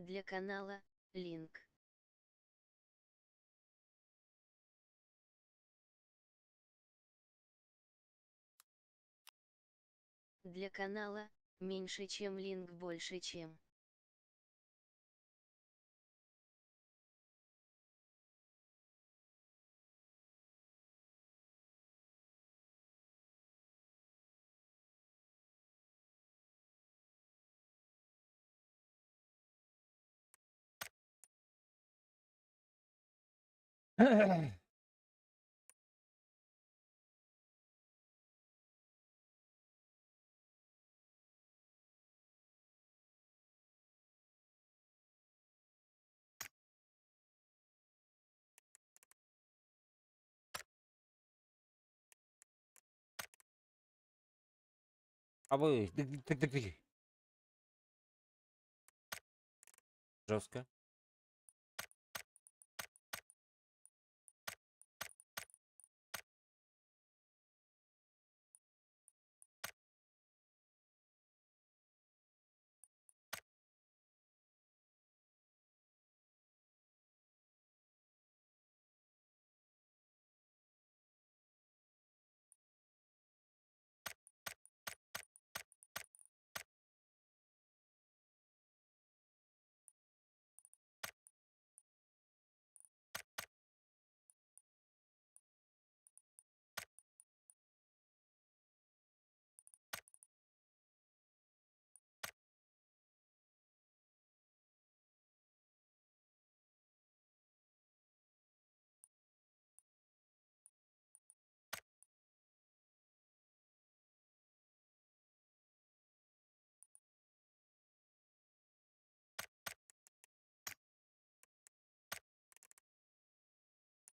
Для канала линк. Для канала меньше чем линк больше чем. А вы жестко.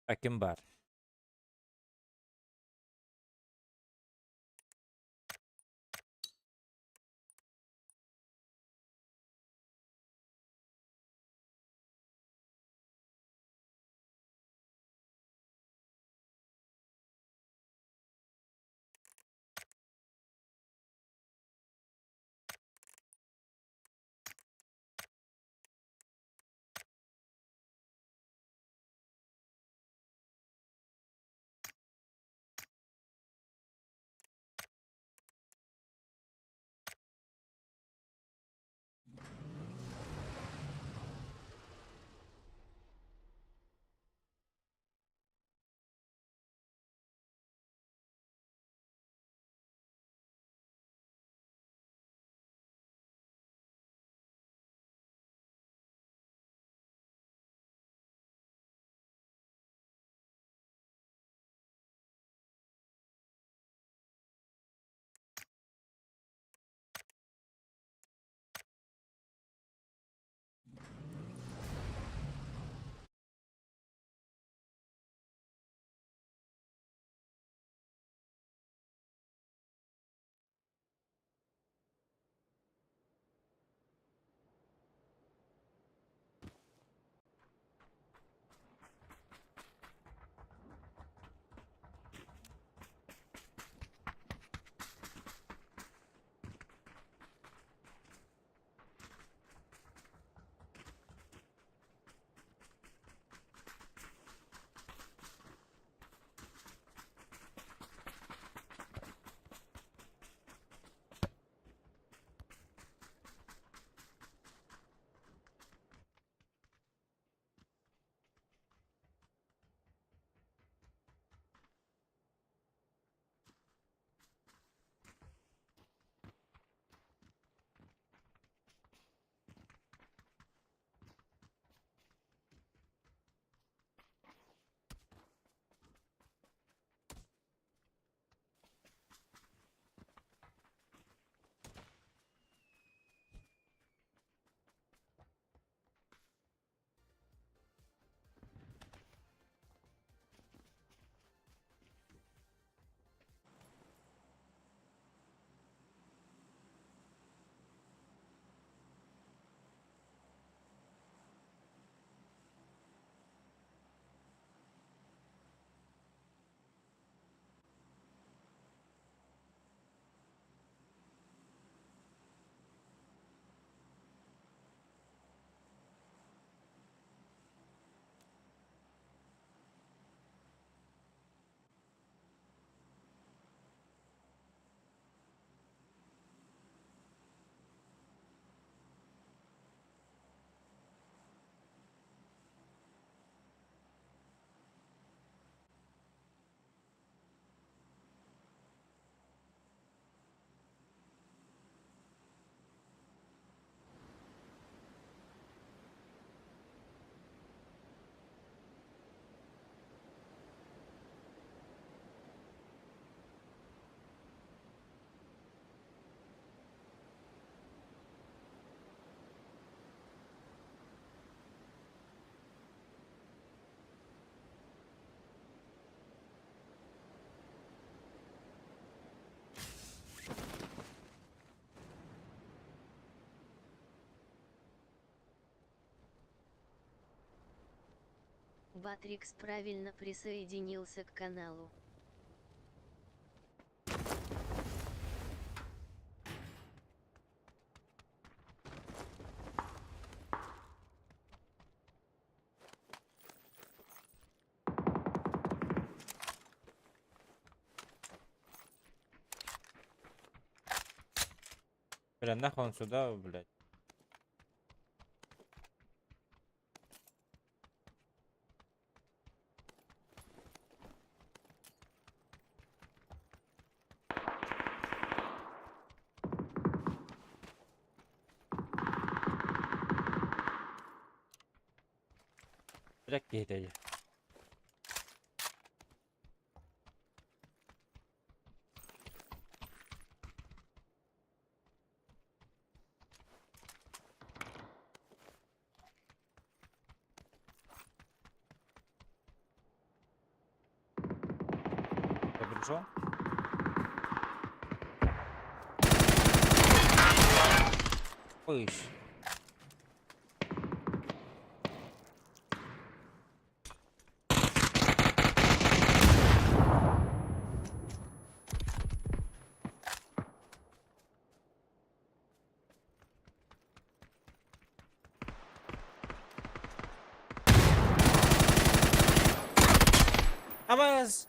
Акимбар. Батрикс правильно присоединился к каналу. Бля, нахуй он сюда, блядь. Блядь, кетейди. Добре, що? Пыщ. АВС!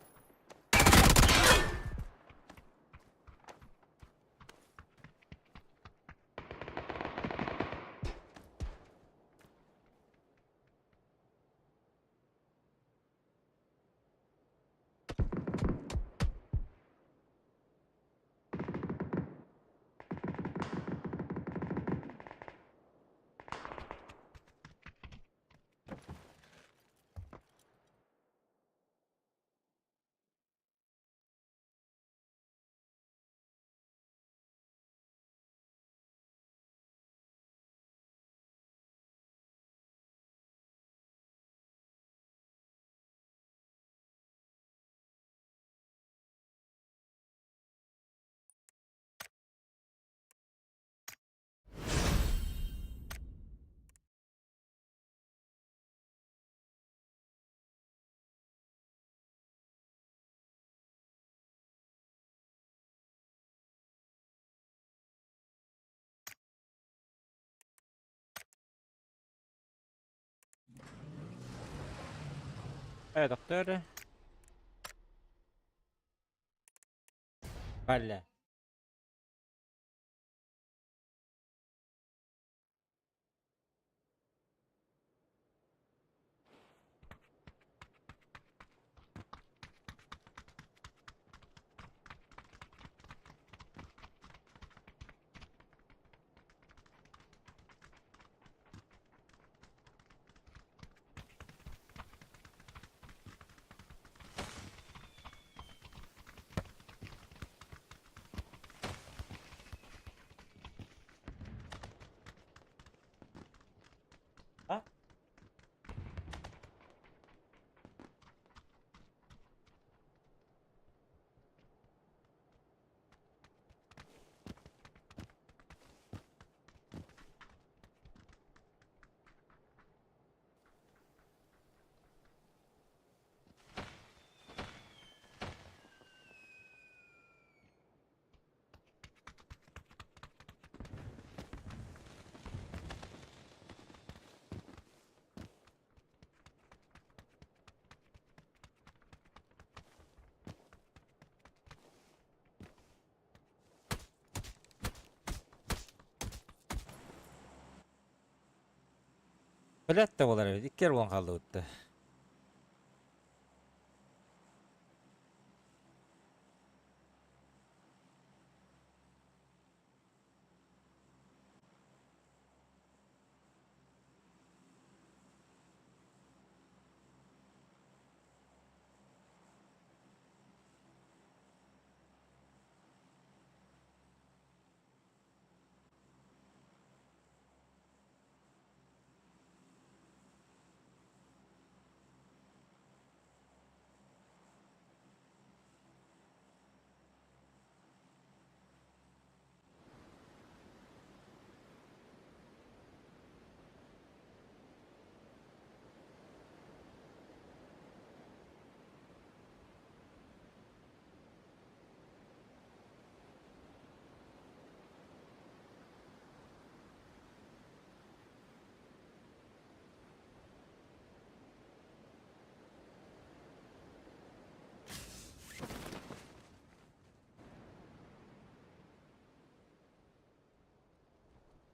Доктор. Бля. А? Блядь, та болар бит. 2 рван калды өттү.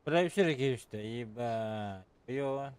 Бля, все таки что, ебать. Ё.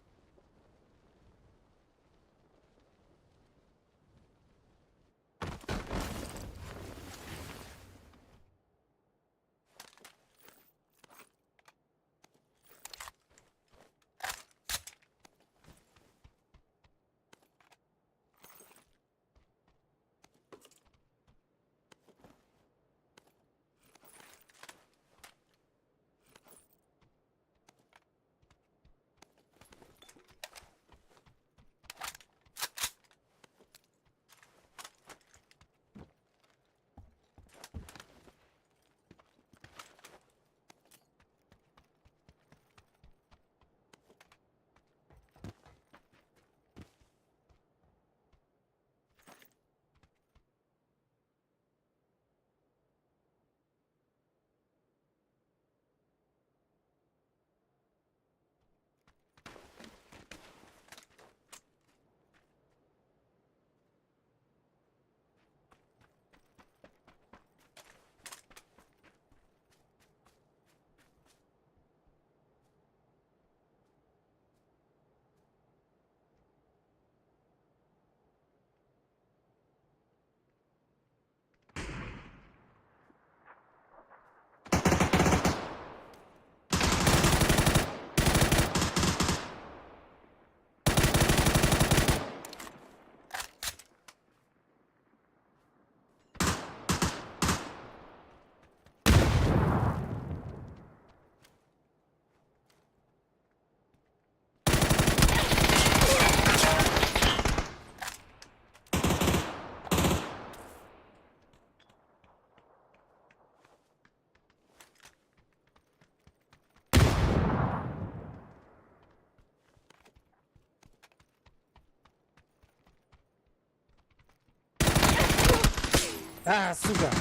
А, сука!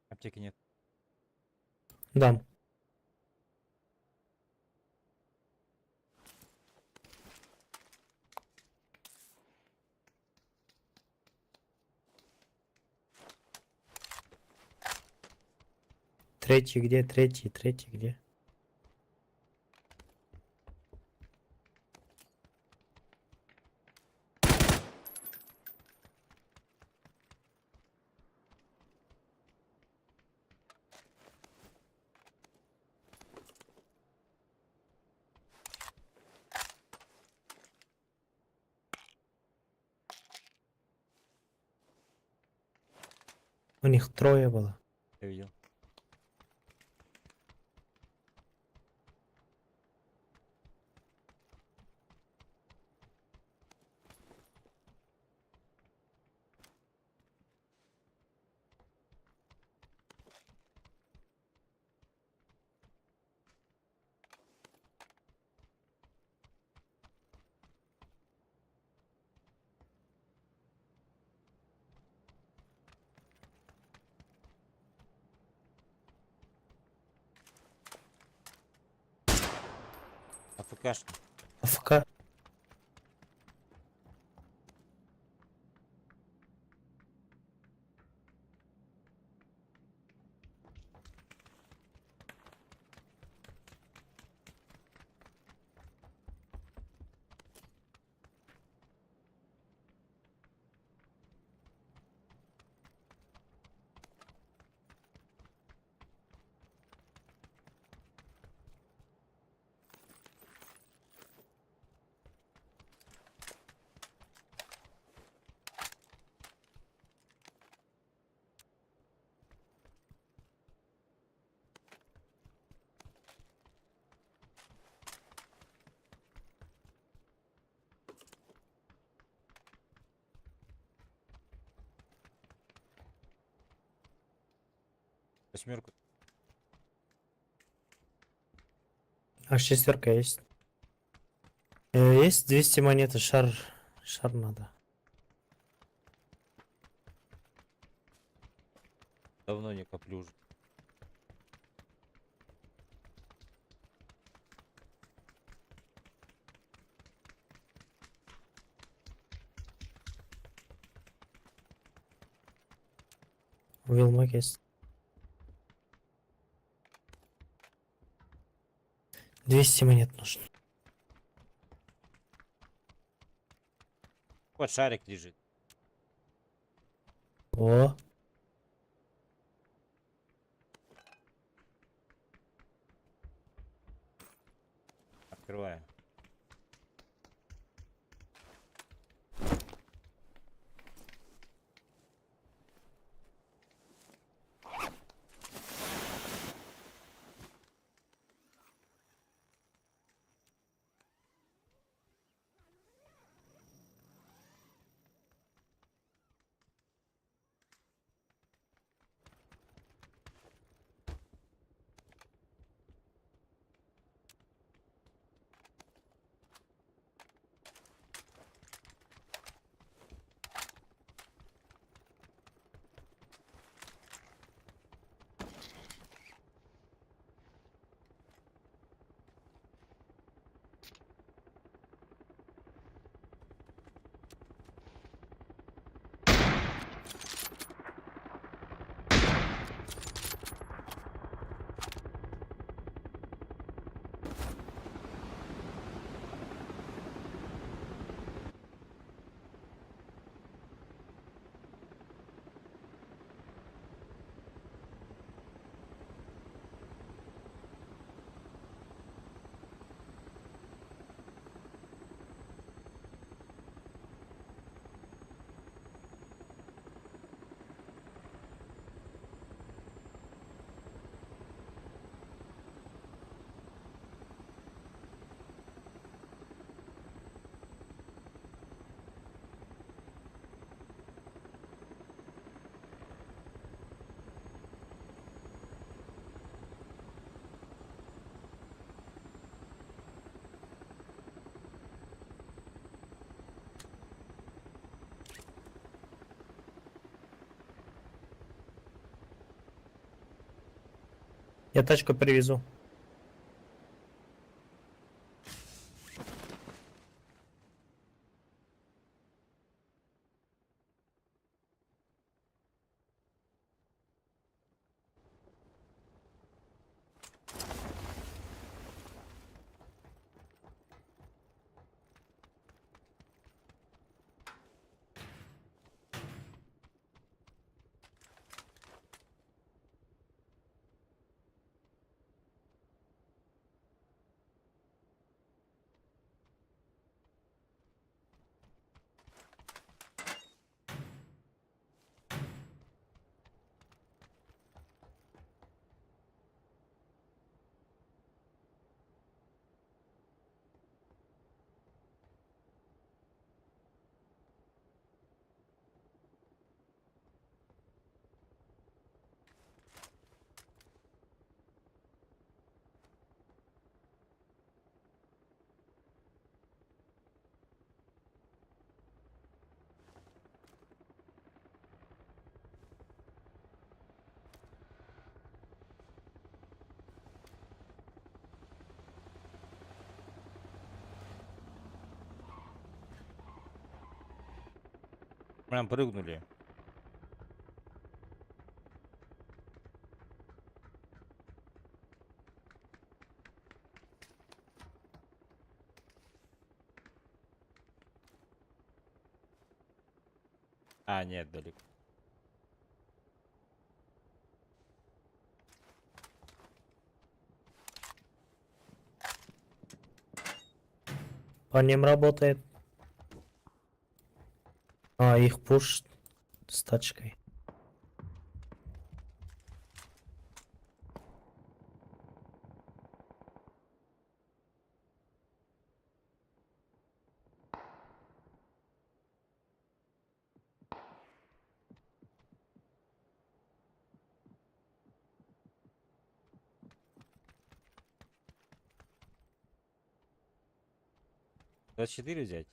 Аптеки нет. Дам. Третий где? Третий где? У них трое было. Я видел. АФКшный. АФК. Восьмерку. Аж шестерка есть. Есть 200 монет, и шар. Шар надо. Давно не коплю уже. Вилмак есть. 200 монет нужно. Вот шарик лежит. О, Открываю. я тачку привезу. Прям прыгнули. А, нет, далеко. По ним работает. А, их пуш с тачкой. Четыре взять?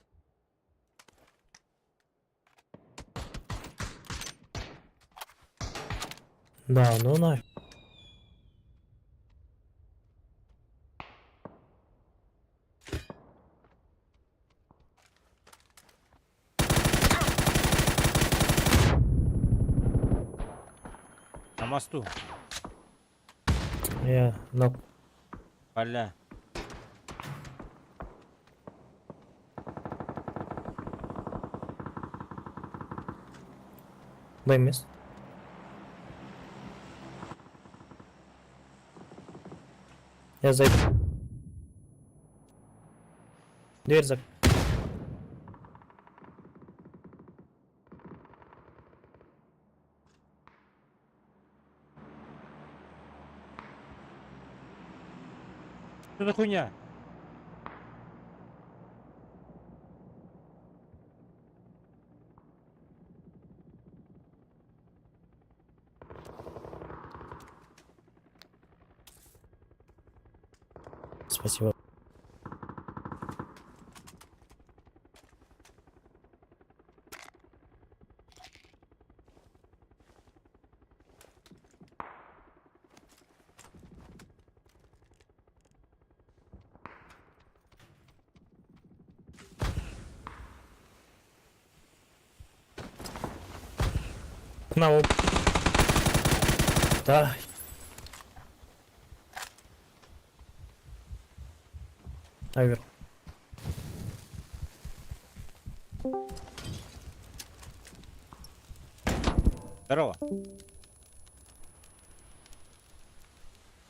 Да, ну нафиг. мосту. Я нок. Поля. Дай место. Я зайду. Дверь зак... Что за хуйня? Спасибо. К нам. Да. Авер. Здорово.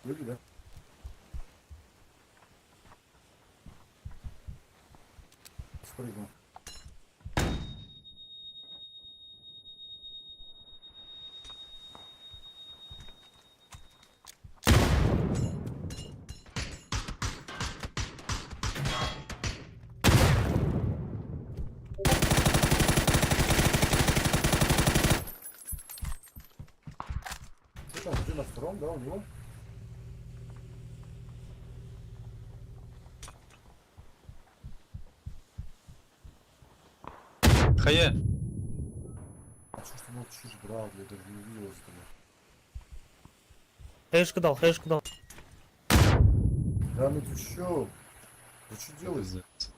Люди, да? Спрыгнул. Ты там, ты на втором, да, у него? Хае, А что ж ты молчишь, брат, я даже не видел за тобой. Хаешку дал, хаешку дал. Да ну ты чё? Ты что делаешь? пиздец.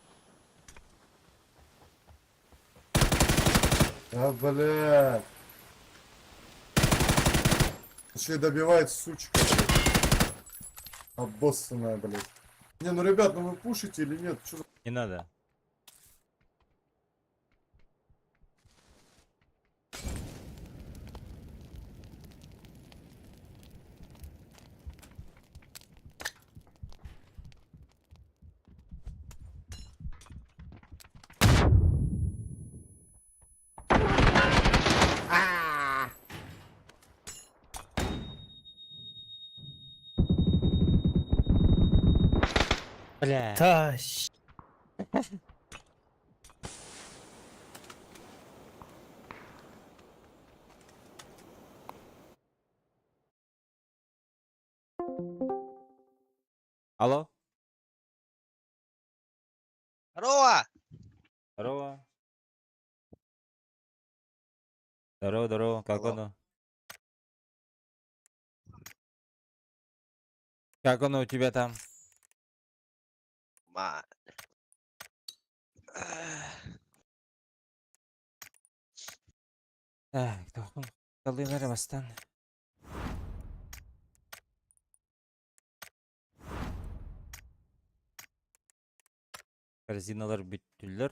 А, блядь. Еще и добивает, сучка, блядь. Обоссанная, блядь. Не, ну, ребят, ну вы пушите или нет? Чё за... Не надо. Бля. Да. Алло? Здорово! Здорово. Здорово, здорово. Как Алло. оно? Как оно у тебя там? Ма. To'xtam. Qaldinglar Корзиналар бүттүлөр.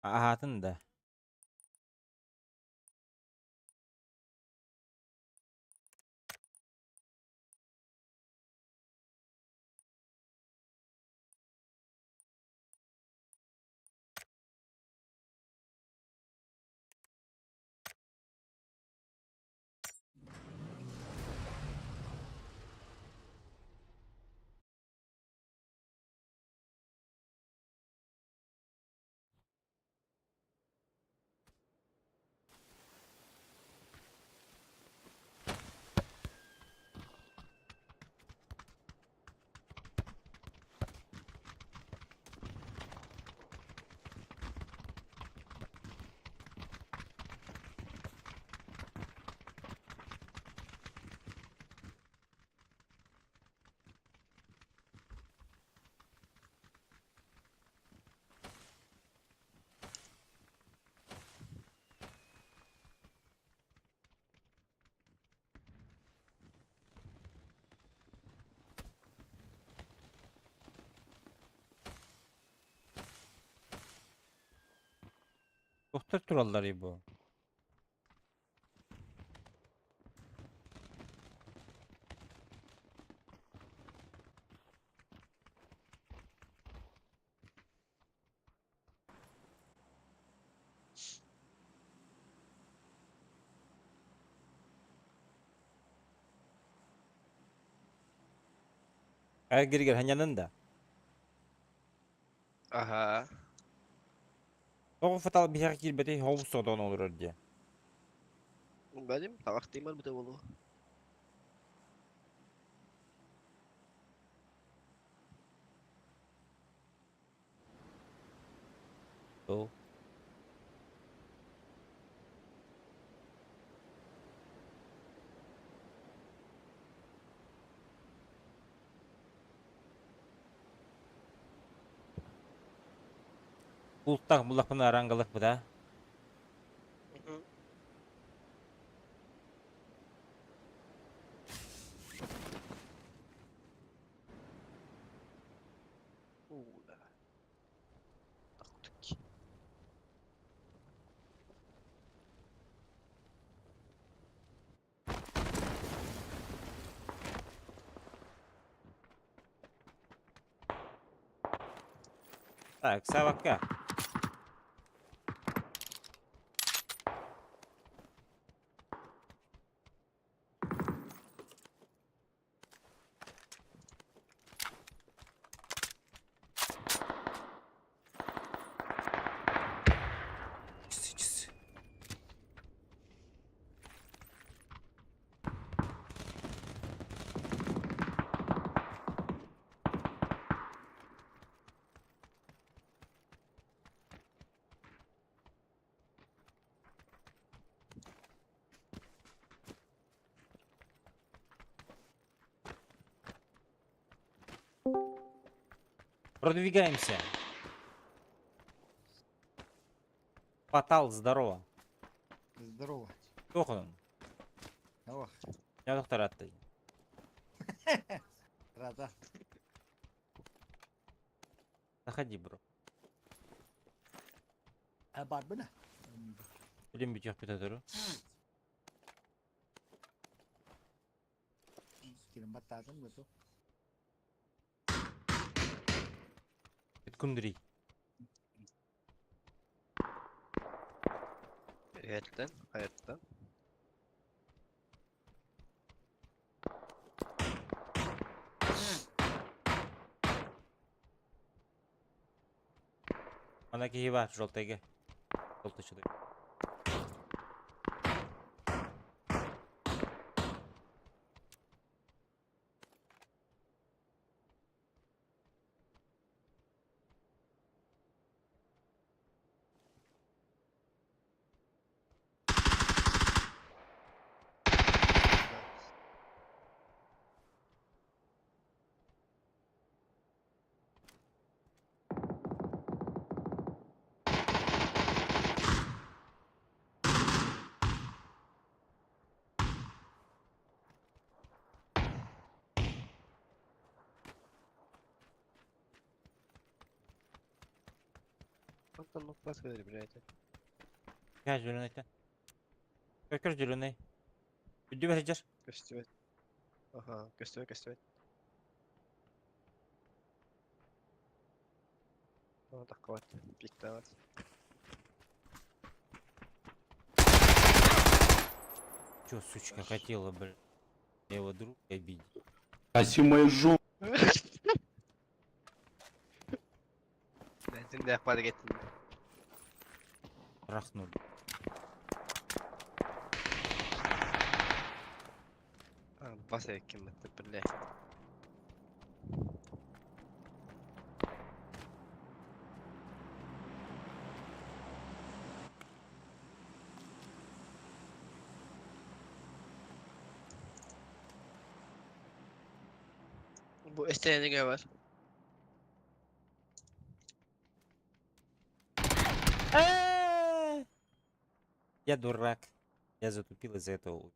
Атын да. Doktor turalları bu. Gir hanyanında. Aha. O fatal bir yer girbeti havuz sodan olur diye. Benim tavak değil mi bir de bolu. O. Buluttak bulak buna arangalık bu da. Tak, sabakka. Çıs. Продвигаемся. Фатал, здорово. Здорово. Кто он? Ох, Я доктор Аттай. рада. Заходи, бро. Бар mı ne? Білем бүйте тұру. Sikerim battardın mı su? Күндірей. Hayattan, hayattan. Ана кейі бар, жолтайға. Жолтайшыдай. Потом ну посмотри, блядь. Gel zülüneyten. Kökür zülüney. Üddü vereceğiz. Göster. Aha, göster. Ну, так вот, пик-то вот. Чё, сучка, хотела, блин. Я его друг обидел. Аси мою жопу. Benzin de yapmadı getirdim. Трахнул. Bas kim bitti bile. Bu isteğine göre var. Я дурак. Я затупил из-за этого.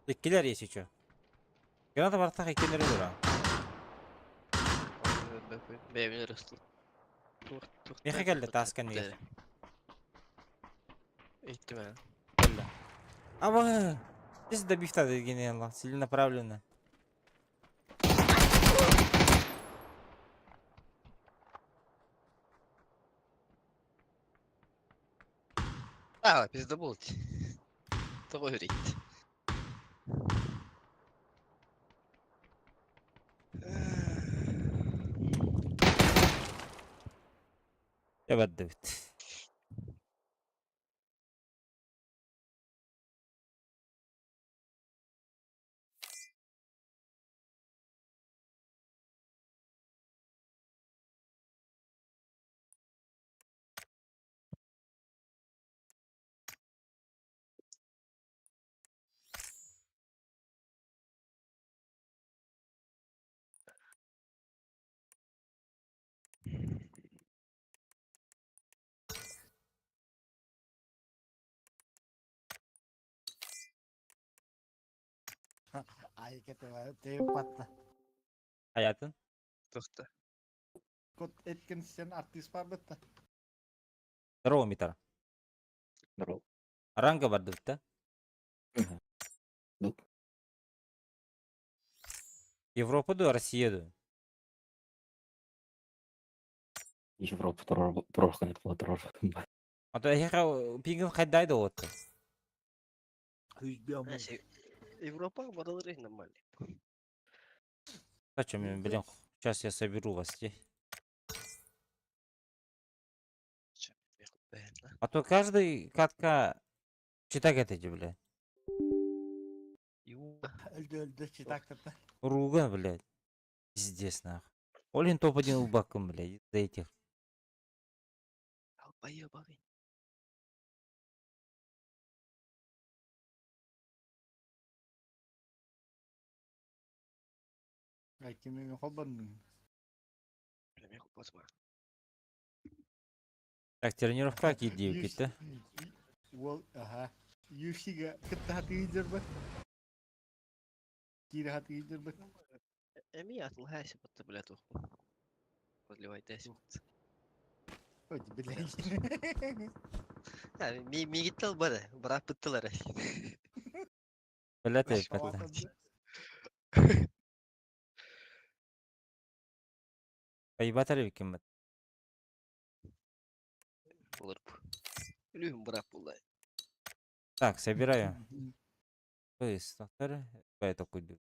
Tekkiler ya çekiyor. Granada bartak ekenleri olur ha. Beğenir ıstıl. Mehe geldi tasken mehe. İhtimal. Geldi. Ama здесь добив-то гениально, целенаправленно. Bizde bul. Того говорить. Evet David. Ay kete var. Teyip patla. Hayatın. Toxta. Kod etken sen artist var bitti. Здорово, Митар. Здорово. Ранга бар David'te. Ну, Европa'da, Россия'da. Европа тұрған тұрар. Ата яха пигин кайдайды отты. Neyse. Европа баралары нормальный. Зачем я, блин, сейчас я соберу вас здесь. А то каждый катка читак этики, бля. Öldü çıtaktırdı. Руган, блядь. Пиздец, нахуй. Олин топ-1 убаком, блядь, из-за этих. Албаебагы. Ay kimi hobanın. Bilmem kopasma. Так, тренировка кидеу кетті. Ол, aha. Юшига кытты хаты гидербі. Кири хаты гидербі. Эми атыл хайсы бутты бля туху. Подливай тесик. Öldü bileyim. Yani mi gitti al bana. Bırak bıttılar. Блядь, я пятла. Поебать кем бит. Olur bu. Ölüyüm bırak bullay. Так, собираю. Статтар. Это куду.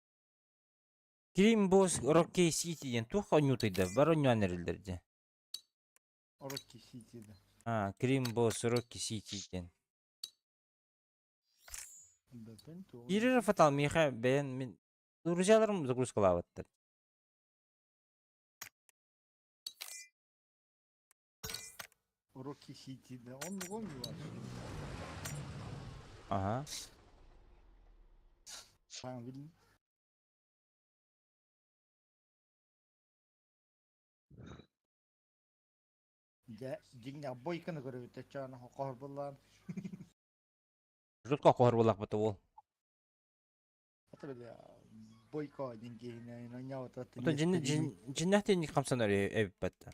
Крим босс Роккей Ситиден тух онютыйды. Бар онюанерилдерде. Oraki City'de. А, Крим босс Рокки Ситиден. Ben de Ирер фатал меха бен мен друзьяларым загрузкалаваттыр. Oraki City'de. Onun gol mü var? Ага. Sen bilin. Ya, jingnya boy kan göre bir çana korbulan. Жутко кохорбулак бата ол. Hatta böyle boy ko jingnya no nyaw ta. Ото жиннахтен ник камсанар эбит бата.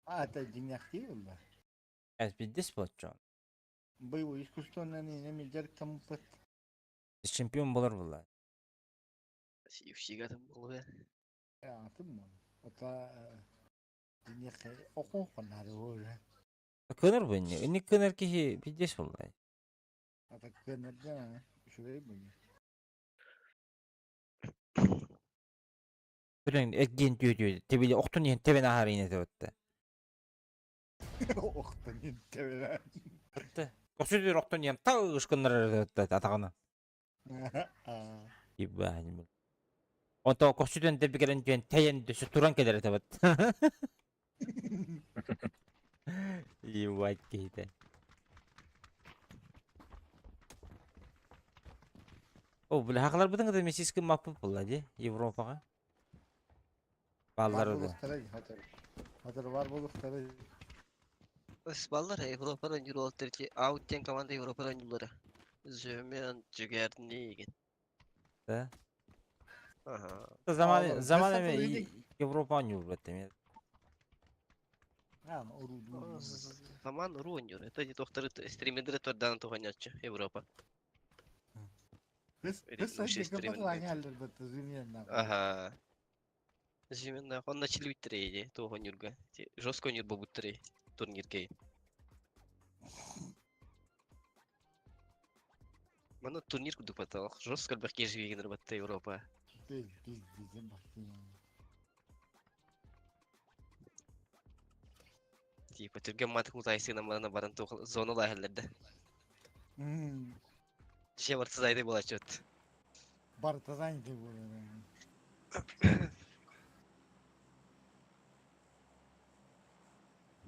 А, ta jingnya değil mi? Эс биддес болчу. Боевое искусство на не мильдер там пот. Чемпион болар була. Юфсига там был be. Ya, tamam. Ota jingnya oku konar öyle. Кыныр бу не? Ник кыныр ки биддес була. Ata kınar da şuraya mı? Билен экген түйдү. Тебиле октун ен тебен ахар ине тебетти. Oktan intevelen. Көсөдөр октун ен тагыш кыныр тебетти атаганы. Aa. Ибаним. Ото көсөдөн деп келен жен тейен дөсө туран келер тебет. Ибать кейде. О, бля, хаклар бутун да месиске мапып булады, Европага. Var Баллары да. buluk tabi. Hatır var buluk tabi. Isballar Avrupa'dan oyuncuları oldu ki Out'ten komanda Avrupa oyuncuları. Zömen Cügerni git. Да. Ага. Zaman Oğlum, zaman Vesat eve öyle- Avrupa oynuyor. Ha, orudu. Zaman Ру oynuyor. Это не доктор, стримердер törden tohanyatçı Avrupa. Öyle Kız bir şey sadece streamin kapatılan değil. yerler battı. Zümrüt'den. Ага. Именно он начал витрейди, того нюрга. Жестко нюрба бутрей. Турнир гей. Мана турнир куду патал. Жестко бахки живи батта Европа. Biz bizim bakayım. Типа түрген матык мутайсы намана баран то зона лахеллерде. Hmm. Же вартсайды болачот. Bartazan gibi oluyor.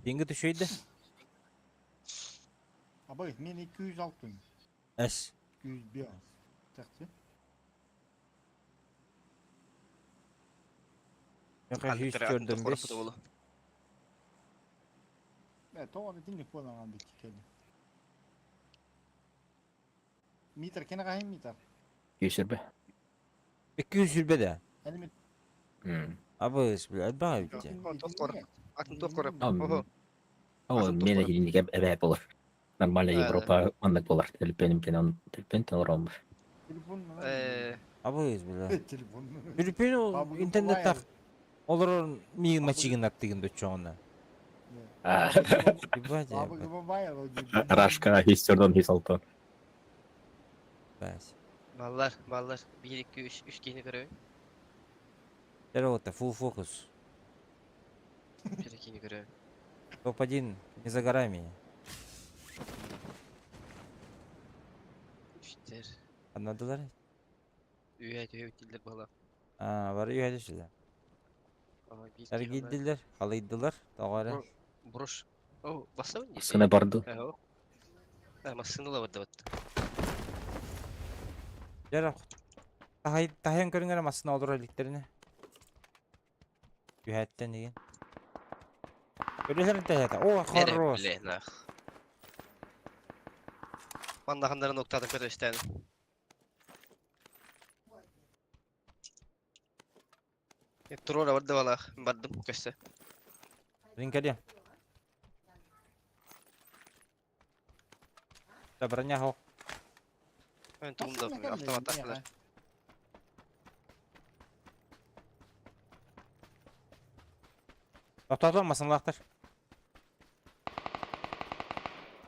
Yenge düşeydi. Ama ben 200 altın. Es. 200 bir az. Taktı. Yok hiç gördüm biz. Evet, tamam dinle falan aldık kendi. Meter kene kahim meter. 100 be. 200 yıl de. Elimi Abi bile daha bir şey. Akın tokor. Ama o Akın mene tokor. hilinlik ebe olur. Normalde Evet. Avrupa anlık olur. Benimkine on tanır olmuş. telefonla. Abi bile. Telefonla. Filipin o Babu internet tak. Babu Olur mi maçın attığı da çoğuna. Bir baca. Babu gibi bayağı o gibi. Raşka histordan his altın. Bas. Ballar. 1 2 3 geni görüyor. Дорога-то full focus. 1 2 görüyor. Топ-1 не за горами. İşte Anladılar. üye dildir bala. Var ya hadi şöyle. Ama bir Sarı giydiler, halıydılar. Dağara. Broş. O bassa mı? Sına bardı. Ha o. Ama sınırlı vardı battı. Yara. Tahayan görüngen ama aslında olur eliklerini. Yühetten değil. Öylelerin tahiyata. Oh harros. Nereye Mandakınların noktadan kötü istedim. Trolla vardı valla. Bardım köşe. Rinkadia. Sabarnya hok. Ben tuğumda hafta ataklar. Tahta olmasın lahtır.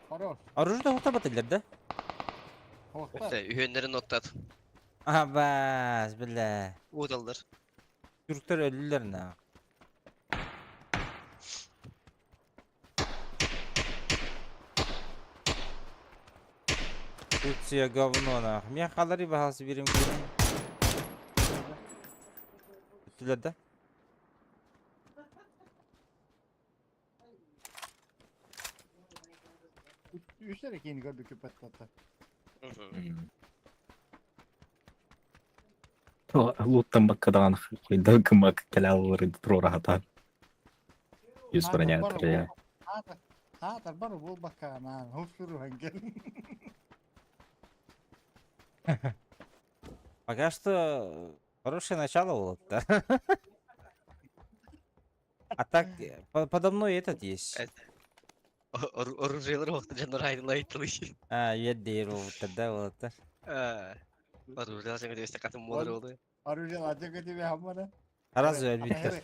Хорош. Arıcı da hokta batırlar da. Hokta. İşte üyenlerin noktadı. Aha bas billah. Uğdaldır. Türkler öldüler ne? Turция говно нахуй. Меня халари bahası birim birim. Öttüler de. Üstelik yeni gördük köpek tatlı. O luttan bakkadan koydu kımak kelavları trora hata. 100 bronyator ya. Hatar bana bul bakalım. Hofsuru hangel. Пока что хорошее начало было-то. А так, подо мной этот есть. Оружиялар вақты жандар айдын айтылы. Еддейр болыптыр да болыптыр. Оружиялар жаңа дебесте қатын молар oldu. Arıcan acı kötü bir hamara. Тараз өлбүттür.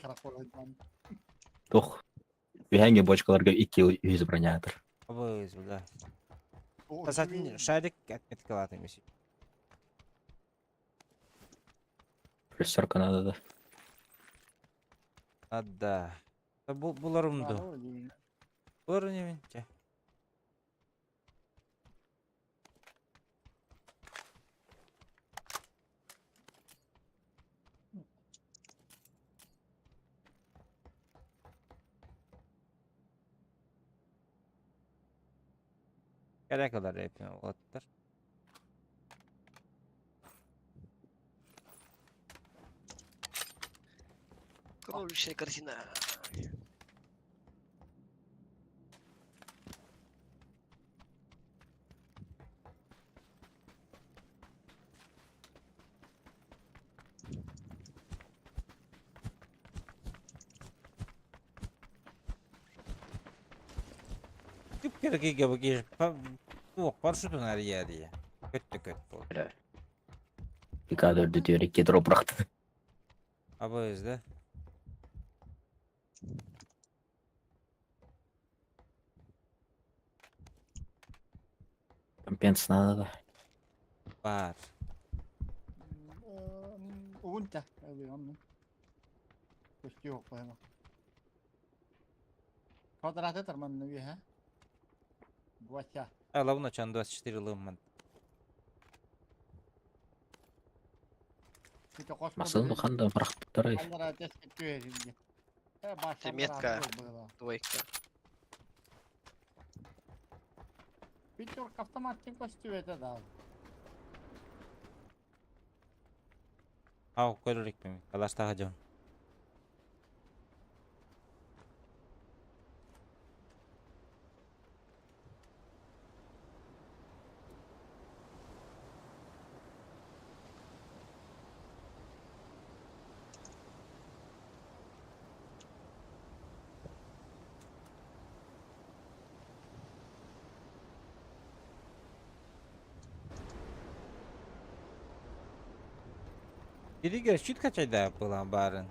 Тух. Ühenge boçkalarga 200 bronyator. Обыз, да. Кстати, шарик отметкалат емес. Плюстер Канадада. Да. Булар умду. Булар немен. Kere kadar yapıyor olabilir. Кого лишняя картина? Tüp kereke bagi tuok parşutun her yeri. Kötü bu. Bir kadar öldü diyor. 2 drop bıraktı. Aba izle. Компенсация надо. Var. Унта. Kuş yok bana. Kvadrata tırmanıyor ha. Bu aşağı. Ала бuna çan 24 yılım. Bir de koşma Масыл böyle. қандай бырақты тұрай. Allah'a ateş ediyor şimdi. Метка. Двойка. Bir çok автоматтың koştuğu ete daha. Ау көререк мен. Калаштағы жон. Biri gör şut kaçayda yapılan barın.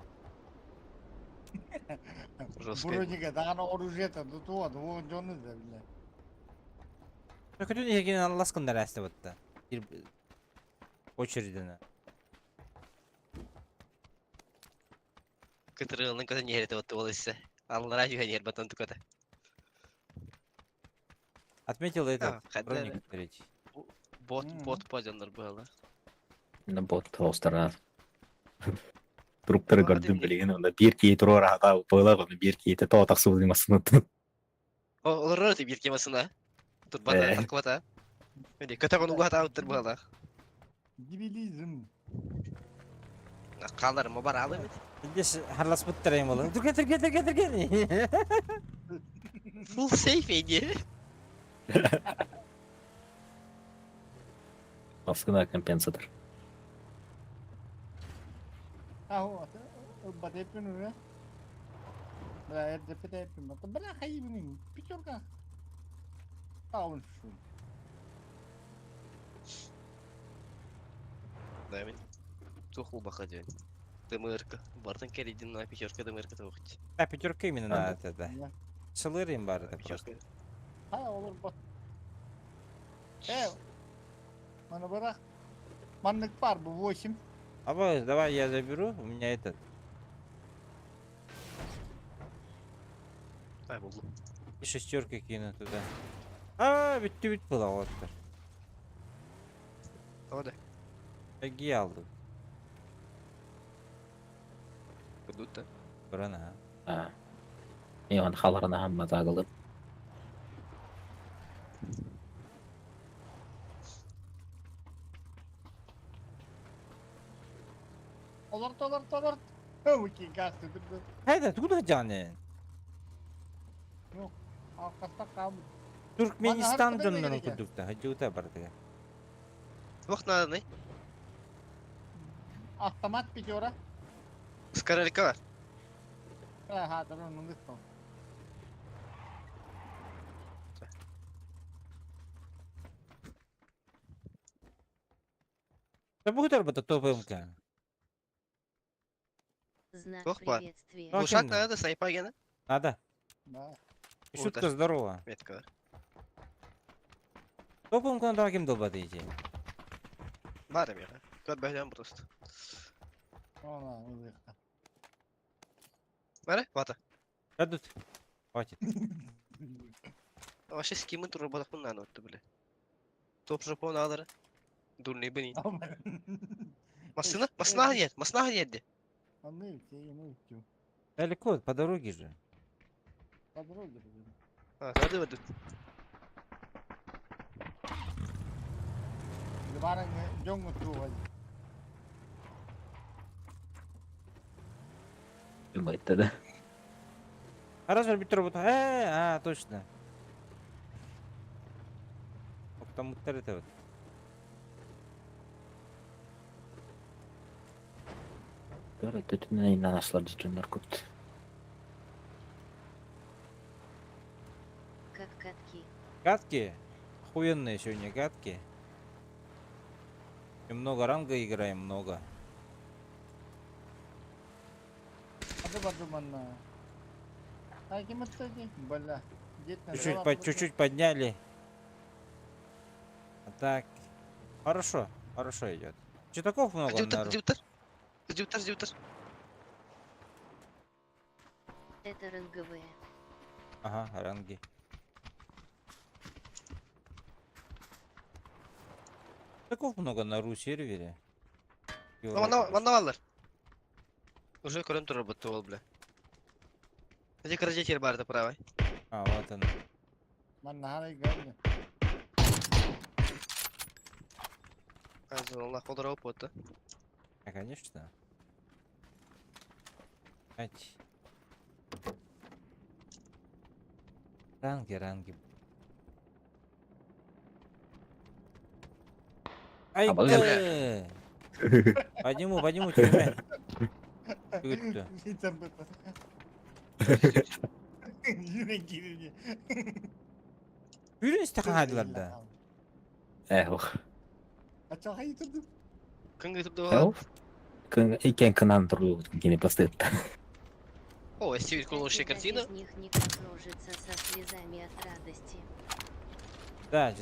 Жестко. Броника, да она оружие-то тут вот, вон жоны да, бля. Kötü niye gene Allah'ın derste battı. Bir очередine. Кытырылының көтін ехеті өтті ол ісі. Аллара жүйген ер батан түкөті. Отметил это. хотя- Броник третий. Бот позиондар было. Енді бот тоғыстырады. Труптары Ладно, көрдім не- білеген, онда бір кейті ұрар ата бойлап, оны бір кейті тоғатақ су деймасын ұтты. Олар өте бір кемасына. Тут бата аквата. Өне көтә оны угата өттір было. Дебилизм. Қаларыма бар алы. Здесь харлас быттырайым болы. Түрген. Full safe еді. Басқына компенсатор. А вот, батепин уже. Бля, это батепин. Бля, хаибин, пятерка. А он что? Да, мен. Туху бақады. ДМР-ка. Бартын керейден на пятерка ДМР-ка тоғыт. А пятерка именно на это, да. Сылырым бар это просто. Пятерка. Ha olur bak. Mana bırak. Manlık var bu 8. Аба, давай я заберу, у меня этот. Ай, болды. И шестерка кину туда. А, бит была вот. Ода. Эги алды. Будут-то. Бурана. Мен қаларына хамма тағылып. Olur. Bu ki gazetedir. Hayda, куда canın? Arkasında kaldı. Türkmenistan Bana canını harita okuduk da. Hadi uta bardıga. Вах надо, не? Автомат пятера. Скоролика var. Ha dur onu lütfen. Да будет бы топымка. Знак Ох, бар. приветствия. Ну, Ушат kimde? надо, снайпа гена. Надо. Да. Шутка здорова. Метка var. Топымка да ким долбады иди. Барым я. Кот бәлем просто. Ona lütfen. Бәрі? Вата. Дадут. Хватит. Вообще с кем это работать не надо, ты, бля. Топ же по надо. Дурный бани. Масына? Масына нет. Anlıyor. Далеко, по дороге же. По дороге. Надо вот. Barang jong tu aja. Білмайды да. Хорошо, бит работа. Точно. Вот там это вот. Көрі түтінен инан ашылар жүтінлер көпті. Как катки. Катки? Охуенные сегодня катки. И много ранга играем, много. Аду манна. Ай, кем-то бля. Чуть-чуть подняли. А так. Хорошо, хорошо идет. Чутаков много Дютер, народ. дютер. Это ранговые. Ага, ранги. Чутаков много на ру сервере. Ванналар. Уже көрініп тұр бұтты ол, бля. Где крадетель барды правой? А, вот он. Манна, хай гайны. Аллах қолдырау потты. А, конечно. Ать. Ранги. Ай, Обалдеть. Подниму тебя. Өтті. Витам быта. Yürek girini. Үйреністі қаңадыларда. Ох. Açak ayıtırdım. Кім кетіп доға? Икен кынан тұру гене постоит. О, Стивен Кулошая картина. Из них никак кружится со слезами от радости. Да,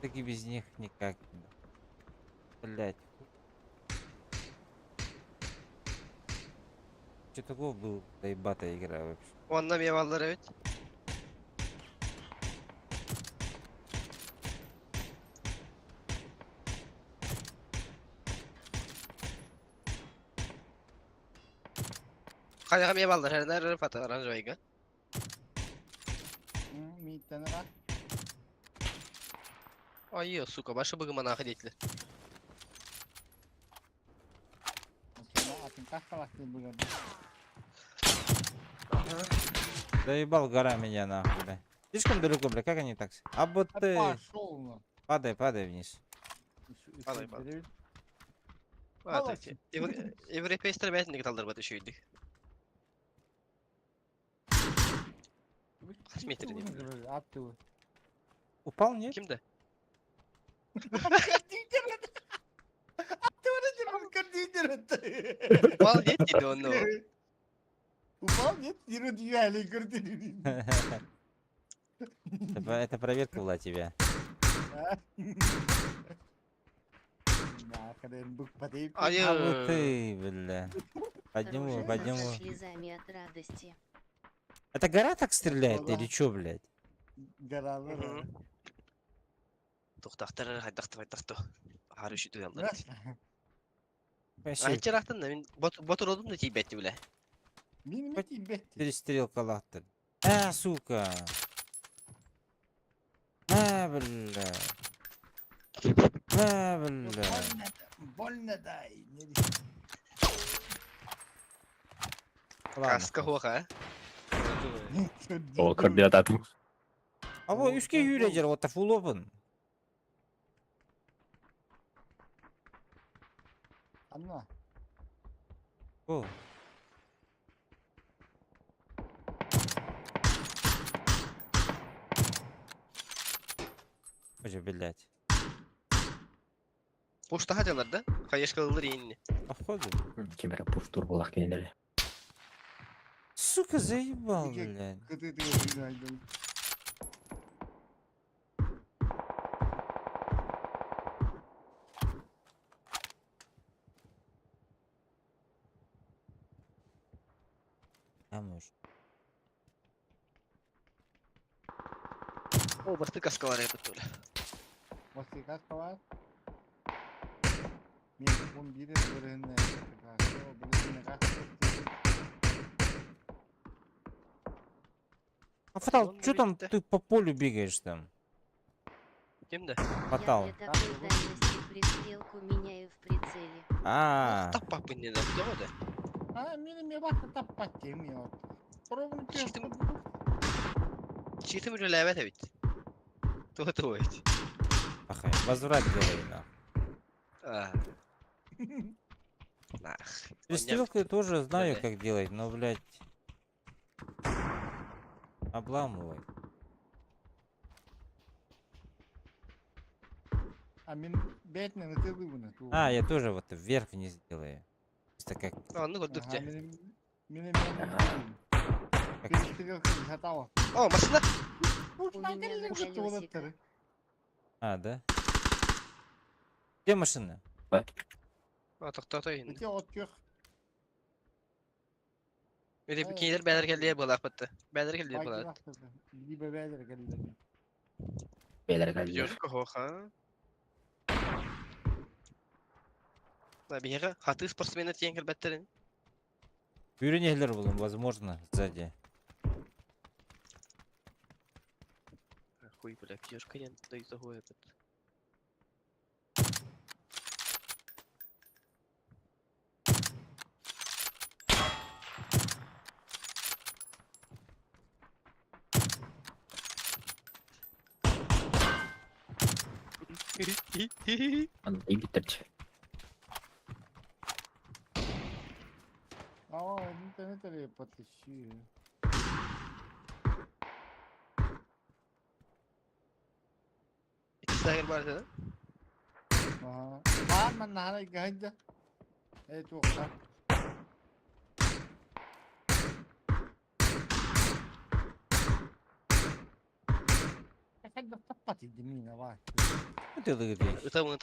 таки без них никак. Блять. Че такого был доебатая игра вообще? Он на меваллары ведь. Қайға меваллар, әрінәрі фата оранжевайға. Миттен ра. Ай, сука, башы бұғы мана ходетілер. Sonra atın kahkalaklı bugün. Доебал гора меня нахуй, бля. Слишком далеко, бля, как они так? А вот ты... Пошел ну. Падай вниз. Падай. Молодцы. Европейстер бәтінді кіталдар бәті шүйілдік. Қызметері деймін. Attı bu. Упал, нет? Кімді? Мал нет дейді оны. Упал, нет, Диру дьяволи, картины. Это проверка была тебя. Да, хрен бук подейп. А вот ты, бля. Кружится Подниму. со слезами от радости. Это гора так стреляет или чё, блядь? Garalar. Тоқтақтар, хайдақту. Ары үші туялдар. Вообще, Айтчарақтын да, мен ботыр олдым да тейбәтті біле. Benim için betti. перестрелка лахтер. Сука. Бля. Бля. Больно дай. Ладно. Қасқа хоқа, О, координат ату. А вот үске үйрежер, вот full open. Anla. О. Уже, блядь. Пошта хадялар да? Қайешқалылар еніне. Походу. Кемера пуштур болақ кенелері. Сука, заебал, Пикек. блядь. Kötü günaydın. А может. О, басты қасқалар епіт өлі. Başka kaç var? Benim 11'i birine kaçtı. O birine kaçtı. А Фатал, Он чё там говорит, да. ты по полю бегаешь там? Кемді? Фатал. Я для такой дальности пристрелку меняю в прицеле. Таппақ бұнне да, доғы да. Ha benim bir bakta tapmak demiyor. Provunu Çiftim. piyasada. Читым уже ләбәт әбет. То ведь. Ахай, возврат делай, на. Нах. Перестрелку я тоже знаю, Да-да. как делать, но, блядь. Обламывай. А мен бетне натылы bunu. А, я тоже вот вверх-вниз делаю. Чисто как... Anını gördük de. Benim как... Перестырел хатава. О, машина! У меня на колесико. А, да? Где машина? Ha, to'xta endi. Öte ot yok. Mene bir keyler beyler geldi bu lakbatta. Beyler geldi bu Bayki lak. baktırdı. Bir bebeler geldiler. Beyler geldi. Biliyoruz ki ho ha. Да, бега, хаты спортсмена тень элбеттерин. Бюренеглер булын, возможно, сзади. Хуй, бля, пьёшка я да из-за хуя этот. Anlayı bitirdi. Aa, internet araya patlaşıyor. İkisi daha var dedi. Aha. Var mı nahara gayda? Evet o kadar. Sen de tapat idimine var. Ну ты лыгдей. Ытабын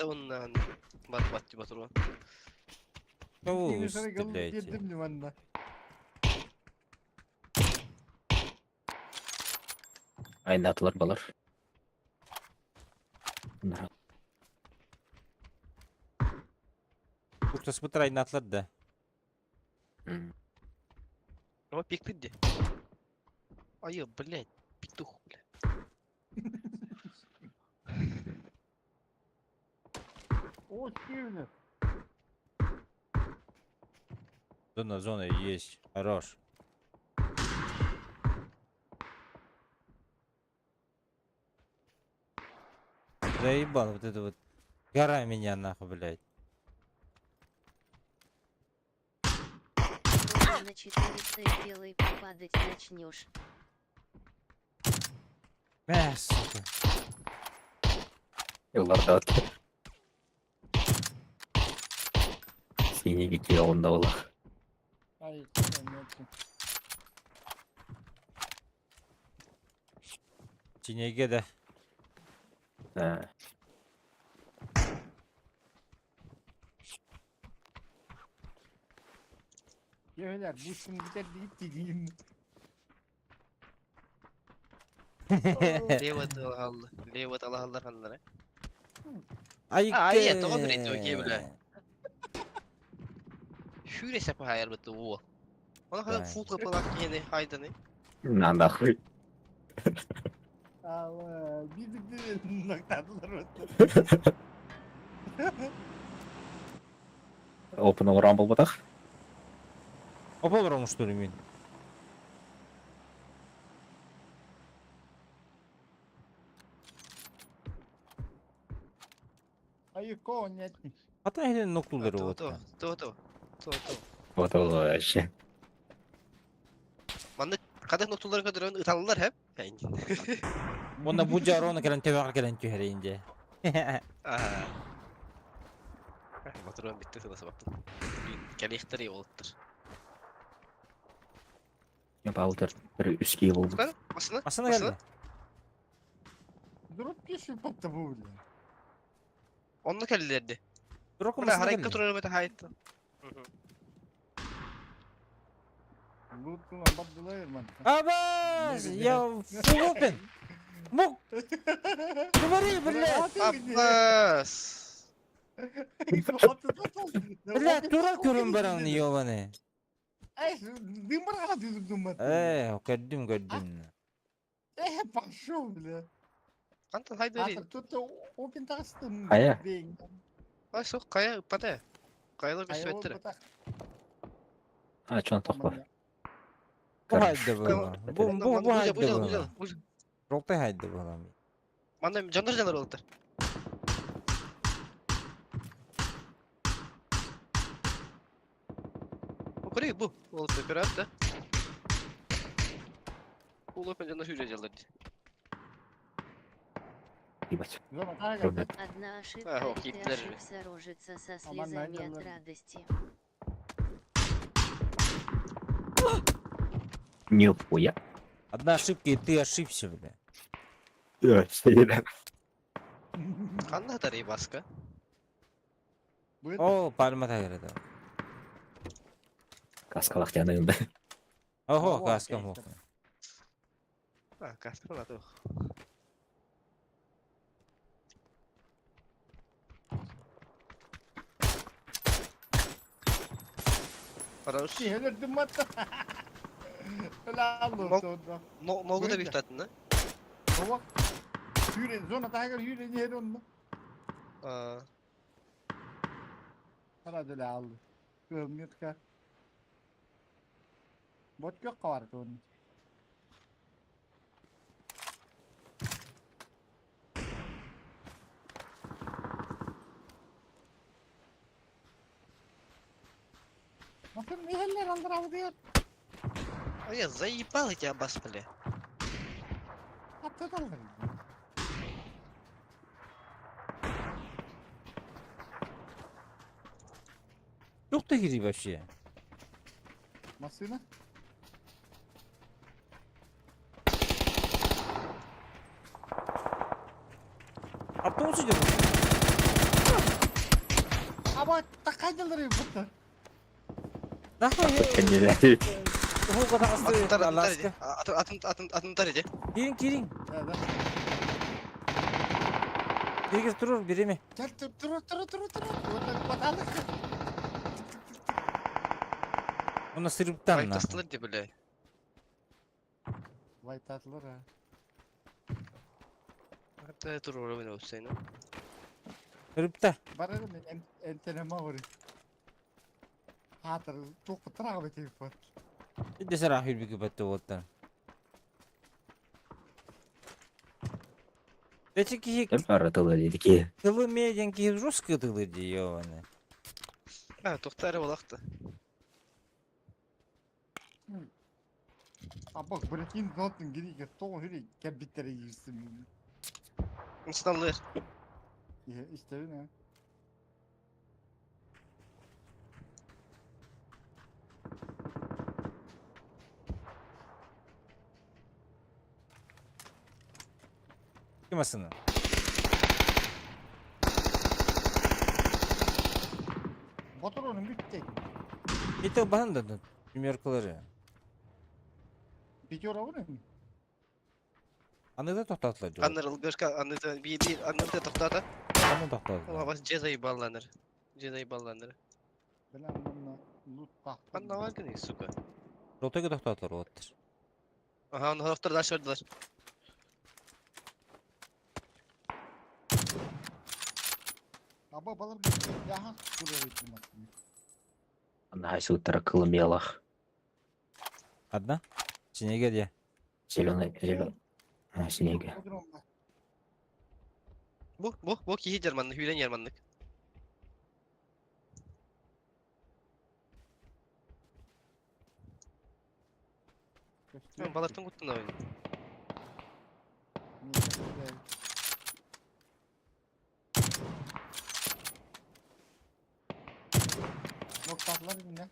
bat деп отыр ғой. Кого вы Sana galı стреляете? yedim limanına. Aynı atılır balar. Bunlar Кто с батарей натлады да? Ama pikti de. Ayı, блядь, петух, блядь. O sivri. Зона есть. Хорош. Заебал вот это вот. Гора меня нахуй, блядь. Уже на 400 сделай, попадать начнешь. Сука. yıllarda attı. Seni gidiyor onda ola. Hayır, sen yaptın. Синеге да. Ha. Yeğler, bu şimdi biter deyip dediğim. Левот алды. Левот алалар канлар. Ай, А, iya, to'g'ri birinchi o'gay bilan. Şure sepa hayal bitti o. Ona kadar Да. full kapalak yeni haydani. Nanda хуй. Allah, bir noktadılar orada. Open over rumble batak. Опа, врал, что ли, мин? Hayır, konet. Hatta hele noktaları To вот. to to to to to. O da o вообще. Manda kadar noktaları kadar ıtanlılar hep. Yani. Onda bu jarona gelen tevak gelen tühereyince. Aha. Motorun bitti sana baktım. Gerekleri oluttur. Yapaldır. Bir üst giy oldu. Bakın basına. Asana geldi. Durup geçiyor patta bu bile. Onunla kellerdi. Bırakın Buna asana hareket geldi. kontrolü mete hayatta. Loot'un abaddılar man. Абаз! Я full open! Мог! Говори, блядь! Abbas. Блядь, дурак көрün бараңны, ёбаный. Ey, дымыр ғана düzüldüm ben. Кәддім. Пошел, бля. Kantan haydi öyle. Тут опен тастым. Kaya. Ay sok kaya ıppada. Kayalar gösterdi. Ha çanta var. Bu halde bu. Bu halde bu. Bu. Роктай halde bu. Manda canlar oldu. Okuri bu. Oldu separat da. Ulu pencanlar hücre canlar. ебать. Zona daha Yok, geldi. Одна ошибка, Ага, и ты Гитлер же. ошибся рожица со Aman слезами nereden от lan? радости. Нихуя. Одна ошибка, и ты ошибся, бля. Şeyler. Anahtarı baska. Buyur. О, palma tagirdi. Kaskalak yanığında. Oho, Ого, kaskam okey, yok. Ha, kaskın adı yok. Paraus. Helal matta. Helal Nok- olsun. Nogu da Buyur bir da. tatlı. Baba. Yürü. Zona daha gel yürü. Yürü onu. Aa, Hadi öyle aldı. Görmüyor ki. Bot yok var onun. Nasıl ne heller aldır abi diyor. а я заебал тебя бас, бля. Hatta da aldır. Yok da giriyor başıya. Nasıl ne? Attı mı sıcak? Ama takaydılar bu. Daha Kendileri. bu kadar hasta. Atın Alaska. atın tarıcı. Girin girin. Evet. Biri durur biri mi? Gel dur. Bakalım. Ona sırıptan Vay lan. tastılar diye böyle. Vay tatlılar ha. Hatta dur oraya beni Hüseyin. Sırıpta. Bana da enteneme var. Hatır çok travma telefon. Bir de serahil bir küpette ottan. Peki ki Hep aratılı dedi ki. kılı meyen ki Rus kıtılı diyor bana. Ha, tohtarı olaktı. Ama bırakayım zaten geri gel. Doğru hadi gel bir tane yersin. İnsanlar. Ya işte ne? Kim aslında? Motor onun bitti. Bir de bana da Amerikalıları. Bir kere var mı? Anıda tohtatla diyor. Anlarıl başka anlarıl bir anlarıl tohtada. Anı Ama tohtatla. bas cezayı ballanır. Cezayı ballanır. Ben onunla loot baktım. Anna var ki ne suka. Rotaya tohtatlar ottur. Aha, onu tohtarı da aşağıdalar. Ama balık daha buraya gittim. Нахай утра кылымелах. Adna? Çin'e gel ya. Зеленый. Снега. Bu ki Cermanlık, hülen Cermanlık. Ben balıktım kuttun da oyunu. Noktalar ne?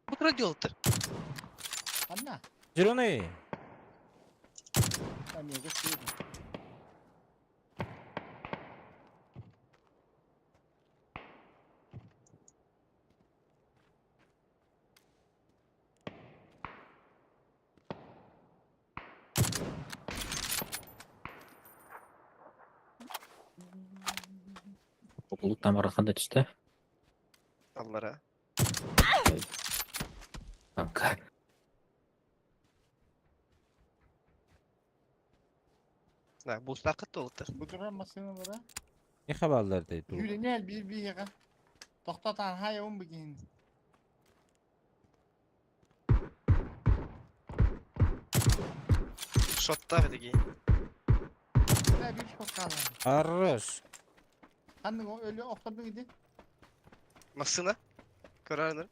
Bu radyo oldu. Anna. Zirone. Ben niye geçiyordum? Buluttan arasında işte. Allah'a. Kanka. Ha, bu sakat oldu. Bu duran masinalara. Ne haberlerdeydi o? Yürü ne bir yere. Toktatan hayvan bugün. Şotta hadi ki. Ne bir çok kalın. Arış. Hani o öyle oktadı gidi. Masına. Kararını.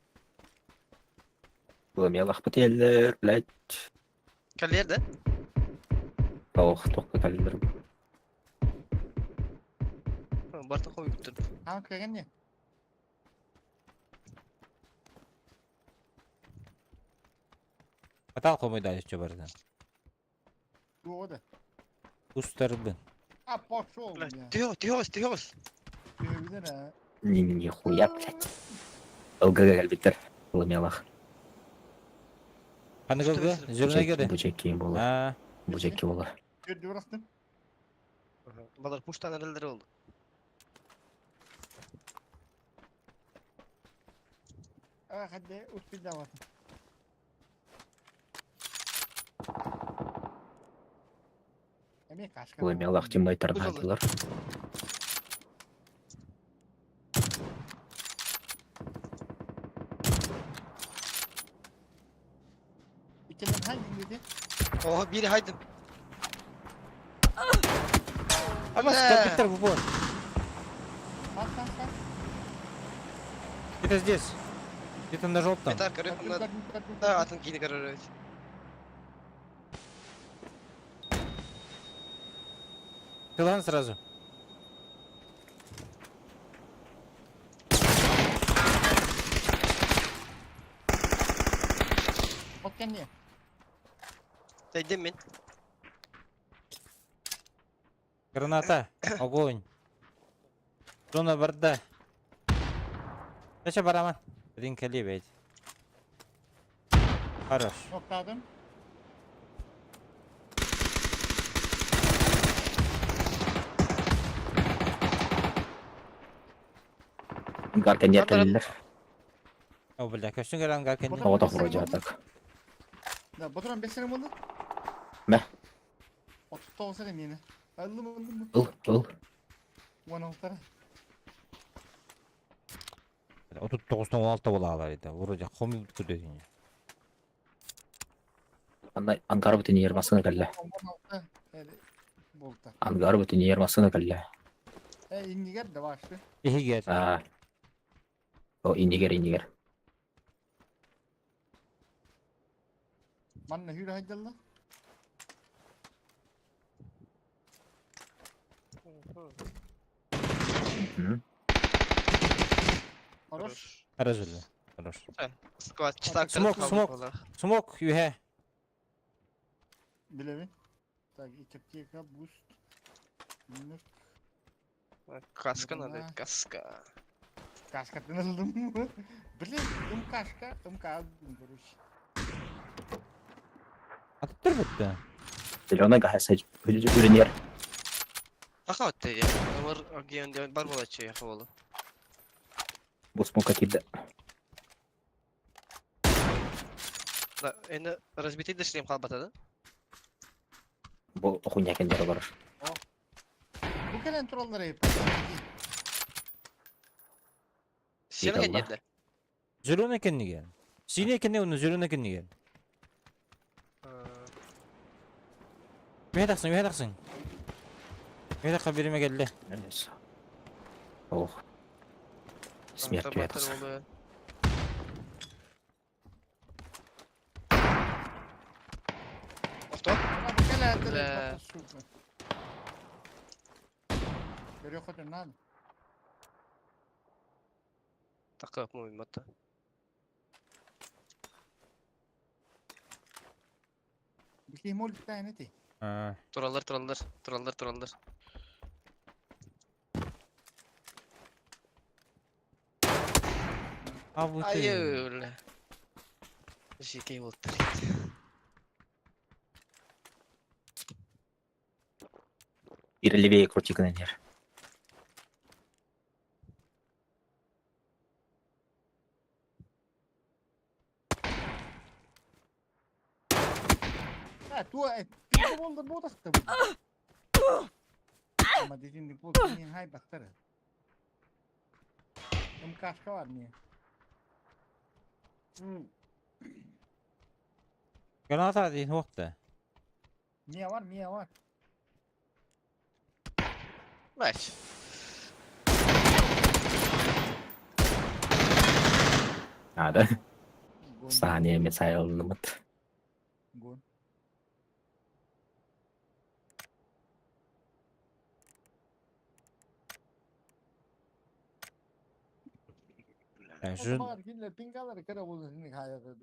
Кылымелах бітелдер, блядь. Kalli yerde. Тауық тоққа кәлдер. Barta koy bitir. Tamam kırgın ne? Atal koymayı da açıyor bardan. Bu o da. Устарбын. Ha boş oğlum ya. Тихо. Görebilir ha. Нихуя, блядь. ЛГГ әлбеттер. Лымелах. Қаны көгі? Жүріне кеді? Бөчекке болар. А, Бөчекке болар. Gördü bıraktım. Balar puştan elleri oldu. Ah hadi uspil davatım. Emek kaç Лымелах тиммейтерін айтылар. İkinin hangi dedi? Oha biri haydi. Алмас, биттер бұпон. Bak. Где-то здесь. Где-то на желтом. Метар görüyor musun? Gördüm. Ha atın kini görüyor. Пилан сразу. Bak kendine. Değdim ben. Граната. Огонь. Зона барда. Kaça baraman? Риnkали ведь. Хорош. Nokladım. Гарка не әлілер. О, бля, көшін көрән гаркен. Оғыта вроде атак. Da Baturan 5 sene mi oldu? Ne? 39 sene mi yine? Aldım mı? Ил. 16'lara. 39'dan 16 бола алар еді. Вроде хоми күдесіне. Ангар бүтін ермасына кәлі. 16. Bolta. Ангар бүтін ермасына кәлі. İndiger de başlı. İyi gel. О, инегер. Manna hüre haydallah. Хорош. Хорош öyle. Хорош. Squat çıtak Smoke, Smoke, you have. Bilemin. Так, и аптека, буст. Minus. Kaska надо, kaska. Kaskatını aldım. Блин, kaska, aldım короче. Atıp dur bitti. Зеленый гасач. Үрінер. Аха отты ya. Var agiyon бар болачы я хавалы. Бұл смока тиді. Да, эне разбитый дэшлем қалбатады. Бұл хуйня кендері бар. Bu gelen trollara hep. Сені Allah. geldi. Zülüne kendi gel. Sine kendi onu zülüne kendi gel. Mühedakсың. Mühedakқа береме geldi. Ох. Смерть ветас. Авто? Bu gelen Bля. trollara сука. Görüyor kadar lan. Такая по-моему мата. Bir şey mol bir tane de. Ha. Turallar. А bu Ай, şey. öyle. Жеке отыр. Или левее крути канонер. Ha, tu bir oldu bu da tabii. Ama dediğin bu senin hay baktarı. Kaşka var mı? Granata değil nokta. Niye var? Maç. Надо. Gon. Saniye mesai alınımıt. Gon. Yani O şu zaman kimler pingaları kara bulun senin hayatı.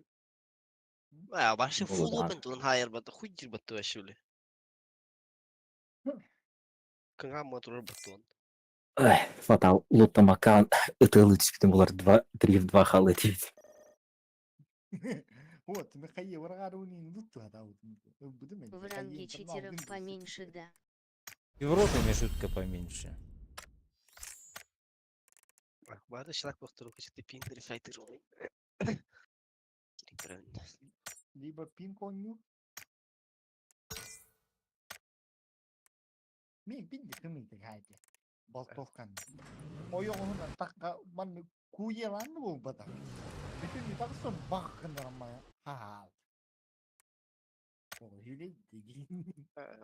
Ya başı Olur full abi. open tulun hayır batı. Hujir batı başı öyle. Kıngam motorlar batı on. Фатал лутамакан ытылы түспүтүн булар 3-2 хал этибит. Вот, Михаил, врагарунин дутtu hata буду мен. В ранге читеров поменьше, да. в Европе шутка поменьше. Bari şlak baktırı kaçtı pinleri fighter olayım. Kirikler önünde. Либо пинконю. Мен пинди кымыйты хайде. Болтовкан. Oyuğundan takka man kuyelan bu bada. Bütün bir taksın bakın ama. Ha. O hile değil.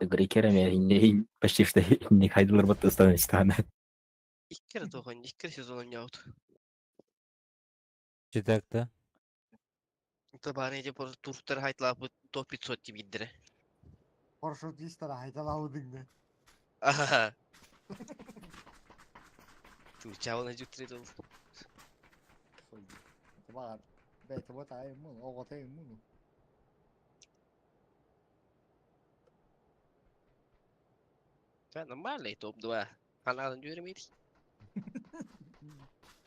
Грекерами не почти что не хайдылар бат Станистан. İlk kere tokan, ilk kere sezon oynayavut. Читакта. Tabanece por turtlar haytla bu top bit sot gibi giddire. Парашют листара haydalavudun ne? Aha. Turçavına cüttire dolu. Var. Belki bu da mı? O da mı? Sen normal top dua. Kanalın görmeydi.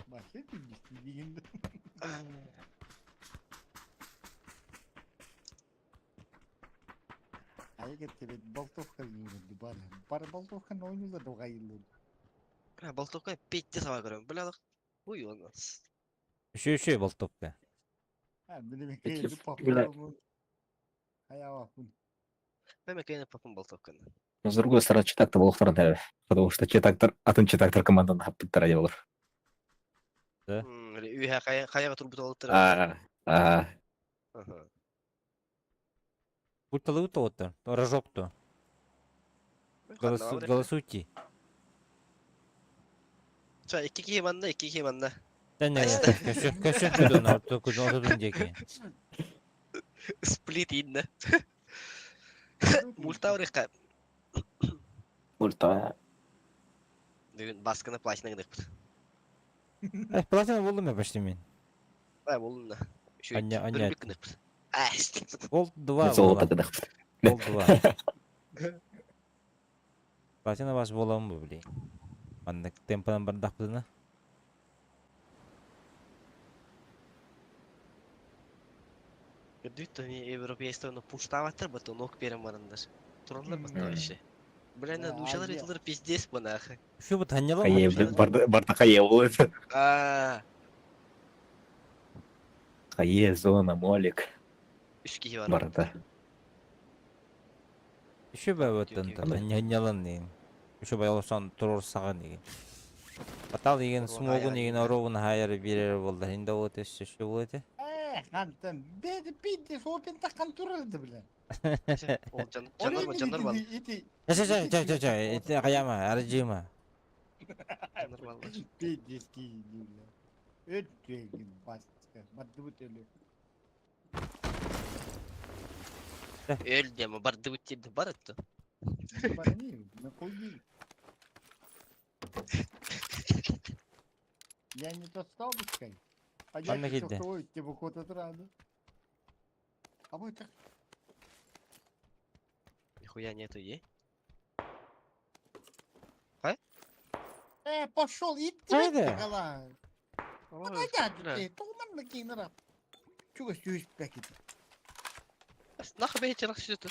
Başka bir istediğinde. Hayır getirip Boltovka yürüdü bari. Bari Boltovka'nın oyunu da hayırlı. Ha baltoka petti sava görüyorum. Biladık. Bu iyi olmaz. Şu болтовка. Ha benim Peki, kendi böyle- papağanımın. Hayal bakın. Ben mekayına papın baltokanı. Но с другой стороны, читак-то был второй, потому что читактор, атын читактор команданын хаптыктар ая болор. Öyle üye kaya turbut alıttır. А, Бутылы то-то, рожок-то. Голосуйте. Çay 2-2 manda 2-2 manda. Sen ne? Köşe kudun orta deki. Split inne. Multa oraya. мульта. Bugün baskını plaşına gidelim. Платина buldum ya почти мен. Ha bulun da. Şu Anya. bölümlük gidelim. Ah işte. Гол 2 Золото bolam. кыдык. Гол 2. Платина бас bolam bu bileyim. Anda tempodan bardak buna. Gördük de Европейстonu puştavattır batı nok berim varındır. Turunlar batı o işi. Блин, душалар етілер пиздес бұна ақы. Şu bu tanyalı Хае, барда хае болот. Ааа. Хае, зона, молик, 3 kişi var. барда. Şu бәбәттен танялын деген. Şu байласан турор саған деген. Батал деген смогун деген оровун хайыр берер болды. Инде вот эше şu болды. Kantan. Beni pindi soğupin takkan turardı bile. Canlar mı? Canlar var. Ча. Это каяма, аржима. Canlar var. Pindi skiydi. Ötüğün başka. Madde bu teli. Öldü ama bardı bitirdi. Barıttı. Bana niye? Ne koyayım? Я не то стал бы сказать. А я Ладно, хотел иди. твой, тебе кот отрады. А вы так... Нихуя нету, е? Пошел, иди Haydi. голова. Погоди, туман на кинера. Чего сюжет пакет? Нахуй бейте нахуй сюда.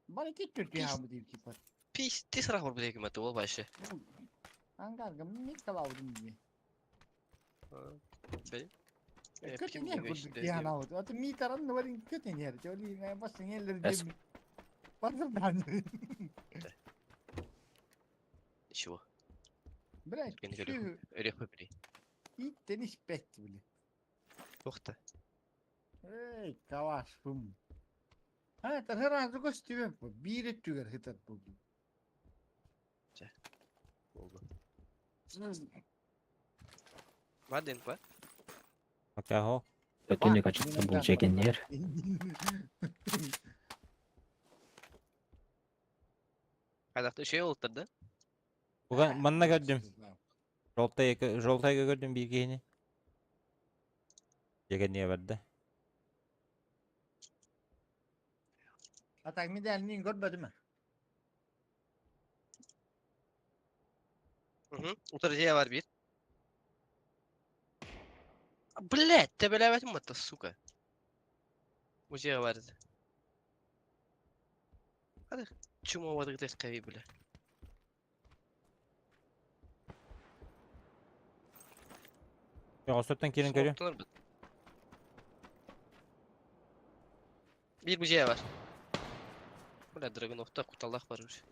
Бара кетtir ya bu değil ki pat. Pis tisrah var bu hükümeti ol başı. Angarga ne kalavdın diye. Benim. Kötü ne kurduk ya na oldu. Atı mi taran da varın kötü ne yer. Öyle ne basın yerleri Es- değil mi? Bakın ben. Şu. Bırak Beni şu öyle yapabilir. hiç deniz bekti bile. Yok da. Ey kavaş bum. Ha tar herhalde gösteriyor bu. Bir ettiler hitat bu. Oldu. Madem var. Акаго. Өтүнү качыкта бул жегендер. Haydakta şey oldu da. Буган манна көрдүм. Жолтайga gördüm bir geyini. Jegen niye verdi? Atak mi dernin görmedi mi? Утрачая var bir. Блять, тебе левать мата, сука. Музея vardı. Hadi. Чума vardı da skavi bile. Ya osottan kirin görüyor. Soğuktanır bu. Bir muzeye var. Bula Dragunov'da kutalak varmış.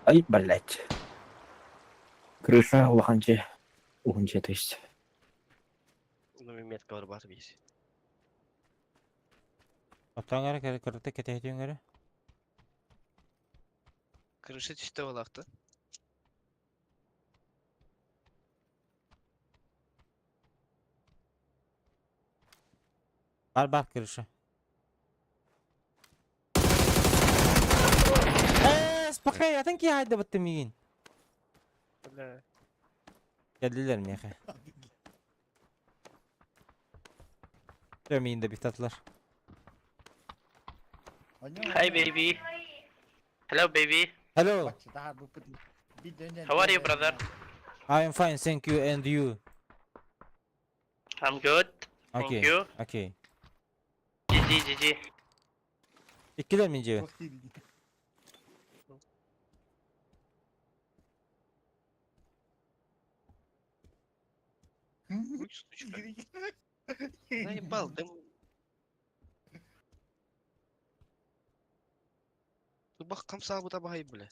Ай, блядь. Крыша улаханче. Уханче, то есть. Bunda bir metka var bir. Otan gara kırıkta kete ediyorsun gara. Kırışı çifte olaktı. Var kırışı. Spakay atan ki haydi battım yiyin. Bula. Geldiler mi yaka? Dömeyin de bir tatlar. Hi, baby. Hello, baby. Hello. Bak daha bu bir dönem. How are you, brother? I am fine, thank you, and you? I'm good. Thank Okay. you. Okay. GG. İkiler mi ince? Çok iyi. Uç suçka. Наебал, да. Тут бах камса bu da bahayı bile.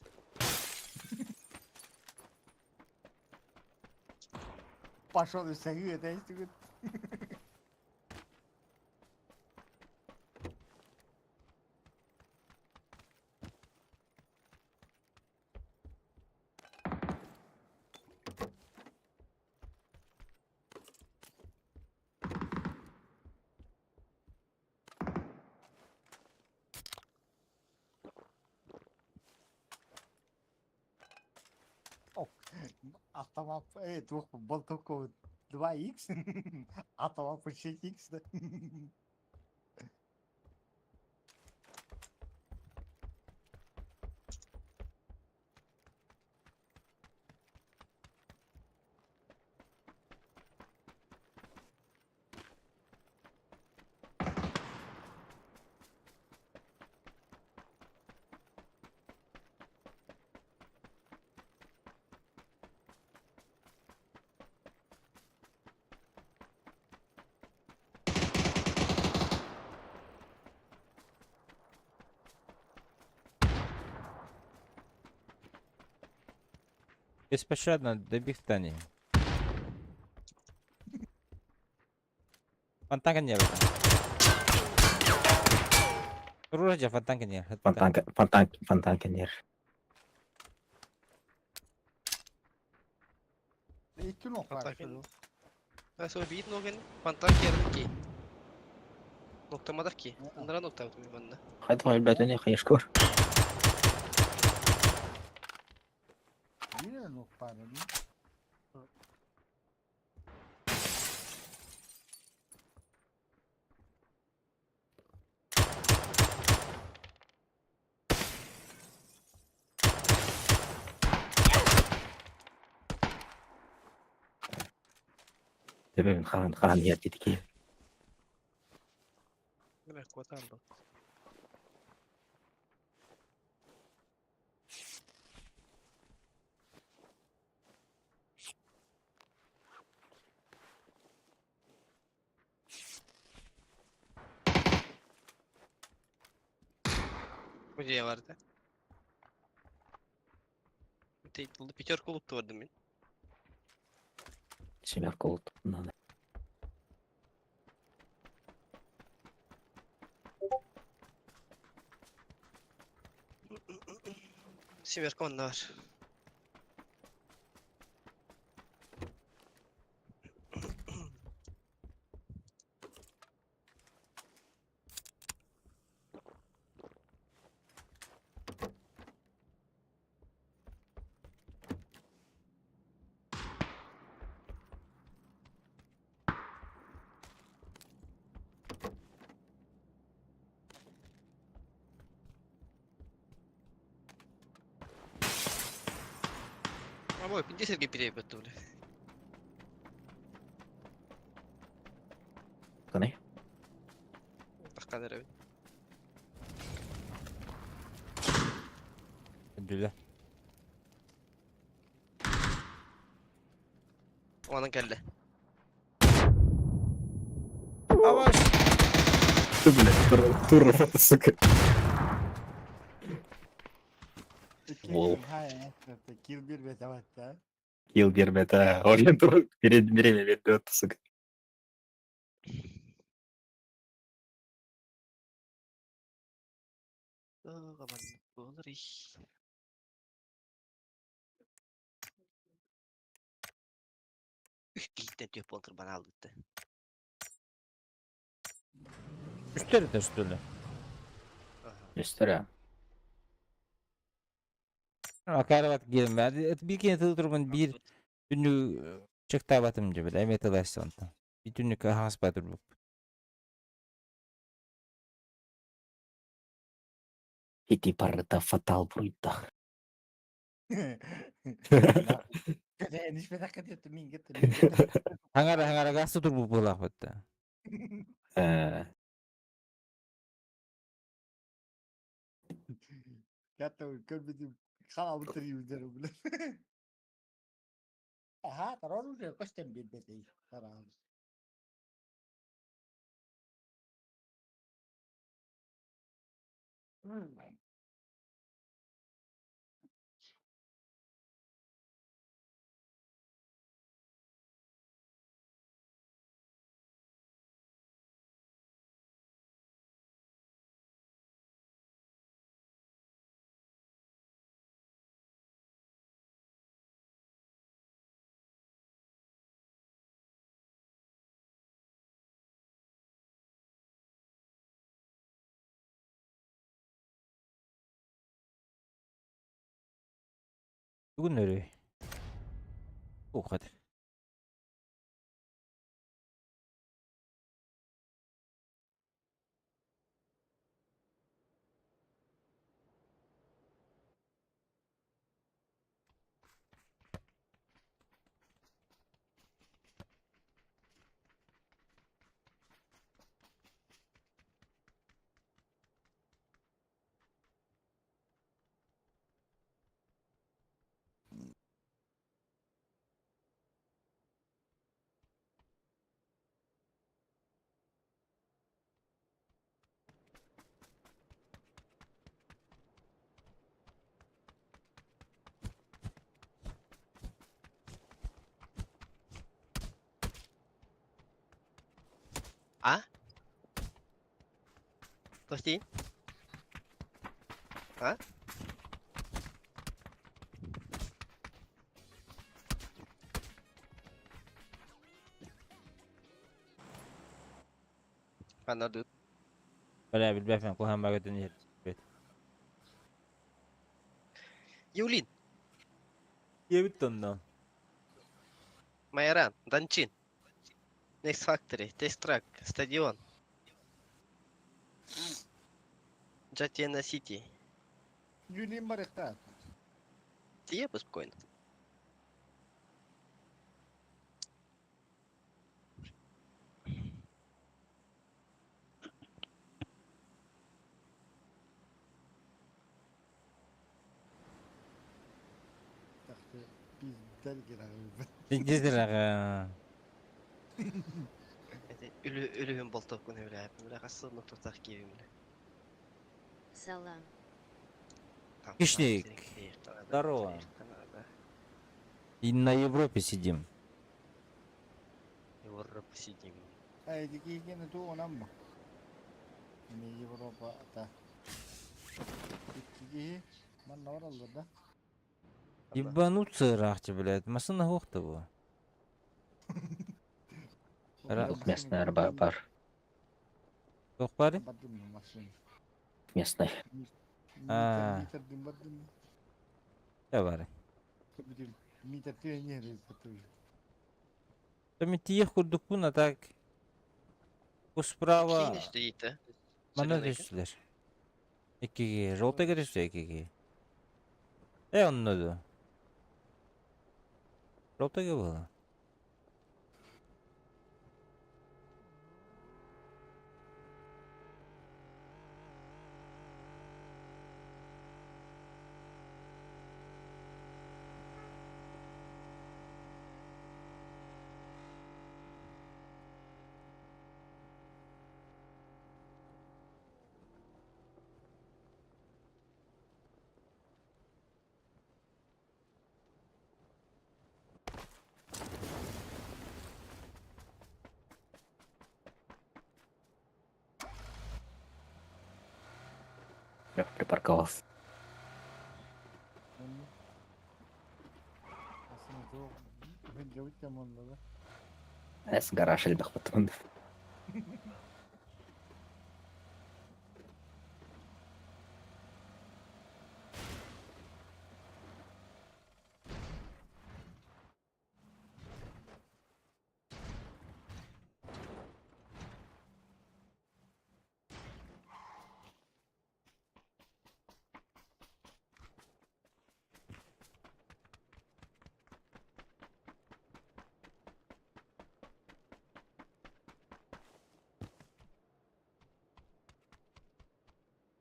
Пошел и согрел, да, если автомат, двух болтовков 2х, автомат по 6х, да. Беспощадно добігтані. Фонтанка не было. Ружья фонтанка не. Фонтанкенер. İki nokta. Fantakin. Ben sonra bir nokta fantak yarım ki. Noktamadak ki. Onlara nokta atmıyor bende. Hadi hayır, блядь, ne kıyışkor. Yine nokta ne? Bebeğim kalan yer dedik ki. Demek kota aldım. Muzeye vardı. Buldu пятерку луп vardı ben. Семерка oldu. Надо. Siverka onda var. Ой, пиндесерге пирей бөттү биле. Кане? Таккан эребит. Ödüle. Onun kelle. Avaş. Ты, блядь, Туров, это, сука. Вол. Kill bir ve tavatta. Kill бербеді. Орен Туров береме берді өтті, сука. Aman olur iş. Üç kilitten tüp olur bana aldı. Üstleri de üstleri. Üstері. Akarabat gelmedi. Bir kere tıltırımın bir günlük çıktı batımcı bile. Emet alaşsanta. Bir günlük has batır bu. Хити парыта фатал бұрыйды. Nispet hakikaten yaptı min gitti. Hangara gazı dur bu bulak battı. Hatta görmedim. Kanal bitireyim derim bile. Aha, tarar mı? Kaçtan bir bedeyi. Tarar. Bugün nereye? O kadar. Ha? Pasti? Ha? Anladım. Böyle bir beyefendi kohan bagatın yer. Yulin, Yevit ondan. Майоран, Дончин, Next Factory, Test Track, Стадион, Джатиена Сити. Юлин барыхта. Тие спокойно. Biz dergiler. Sizdir ağa. Үлүһүн болтоп күнү биле. Биле кассыны тутак кийимле. Салам. Кишник. Здорово. И на Европе сидим. Европа сидим. Ay dikikini tu onam mı? Ni Avrupa ta. Dikiki man ne var da? Ебануться рахчы, блядь. Машина хоқты bu. Местный арба бар. Yok bari. Badım mı masın? Местный. Ha. Bitirdim badım. Ya bari. Bitirdim. Miter tüyeni rezatıyor. Там тие курдук буна так. Bu справа. Кейін işte yiğitti. Mana düştüler. 2G. Жолта керешті 2G. Onun ödü. Rotaga bola. Я припарковался. Aslında çok önce bittim onda da. С гараж или дохватыван.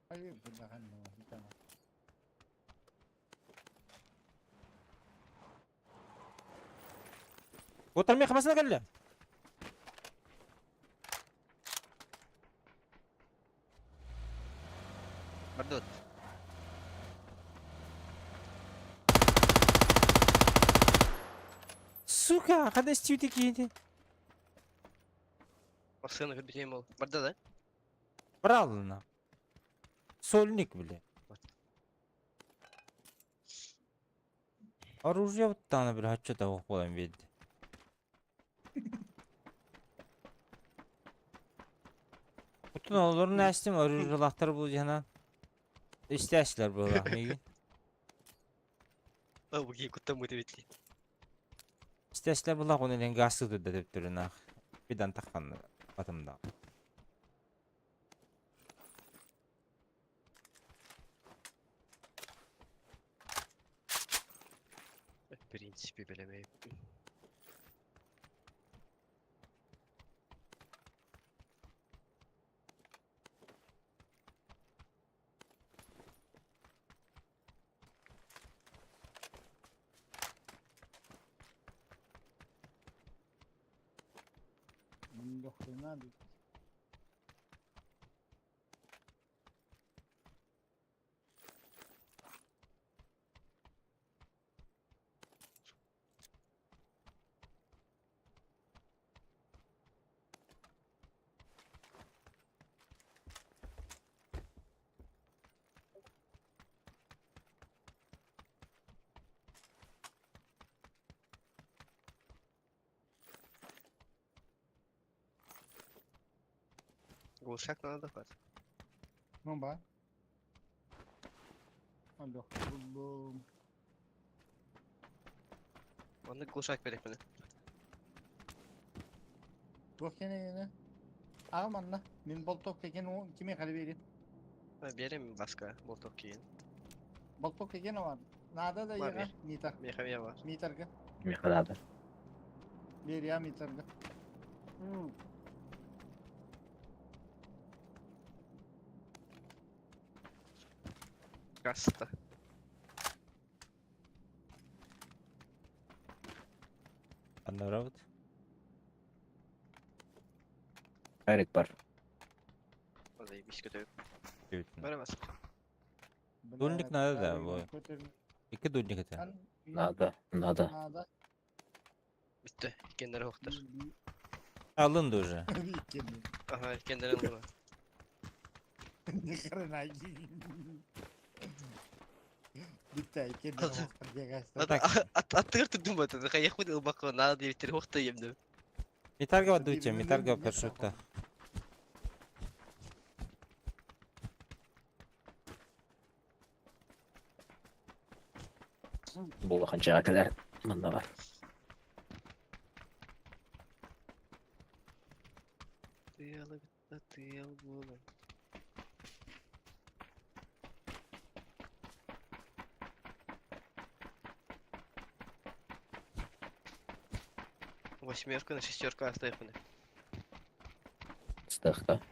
Hayır burada hani bir tane. Oturmaya kafasına geldi. Mardot. Сука, когда стью такие? Masını hürdüğüm ol. Barda da. Брал на. Сольник, бля. Оружие вот там, бля, что-то уходим ведь. Bütün oğulların açtım, orujulaqlar bu yana. İstəşlər bu laxmıyı. Bu ki kuttan motivetli. İstəşlər bu lax onu ilə qasıq da deyib durun ax. Bir dən taqqandı atımda. Prinsipi bilemeyim. Bunun yok fena değil. Gulşak ne da var? Ne var? Allah buldum. Onda gulşak verek bana. Yok yine. Aman la. Min boltok teken o kime kale vereyim? Vereyim mi başka? Boltok giyin. Boltok teken o var. Nada da Var yega. ya. Mitar. Meyhemeye var. Mitar ga. Механада. Bir ya mitar ga. Gasta. Anlaravut. Эрик бар. O da iyi bir iş kötü. Bütün. Veremez. Dunlik nada da bu. İki dunlik ete. Надо. Nada. Bitti. Kendileri hoktur. Alındı уже. Aha kendileri aldı. Ne kadar ay. Bitti. Kendine Adı- hoktur diye kaçtı. Hadi attır tuttum batı. Kaya kudu ubakı nada diye bitir hoktur yemdim. Митарга дуйте, митарга першутта. Бұл қаншаға кәлер мында бар. Тыяlı bitti tıyal bunu. Восьмерка на шестерка оставь мне. Стахта.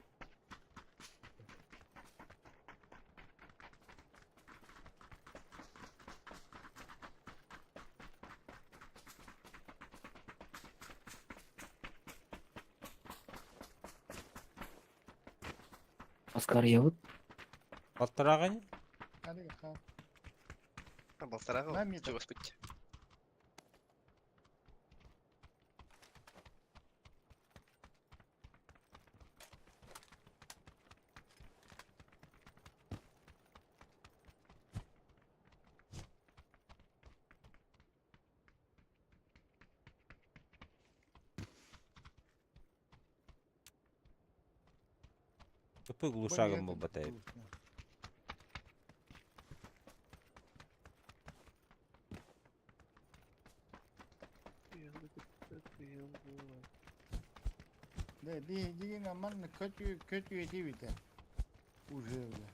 Оскар ебут. Баттыраган? Hadi ha. Болтара Ben mi- чего спить? Köpek gluşagın bu batayı. Ne diyeceğin aman kötü değil biter. Uzayla.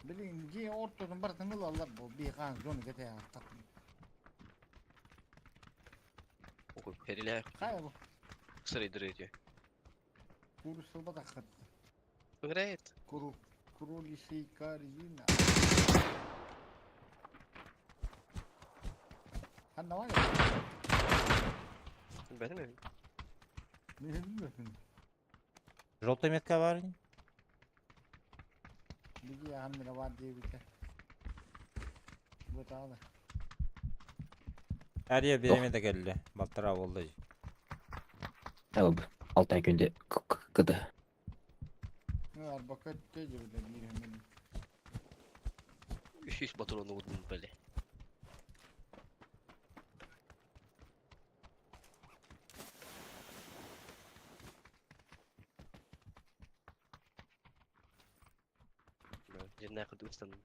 Bilin ki ortadan bartını alırlar bu bir kan zonu gete ya. Ой, переляй. Kaya bu. Сырый дрейди. Kuru sıvı da kattı. Играет. Kuru lisi kariyina. Hani var ya. Benim mi? Ne bilmiyorsun. Желтая метка var. Bir hamile var diye biter. Bu da. Her yer birime de geldi. Battıra oldu. Tamam. 6 ay günde kıdı. Ne var bakat tecrübe de bir hemen. 300 патронов vurdum böyle. Yerine yakın ustanım.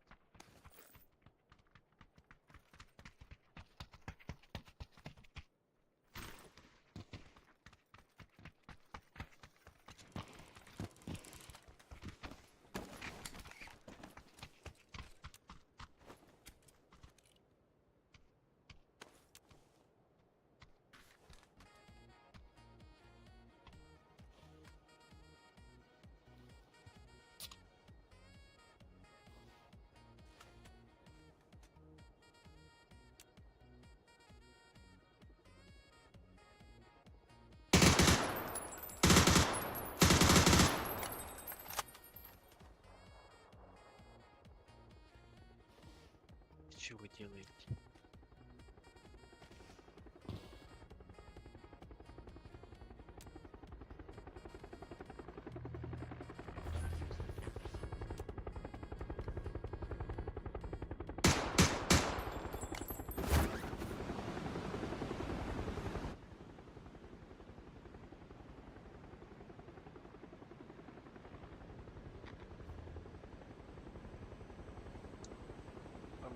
Что вы делаете?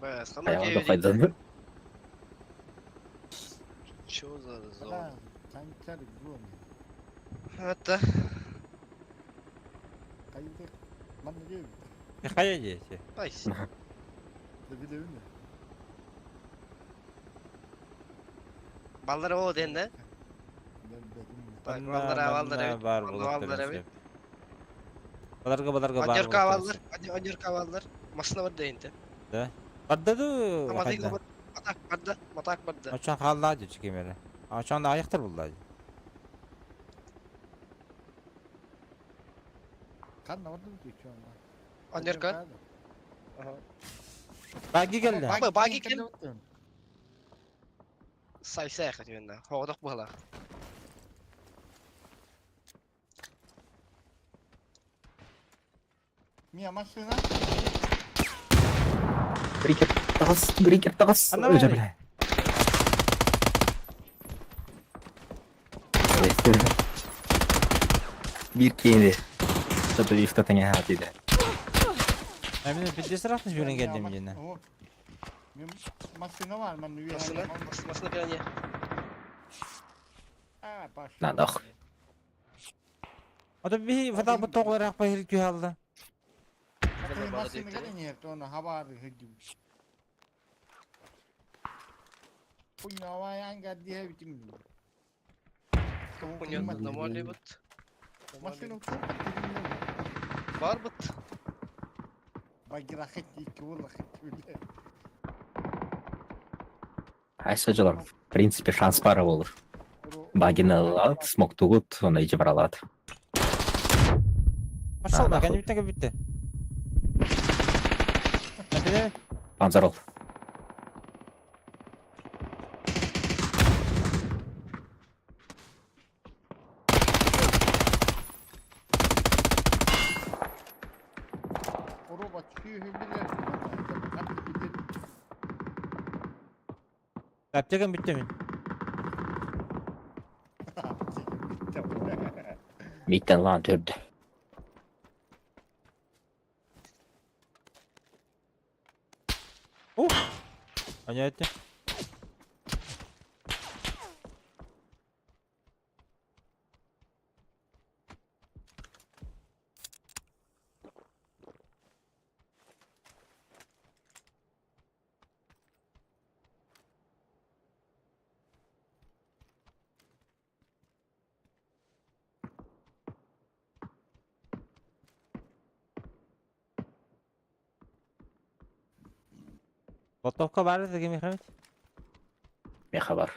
Бэс, а ну Ayağında девять. faydalanır. Чё за Bana зона? sancar bu. Это... Kayıdı. Bana diyor. Kaya geçti. Айс. Devi devi mi? Balları o den de. Ben dedim mi? Bak Manna, balları manna evet. var Balları bulakta balları bir evet. Balarga var. Anjör kavallar. Anjör kavallar. Masına var deyinti. Kadda du. Ama değil mi? Matak barda. Matak barda. Açan halladı çıkımere. Açan da ayaktır bulladı. Kan ne oldu ki şu anda? Anjör ka. Bagi geldi. Ama bagi kim? Saysa yakıt yönde. Hoğdak bu hala. Mia masına. Beriker tas. Ana Öyle bari. bile. Evet. Bir kere. Satu ifta tengah hati de. Emine bir sıratmış yürün geldim yine. Masına var ben üye. Masına. Masına bir anye. Ha baş. Lan ah. O da bir fada bu toğlarak bahir ki aldı. Hemen bana Masına deyinti. gelin yer onu hava hıcım. Punya wayan gaddi bitim. Понятно, нормальный бот. Машину çok dinliyorum. Бар бот. Bagir akıt iki vur akıt bile. Айсажылар, в принципе, шанс бары болур. Багины алат, смок тугут, оны ичип алат. Пошел, нахуй. они биттеге битти. Например, Панзарол. Oroba çıkıyor hübüler. аптекам битти мен. Миттен лан төрдү. Понятно. Готовка бар эди Михаил. Меха бар.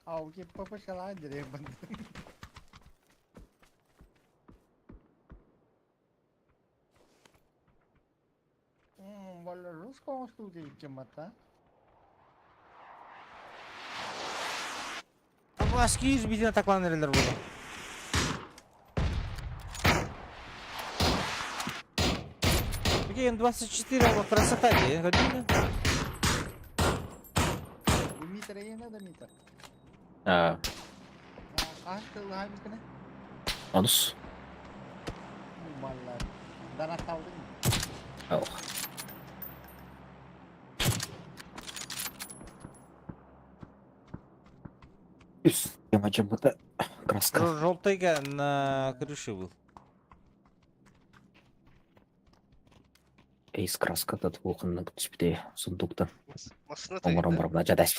Av ki papa şalay direkt ben. Valla Rus konuştuğu gibi mata. Bu aski 100 bitine takılan nereler burada? Такие М24 вот красота, я говорю, Bu mitre yine de mitre. Kaç kıl hay mitine? Онус. Valla. Danat aldın mı? Ох. Ямачамата краска. желтый на крыше был. Эйс краска да толкынның түспүде сундуктан. Масына Омором тайды. барбына жадаш.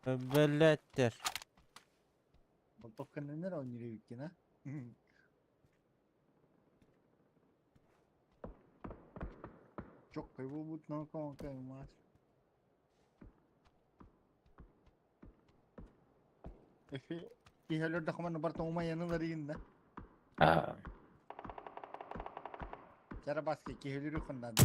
Блядь. Bu tokanı nere oynuyor ki ne? Çok kaybol bu ne kanka mas. Efe ihalör da kaman barta uma yanıları yine. Cara baske ki ihalörü kandan.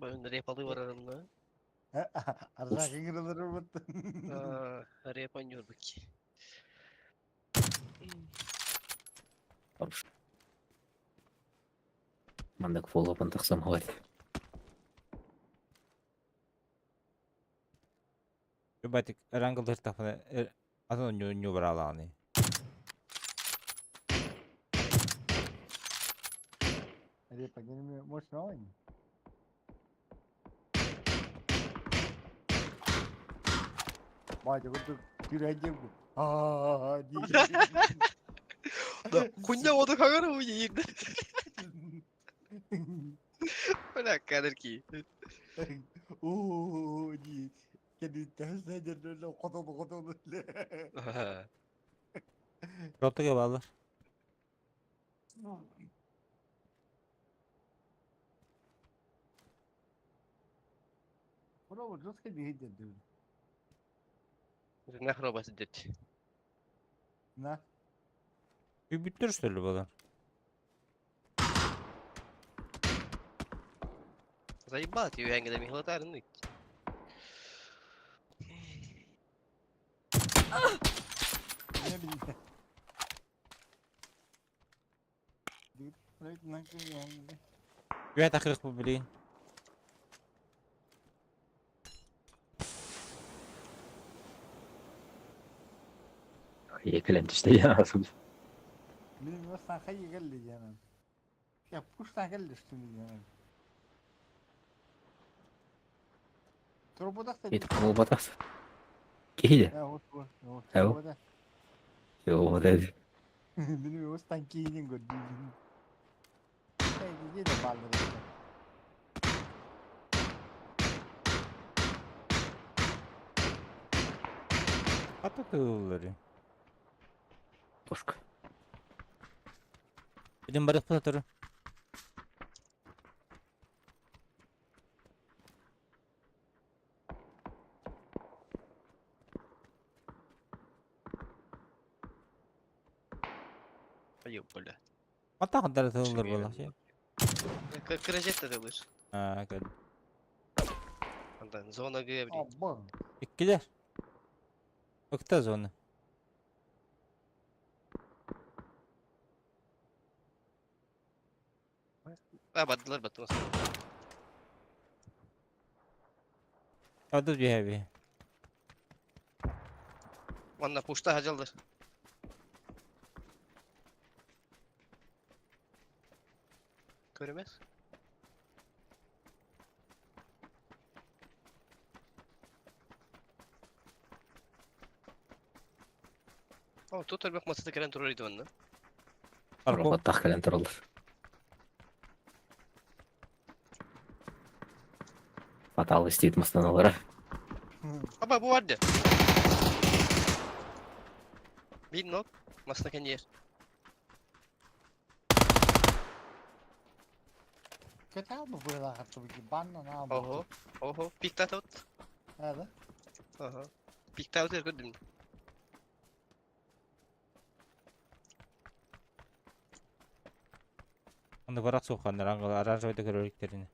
Önde rap alıyor var aramda. Arzak ingiraları mı? Rap oynuyor bak. Мандак фоллопын тыксам болот. Батик рангл тафа азан ню браланы. Hadi pagini mo snowing. Bak bu güreğim. Di. Kunya o da kanka bu yiyinde. Bana kadar ki. Di. Kendi tehsede o kadar. Желтыга балдар. Bro, just ke değil dedi. Ne robası dedi. Ne? Bir bittir üstüllü ballar. Заебал, тебе я не хватает. Ne bileyim. Dur, ne Güya takırık bu bilin. Eklendi işte ya. Benim aslan kayı geldi yani. Ya kuştan geldi üstümüz yani. Turbodak da Itu kamu batas. Kayaknya. ya o Tahu? turbodak. Yo, dedi. Benim aslan kiyinin gördüğüm. Kayı gidiyor da balları işte. Atı tığılları. Пушка. Bilin barık pıtırı. Ayıp böyle. Ata kadar tığılır bu şey. Kıracak da olur. Ha gel. Ondan zona görebileyim. Abba. İkkiler. Öktaz onu. Ha battılar battılar. Adı bir heavy. Onunla puşta hacaldır. Göremez. Ama tutar bak masada gelen troll idi onunla. Arko. Robot kalian terlalu. Fatal isteyip mıslanalara. Ama bu vardı. Bir nok. Masada kendi yer. Kötü abi bu da hatta bir banna ne abi? Oho. Oho. Pikta tut. Hadi. Aha. Pikta tut gördüm. Onu bırak sokanlar. Arar oyda görürüklerini.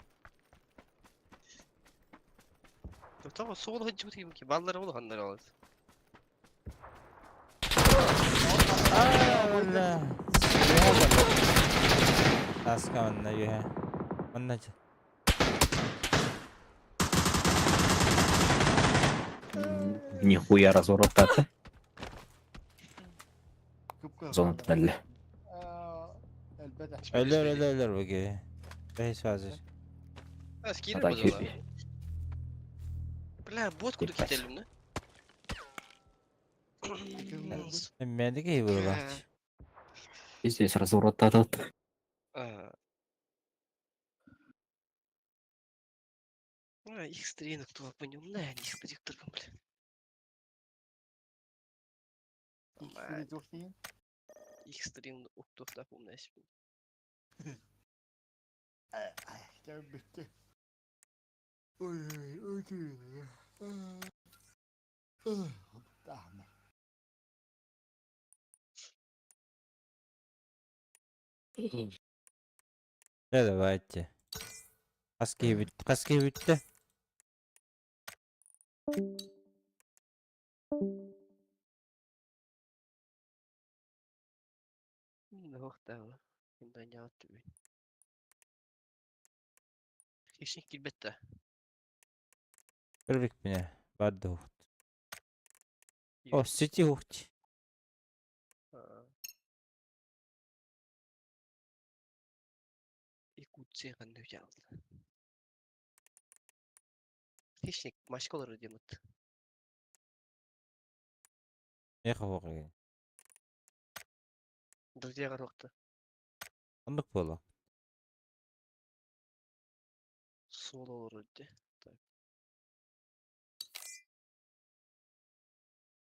Tamam soğuk hıncı bakayım ki. Balları olur hanları alır. Allah. Taska manna yuha. Manna. Нихуя разворотаться. Kıpkırmızı. Zona tüneli. Elbette. Ölür bu gibi. Beş hazır. Askeri Hatta bozuyorlar. ki Bla bot kudu Dikkat. kitelim ne? Mende ki bu bak. здесь разворотаться. Aa. X3 кто по нему на X3 торгом, бля. İkisi çok iyi. X3 уктов да помню себе. Ay, gel bitti. Oy oy oy. Tamam. Ne de bayıttı. Kaski bitti. Ну, да. Да не от тебе. Хищник килбетте. Görürük bine. Barda hukt. O city hukt. Икутсе қандай жалды. Хищник машка olur демет. Ne kafak yani. Друзья роқты. Anlık bu ola. Сол olur де.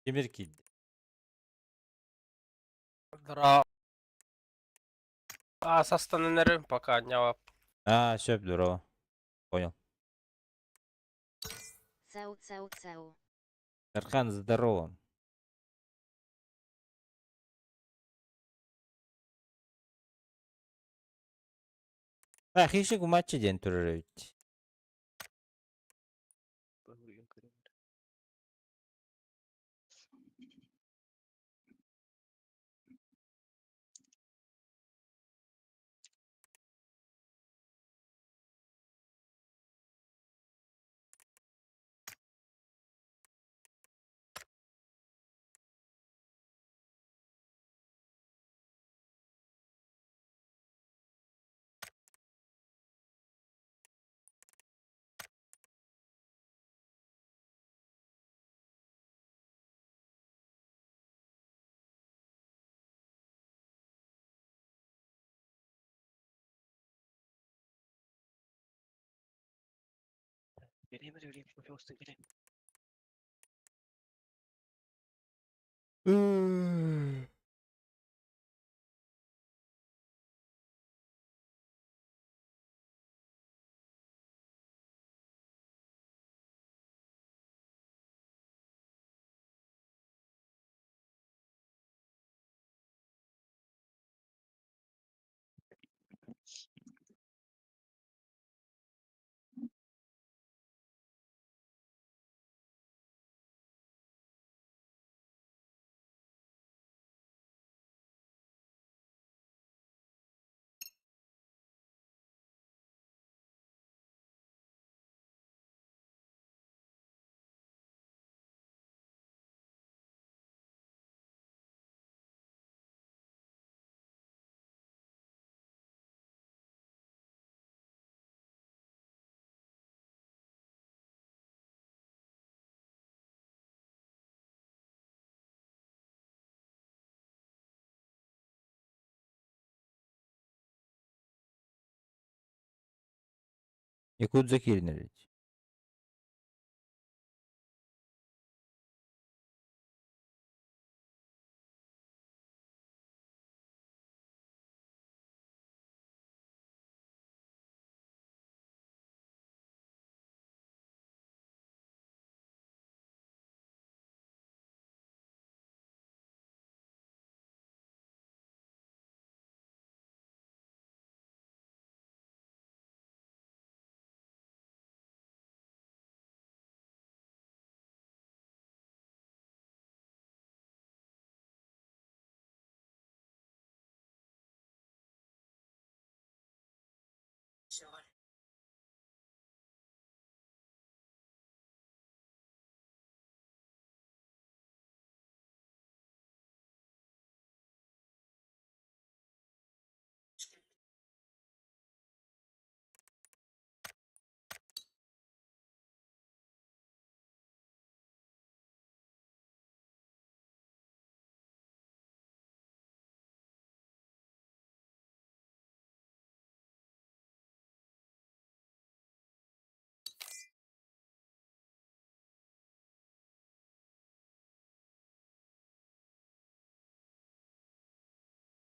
Demir kildi. Дра. А со стороны пока не лап. Ha söpdür o. Понял. Цау-цау-цау. Erkan здорово. Ha хищник матчы ден түрөр бит. Бөгүйген көрем. Vereyim vereyim. Kopi olsun vereyim. Якудза кирнерить.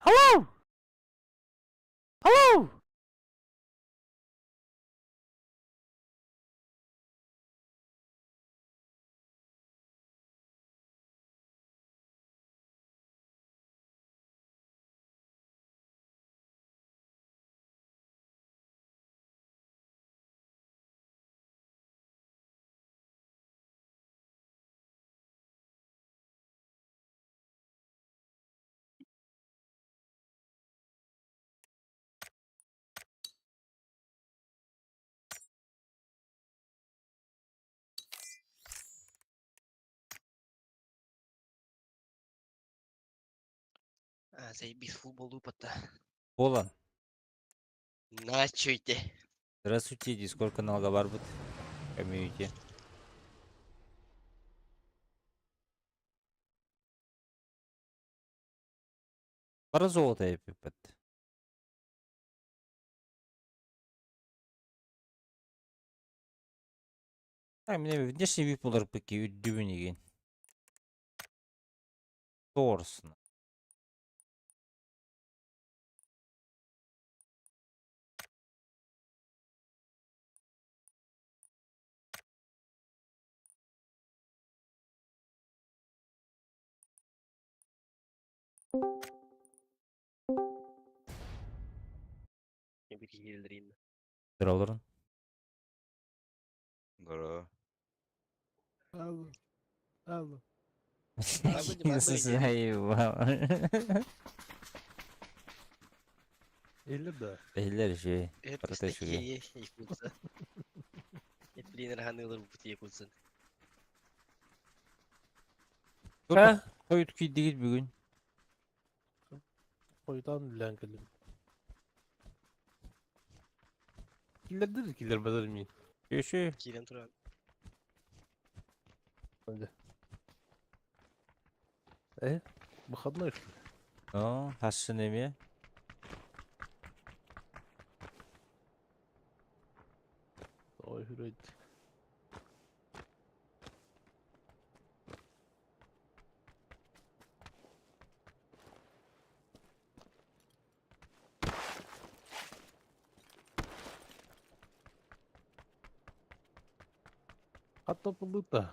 Hello! Hello! Заебись футбол лупата. Полан. Начуйте. Здравствуйте, Дискорд каналга барбыт. Комьюнити. Пара золота епипет. Мне внешний вид булар пеки үддүбүн экен. Торсын. Я bir geldireyim. Здравларын. Здорово. Алло. Алло. Или да. Бейлер şey. Hep Протеşуги. isteki yakutsa. Hep bilinir hanılar bu putu yakutsun. Ha? Toyut ki değil bugün. Koydan bilen kelim. Killerdir killer bedel miyim? Şu. Kiren Turan. Hadi. Bakadın işte. Aa, hassın emi. Oy hürriyet. Hatta bulduk da.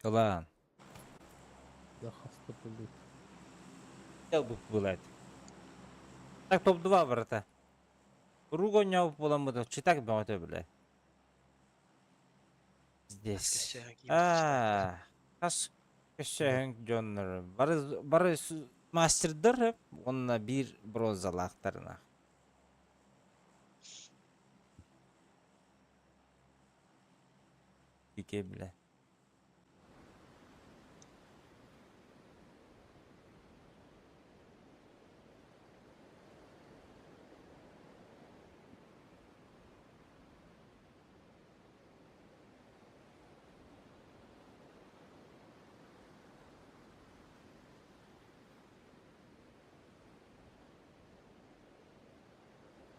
Ulan. Ya hasta bulduk. Ya bu bulat. Так топ 2 брата. Ругоняв поламыды. Читак бәмәтә белә. Здесь. Кешеге киім Каш кешең жоннор. Бары мастердыр, онна бир брозалактарына. Ике белә.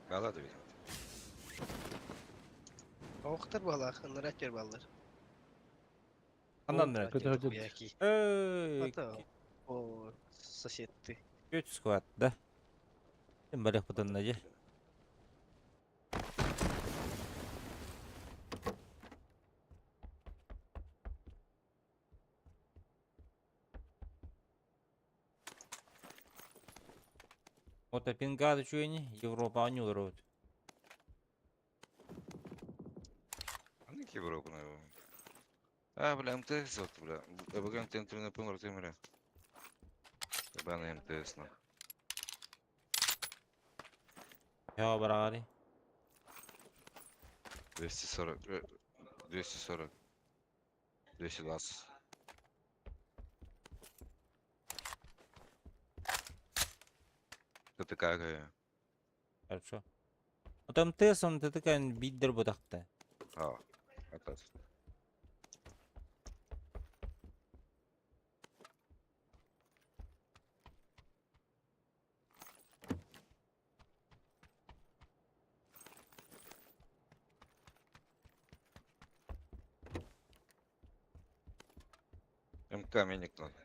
Балады бит. Оқтар бала, хыныр әтер балдар. Андан Оқтар көтө әтер көтө. яки. Эй, Ата, о, соседты. көч сквад, да? Тем более потом найди. Вот пингады чуйни, Европа они уроют. Аны ки бирок буна. Бля, МТС зот, бля. Бүгін тентріне пыңыр темірі. Бана МТС на. Я барагари. 240. 240. 220. ТТК гая. Хорошо. Вот МТС он ты такая биддер будахта. Атас. МК миник надо.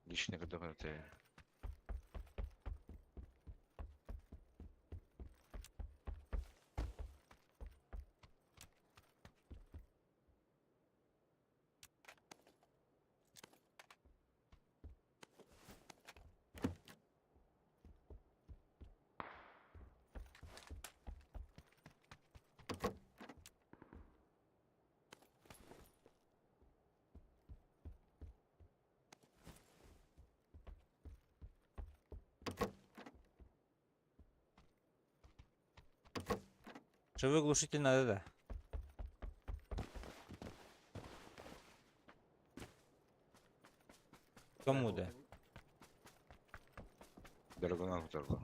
Личный КДП. Живой глушитель надо, да? Кому да? Дорогона хуторга.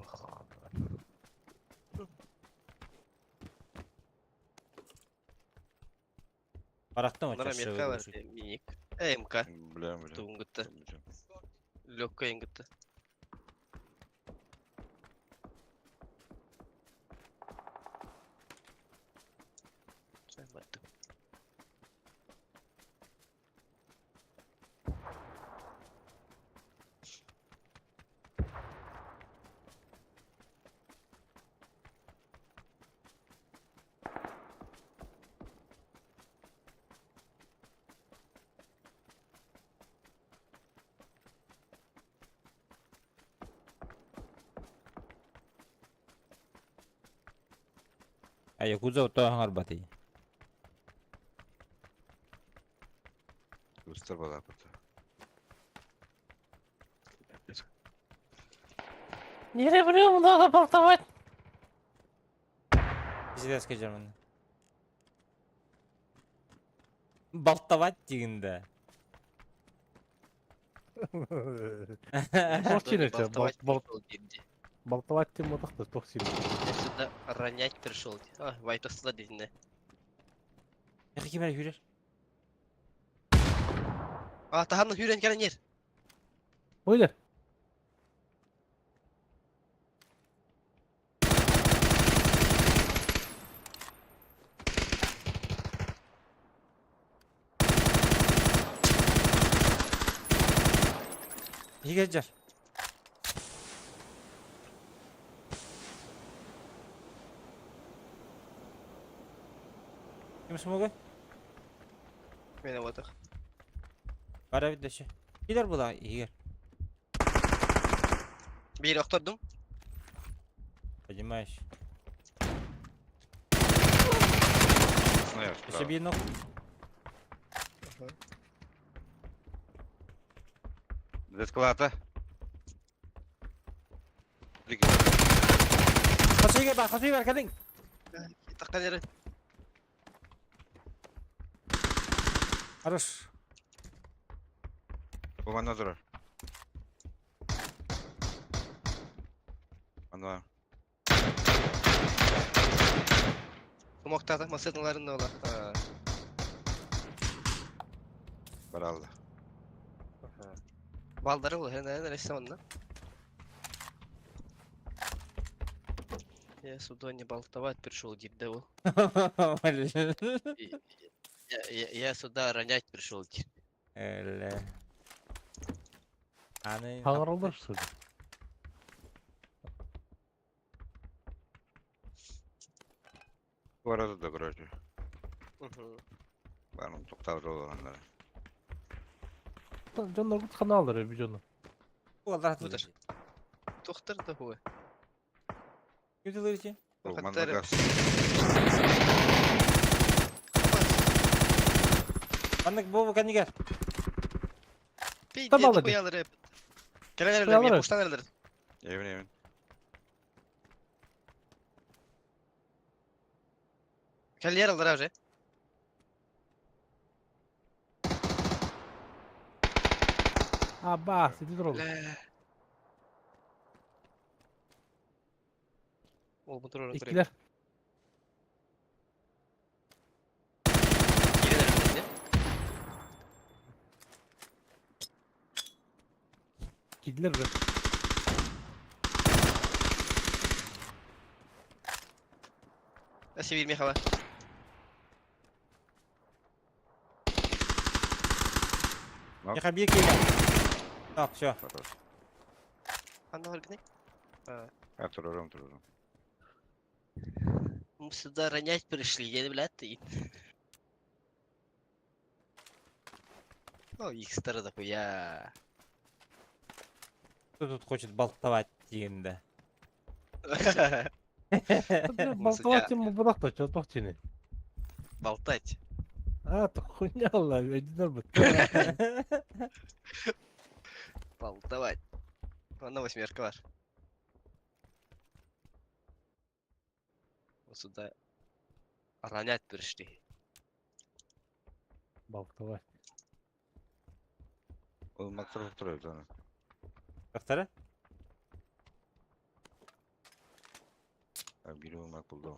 Парақтан Онlara өтші Америка живой var, глушитель. minik. МК, Бля. туғын күтті. Легкая күтті. А якуза ото аңар бати. Устар бала пата. Не люблю много болтовать. Пиздец кежермін. Балтават дегенде. Токсин это, Болтовать болтовать тем отақты токсин. Я сюда ронять пришел. А, вайтосла дедіне. Яқы кемер хүрер. А, тағанның хүрен кәрін ер. Ойлар. Егер. Kim smoke? Mene batık. Kara bir deşe. Gider bu da iyi gel. Bir okturdum. Acımayış. Снайер Deşe справа. bir nok. До склада. Kasayı gel bak kasayı ver kadın. Takkan yere. Arış. Bu bana durar. Bana. Smoke'ta da masadınların ne ola? Ha. Baralda. Balları ol, her neyse onunla. Я сюда не болтовать пришел, дедову. Я сюда ронять пришел. Öyle. Hani Tanrılar sözü. Bu arada da garajı. Benim toktavda olanları. Canlar kut kanalları bir canım. bu kadar Budur. hatırlıyor. Тухтар да хуй. Güzel için. Bu Bakın bana tarım. gaz. Anlık bu kan gel. Пиздец, Tamam hadi. хуялар hep. Gelen yerler, Хуялар bir hep. kuştan yerler. Evin. Gel yer alır abi. Ha bahsi dur oğlum. Le. O bu durur. İkiler. Gidiler be. Nasıl bir mihava? Ya bir kere. Tamam şu. Anne var bir ne? Я туруром. Мы сюда ронять пришли, я не блядь ты. Ну, их стороны хуя. Кто тут хочет болтовать дегенде. Baltavat mı bırak da çatmak seni. Болтать. Ha хуйня Allah. Ödüler bu. Болтовать. Ладно, восьмерка var. Вот сюда ронять пришли. Baltavat. Olmak tarafı duruyor zaten. Baktara. Biri olmak buldu.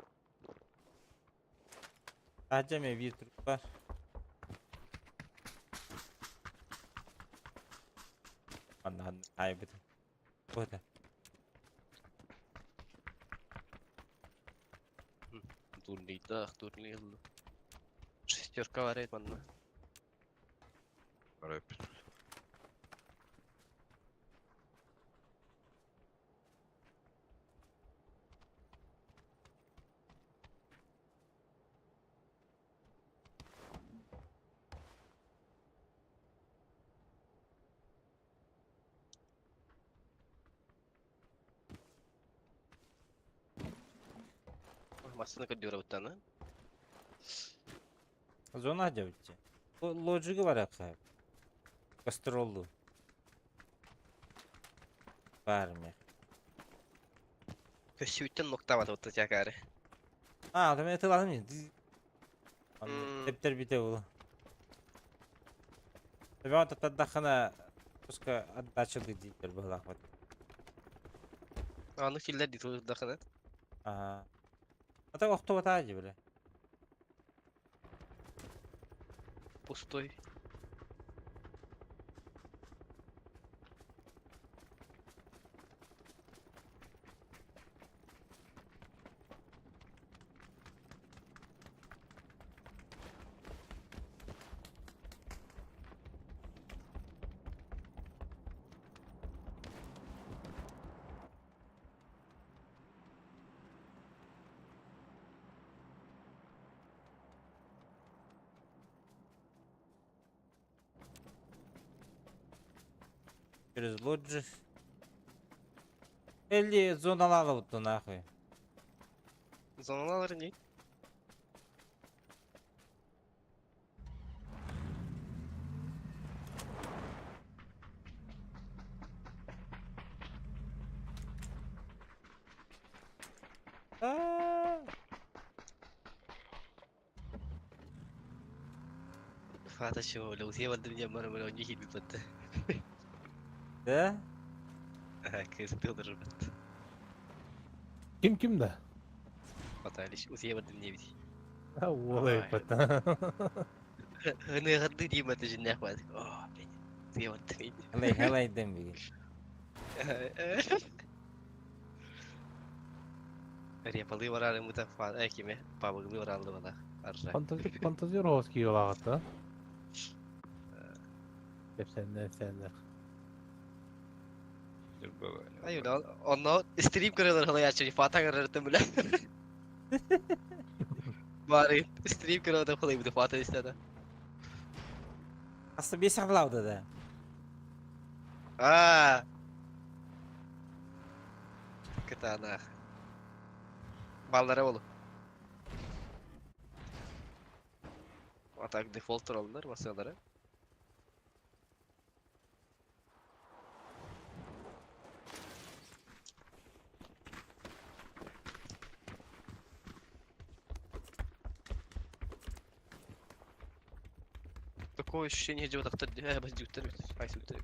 Acemi bir Türk var. Anladım. Kaybettim. Bu da. Дурный, да, дурный. Шестерка var bana. Para hep. Masasını kırıyor bu tane. Zona acabıcı. Bu lojiki var hep sahip. Gastrollu. Var mı? Köşüytten nokta var orta çakarı. Ha adam etıladım ya. Hmm. Tepter bite bu. Tabii o tadakana Puska açıldı deyipler bu lafet. Anı killer dit o dakika. Aha. Hatta oktu batacı böyle. Пустой. Через лоджи. Или зоналары вот нахуй. Zonalar ne? Aa, Fata şu Lucia vardı diye bana böyle önce hilmi battı. da? Kızdı olur battı. Kim de? Fata ile Lucia vardı diye bir. Ha olay Ay. pata. Ne kadar diye battı şimdi ne yapmadık. Oh be. Lucia vardı diye. Halay demi. Yapalıyı var alım bu da fata kime? Babamı var aldı bana. Arra. Fantazi rohos giyiyorlar hatta. Hep senden. Dur baba. Ayun onunla stream kırıyorlar hala gerçeği. Fatih kararttım bile. Bari stream kırıyorlar hala bir de Fatih istedi. Aslında bir saklavdı da. Aa. Ketana. Ballara oğlum. Atak default alınır masalara. Такое ощущение, где вот так-то... Баз дюктер, ай дюктер.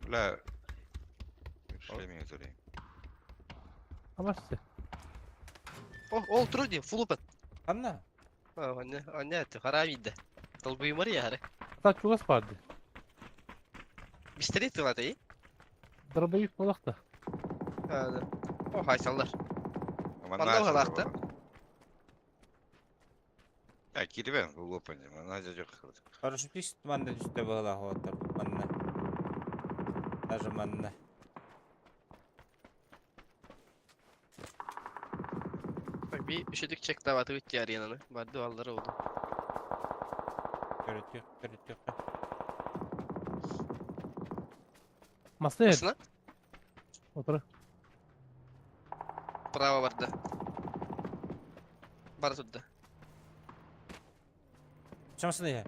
Бля. Шлемі зорі. Ama işte. О, труди, full open. Anla. Anne etti, haramiydi. Dolguyum var ya, Hatta çugas vardı. Misteri tıvadı iyi. Darbe yük olak da. O haysallar. Ama Ondan начал халахта. бaba. Ya kirven bu lopanje. Надя жоқ қылды. Paraşüt işte bende üstte bağla otur. Anne. Даже anne. Bak bir üşüdük çek davatı bitti arayanını. Var duvarları oldu. Görüntü. Masaya et. Nasıl? Otur. Prava vardı. Var tuttu. Çamasın ya.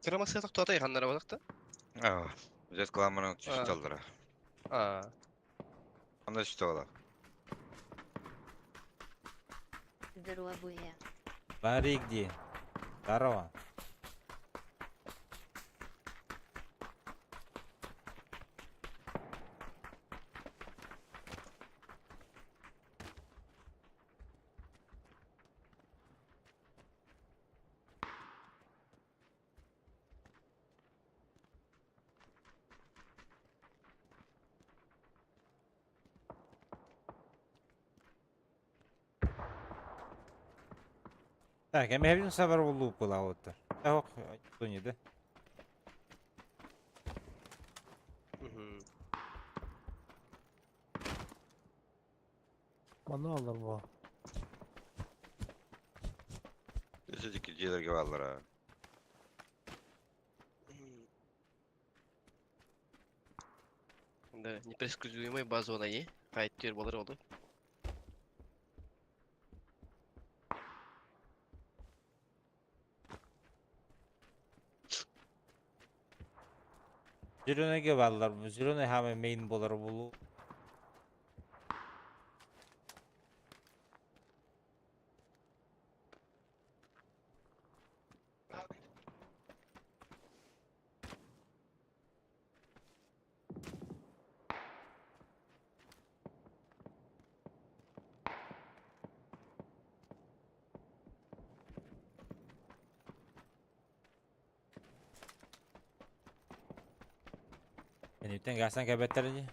Kıraması yatak tuğata yakınlara bakta. А, взять кламаның түсті алдыра. Анда түсті алақ. Здоровая. Бари где? Здорово. Так, я мягкий сабар улуп была вот. Yok, Tony'de. Bana alır bu. Десетики дейлерге балдыра. Да, непредсказуемой база оlayı. Gayet diyor balığı oldu. Zirönege ballar mı? Ziröne hemen main bolar bulu. Enipten gelsen kebetlerince.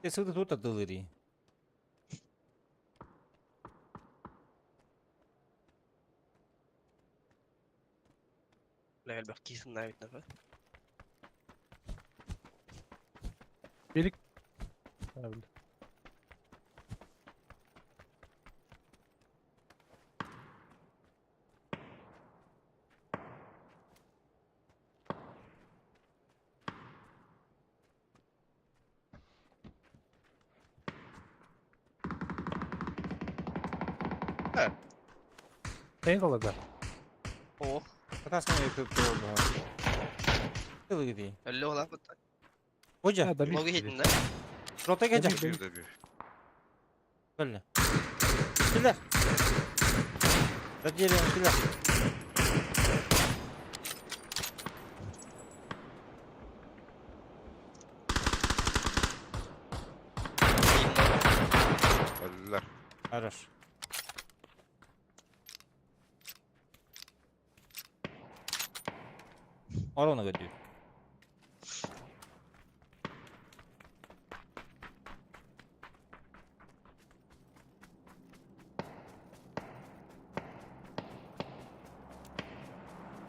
que sığdı tuta dılırı. لا قلبك كيس النايت نفر Belik. Abi. Evet. Ne kaldı? اوه Atasını yakıp durdu. Dılırı. اللي هو لافت Hoca. Ha da ما bir. وجهتنا Rota gece. Bir de bir. Böyle. Killer. Hadi geliyorum killer. Öldüler. Arar. Ar onu gidiyor.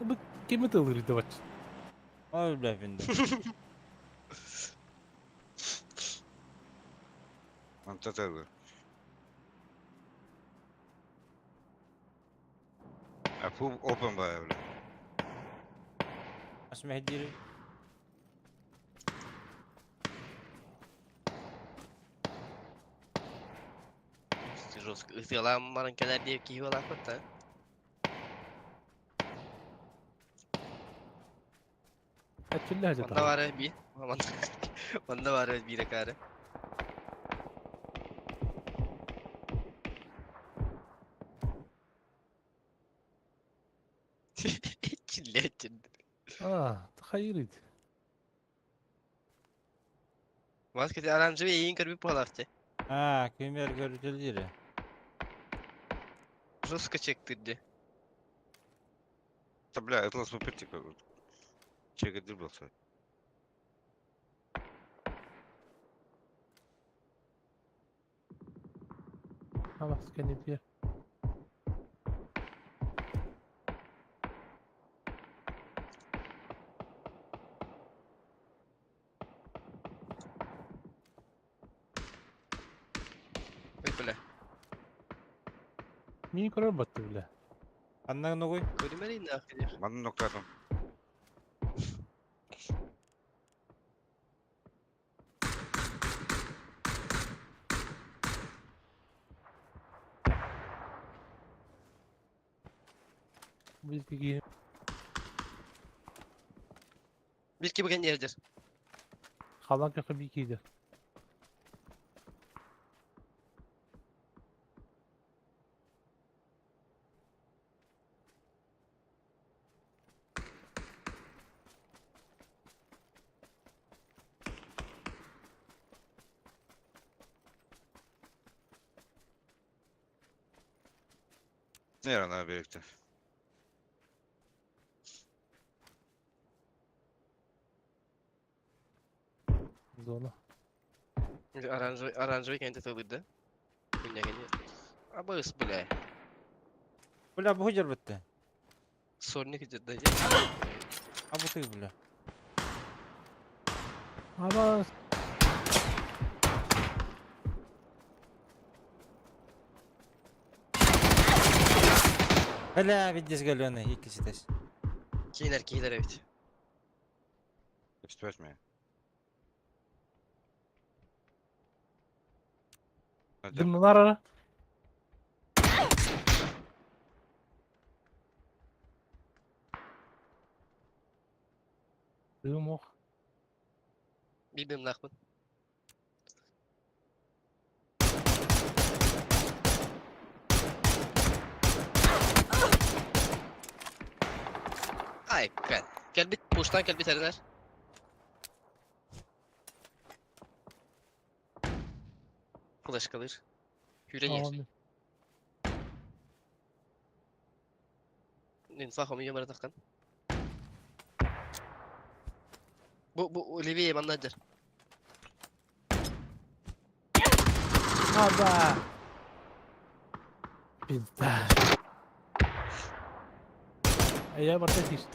Bu kimi dılırdı bak. Öyle efendim. Antatarlı. Bu open bayağı öyle. Asma hediyeli. جوزك استغلام مرن كده دي كي ولا كنت Açıldı hacı. wanda var bir wanda var bir kare çilletin Hayırıydı. Maske de arancı ve yayın karbi palaftı. Ha, kıymer görüntüleri. Жестко çektirdi. Да бля, это нас выпить типа. Чего дырбался? Ama kendi bir. Böyle. Mini karar battı bile. Andan koy. Ölümeyin ne akılır. Bana nokta atam. Biz bir giyin. Bir ki bugün yerdir. Kalan kakı bir giydi. Ne yaran abi birlikte. Zonu. Arancı ve kendi tılırdı. Dünya geliyor. Ama ıs bile. Bula bu hoca bitti. Sorunu kıcırdı. Ha bu tık bula. Ama Hala bir diz geliyor ne ikisi de. Kiler evet. Gösterme ya. Hadi. dımlar ara. Dığım ok. Bilmem nakbın. Ay gel. Gel bir puştan gel bir teriner. Flash kalır. Hüre yer. Amin. ننصحهم يوم رتقن bu Olivier bana nedir? Aba. Pizda. Ya bartetis.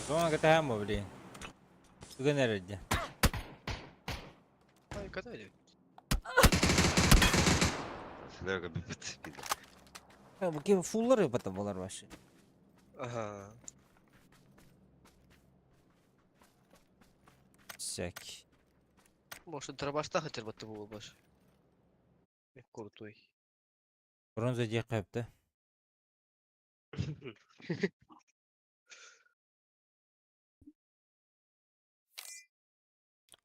Sonra kita mo beli. Sugan na rin. Ay kadar öyle. Sizler bir bit. Bu kim fulllar ya patım bunlar başı. Aha. Сяк. Может, дробашта хотел бы ты был больше. Крутой. Bronza diye kaptı.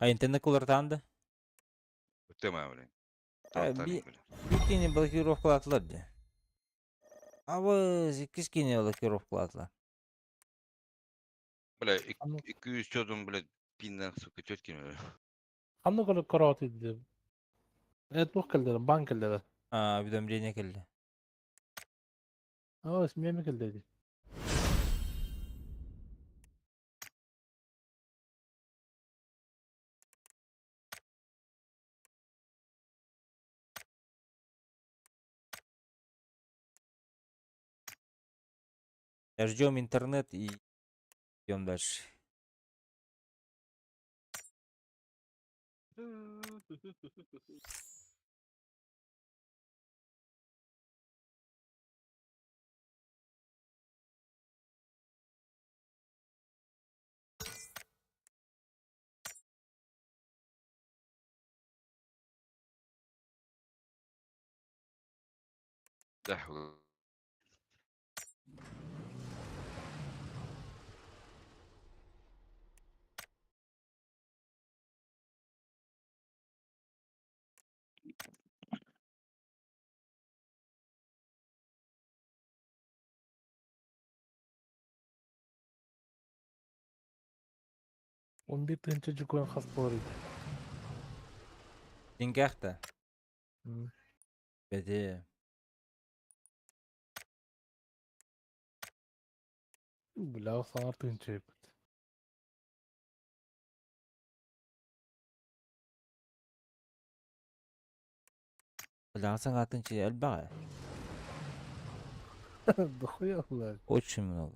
Internet kullanırdı. Tamam öyle. Bir tane blokировкалатылар diye. Abi kişkine blokировкалатылар. Böyle 200 çözüm böyle pinden suka çötkin öyle. Qanday qilib karat etdi? Aytmoq keldilar, bank keldilar. Aa bir dömreyine geldi. Ismi mi keldi? Ждем интернет и идем дальше. Da. Он bir tınçı cukun xas bor edi. Дингахта. Hmm. Bedi. Bular sanar tınçı. Bilağsan atın çi elbağa. Dokuyor ulan. Очень много.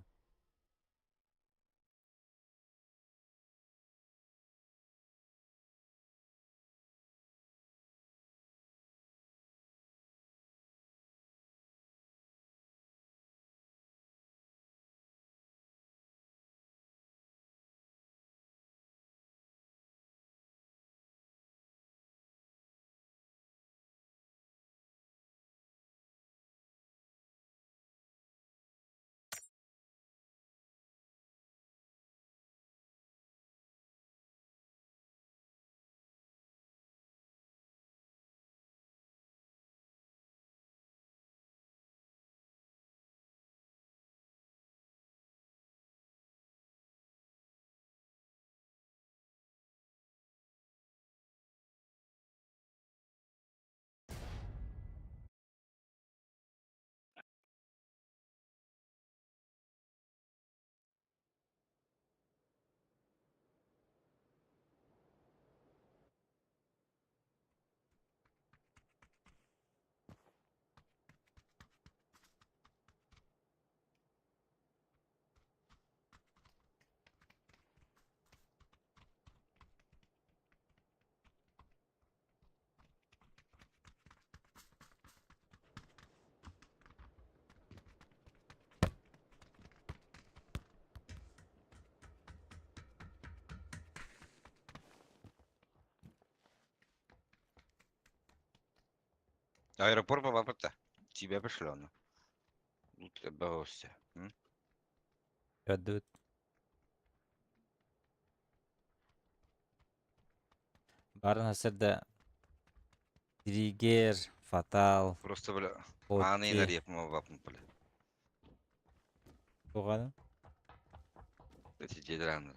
Аэропорт папа-то. Тебя пришло, ну. Ну ты богося. Ödüt. Barın hasırda Trigger, Fatal, Просто, бля, Otki. анылар yapma vapın bля. Tuğanın. Эти дедраны.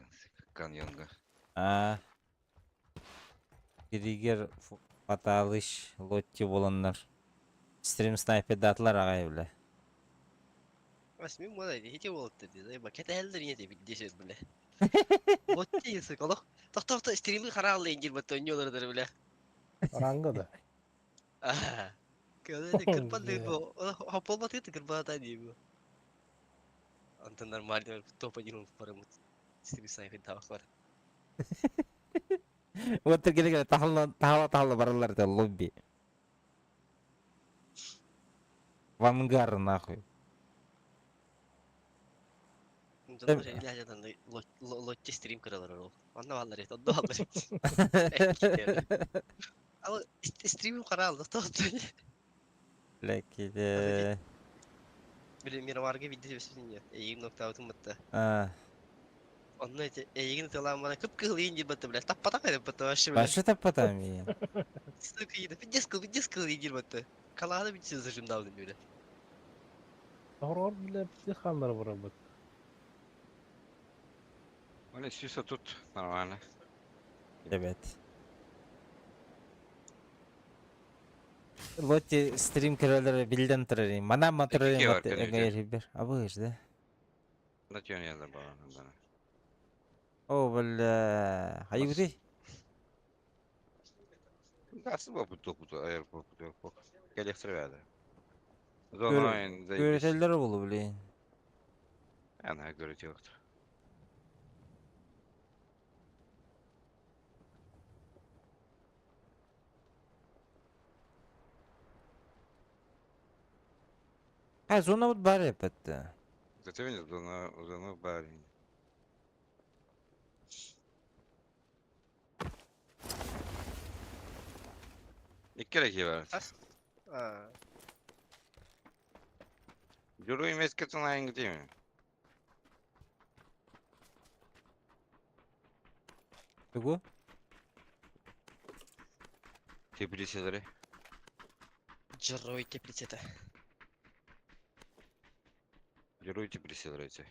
Каньонга. Aa. Trigger, Fatalış, Lotti olanlar. Stream sniper datlar ağay bile. Asmi molaydı hiç oldu dedi. Bak kete eldir yedi bir deşer bile. Botti yısı kolok. Doktor stream'i karar ingir battı oynuyorlardır bile. Ranga da. Ah. Kaya kırpan değil bu. Hap olmadı ya kırpan değil bu. Antan normalde topa girun paramut. Stream sayfın tavak var. Otur gele gele tahalla barallar da lobby. Vanguard nахуй. Canım şey ilaçtan da loççu stream kırılır o. Anla vallahi et. Anla vallahi. Ama stream'im karar aldı. Leki de. Bir Miramarga video çevirsin ya. Eğim nokta out'un battı. Ha. Onun için eğim noktalan bana kıpkırlayın gibi battı bile. Tappatak edip battı başı bile. Başı tapatam ya. Sıkı yedi. Bir cıskıl gibi battı. Kalağına bir çizdirdim davdım böyle. Horor bile yıkanlar vura bak. Öyle istiyorsa tut. Normalde. Evet. Lotti stream kırılır bilden tırırım. Bana mı Peki, tırırım var, batı kan eğer bir. Abi işte. Ne diyorsun ya bana? O böyle hayır değil. Nasıl bu topu ayar bu. Gel ekstra verdi. Zona oyunda Göreteller olur bile. ana görüntü yoktur. Ha zona bu bari yapattı. Zaten benim zona bari. İki kere ki var. Aa. Yürüyüm eskiden aynı değil mi? Bu? Tepliseleri. Джерой теплицete. Yürüyüm tepliseleri ise.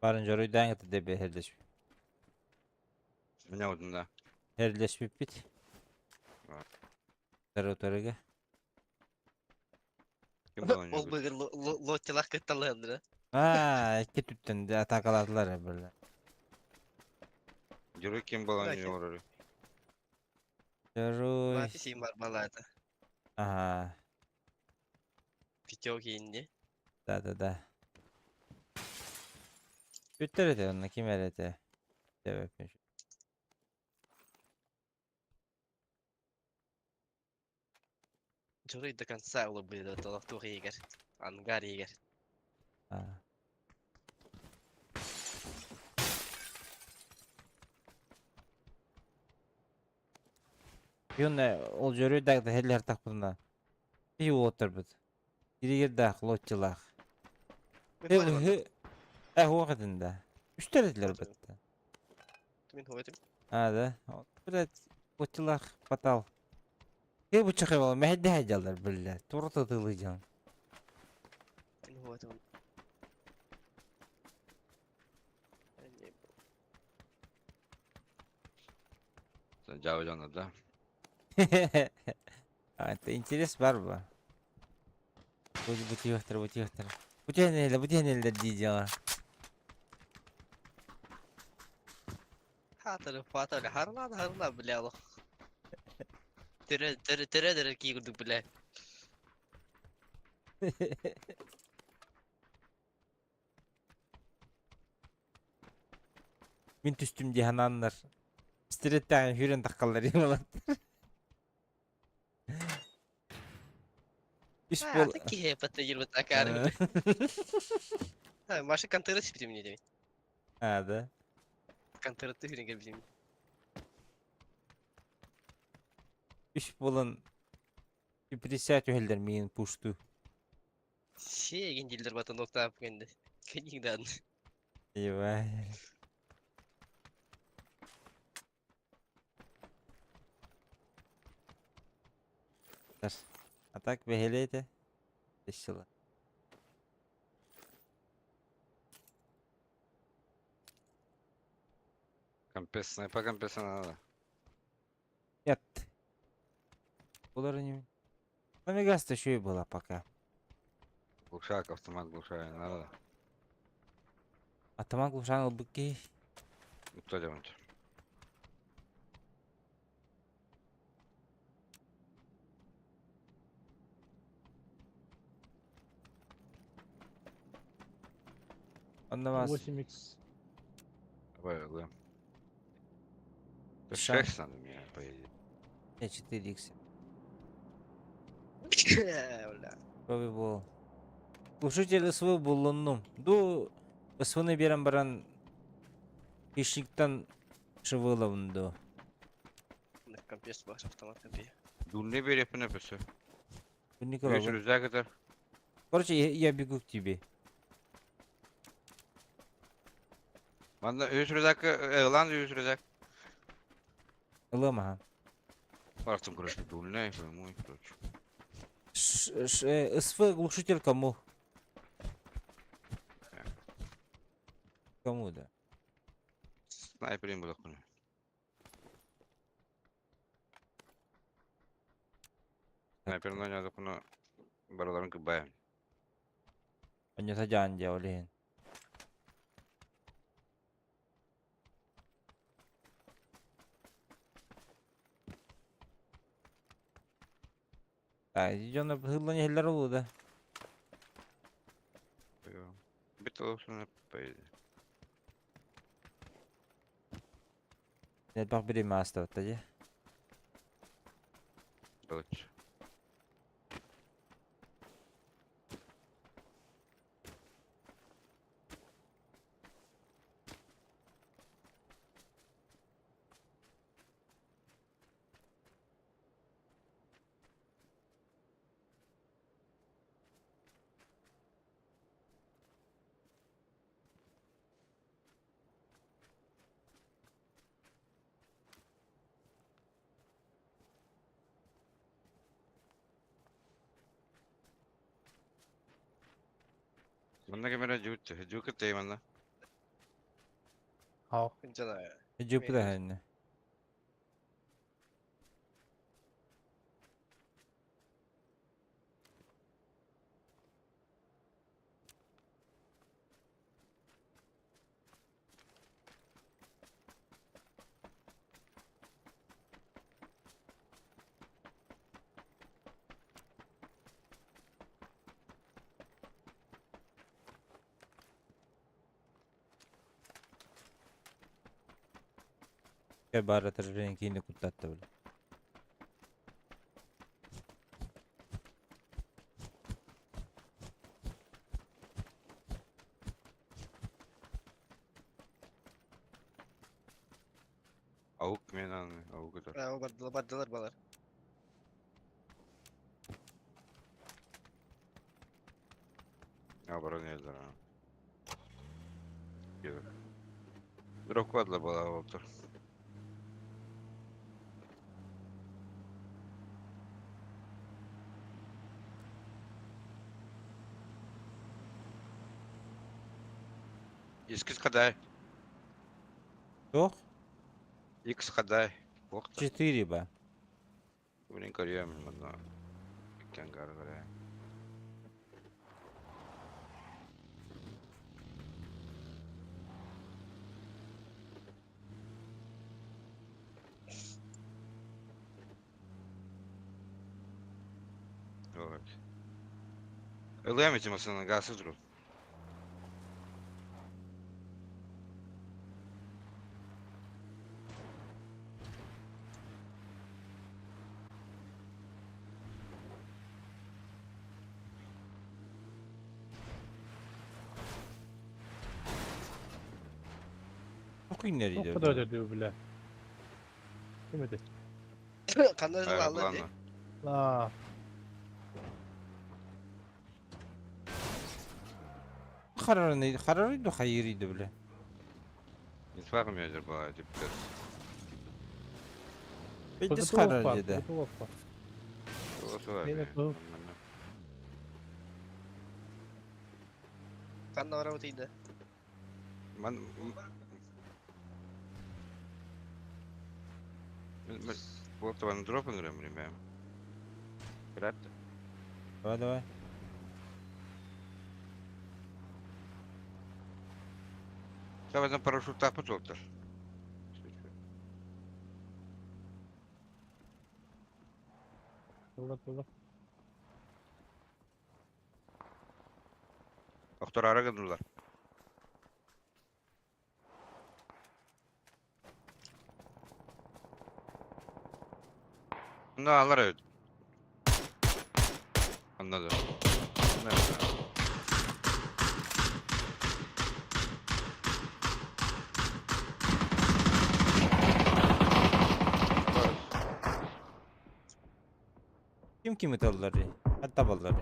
Barınca rüyden yatı de bir herleşip. Ne oldu da? Herleşip bit. Var. Territoriga. Kim bu oynuyor? Ol bugün lotçalar kıttalandı. Ha, iki tütten de takaladılar ya böyle. Yürüyüm kim bu oynuyor oraya? Ruy. Mati şeyim var balada. Aha, Video giyindi. da. Bütleri de onunla kim erede? Sebep. Джерой до конца улыбы до толктух егер. Ангар егер. Ha. Yine ol jörü da heller takpında. Bir otur bit. Giri gir da lotçulak. O kadında. Üçterediler Otur. bitti. Min hovetim. Hadi. Biraz lotçulak batal. Bu çıkıyor valla. Mehdi hacalar böyle. Doğru tutulacağım. Min hovetim. Sen Cavidan'la da. Это интерес var bu. Bu tiyatro. Bu neyle diyeceğim. Hatırı harla bile Allah. Tere ki gurduk bile. Min tüstüm cihananlar. Stiretten hüren takkallar yemalar. İş bol. Artık ki hep atı 20 takar. Ha, maşa kantara sprim ne demek? Hadi. Kantara da hüren gel bizim. İş bolun. Üprisat öhelder miyin puştu. Şey gencildir batı nokta yapganda. Kenyingden. Eyvah. Atak beheleydi. 5 yılı. Кампес, снайпа кампеса надо. Yat. Bunların gibi. Навигация еще и была пока. Глушак, автомат глушая, надо. Атаман глушан быки. Кто делает? Он на вас. 8х. Давай, ЛМ. Шаг. 6 надо мне, по идее. Не 4х. Бля. Крови был. Глушитель СВ был лунным. Ду СВны берем баран. Хищниктан шевыловын ду. Компьютер баш автомат компьютер. Дульне бери, напишу. Николай. Весь рюкзак это. Короче, я бегу к тебе. Ладно, весь рюкзак, лан весь рюкзак. Лама. Парцем, короче, дульне, мой, короче. СВ глушитель кому? Кому, да? Снайпер им было хуйня. Снайпер на надо хуйня. Бараларын кыбаем. Они садян делали. идем на хыллане хиллер болу да. Битва поедет. Нет, пах берем остав тади. Дочь. Mana kamera juke te mana. Hao. Inte där. Djup det här inne. Che barra terrenchine cuttate. Avuk menan, avuk kadar. O baddalar balar. Ya bara ne yazar ha. Gel. Drokwadla bala avuklar. X kaday. Yok. X kaday. Вахта. 4 ба. Блин, карьем, мадна. Кенгар карьем. Вот. Элемити масана газ изру. Okuyun nereye O kadar da diyor bile. Kimedi? Kanları Ага, aldı. ладно. La. Kararıydı hayırıydı bile. Не фарм ядер была, типа. Peki karar dedi. Olsa var. Yine ya. bu. Kan da var ama değil de. Ben... Bu hafta ben drop olurum benim ya. Bırak. Давай, давай. Sen paraşüt takmış oldu. Yolda. Doktor ara kıldılar. Ne alır evet. Anladım. Nerede? Kim kimi talları? Hatta balları.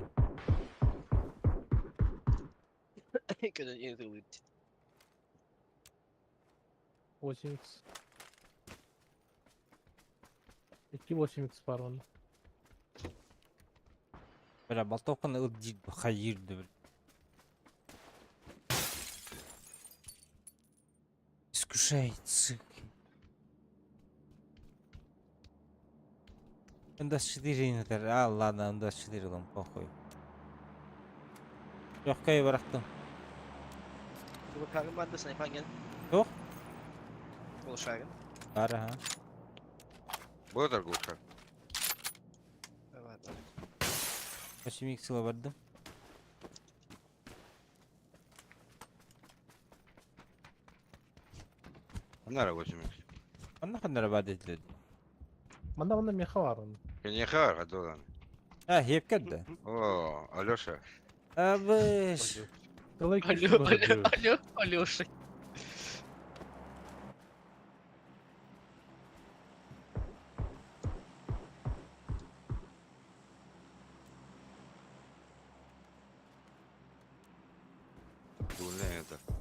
Kötü yeni de uyudu. 8x. 2 8x var onda. Böyle baltokun ılcı hayırdı. Искушай, цик. Unda 4 yeter. Allah unda 4 lan pokой. Yok kayı bıraktım. Dur bakalım ben de sniper gel. Yok. Oluşarım. Ara ha. Bu kadar kurtar. Evet. Başım ilk sıla vardım. Bunlar başım. Ondan kadar vaat edildi. Bunda meha var onda. Beni yakar hadi olan. Ha hep geldi. Oo, Alyoşa. Abi. Dalay Alo. Şey. Bu ne ya da?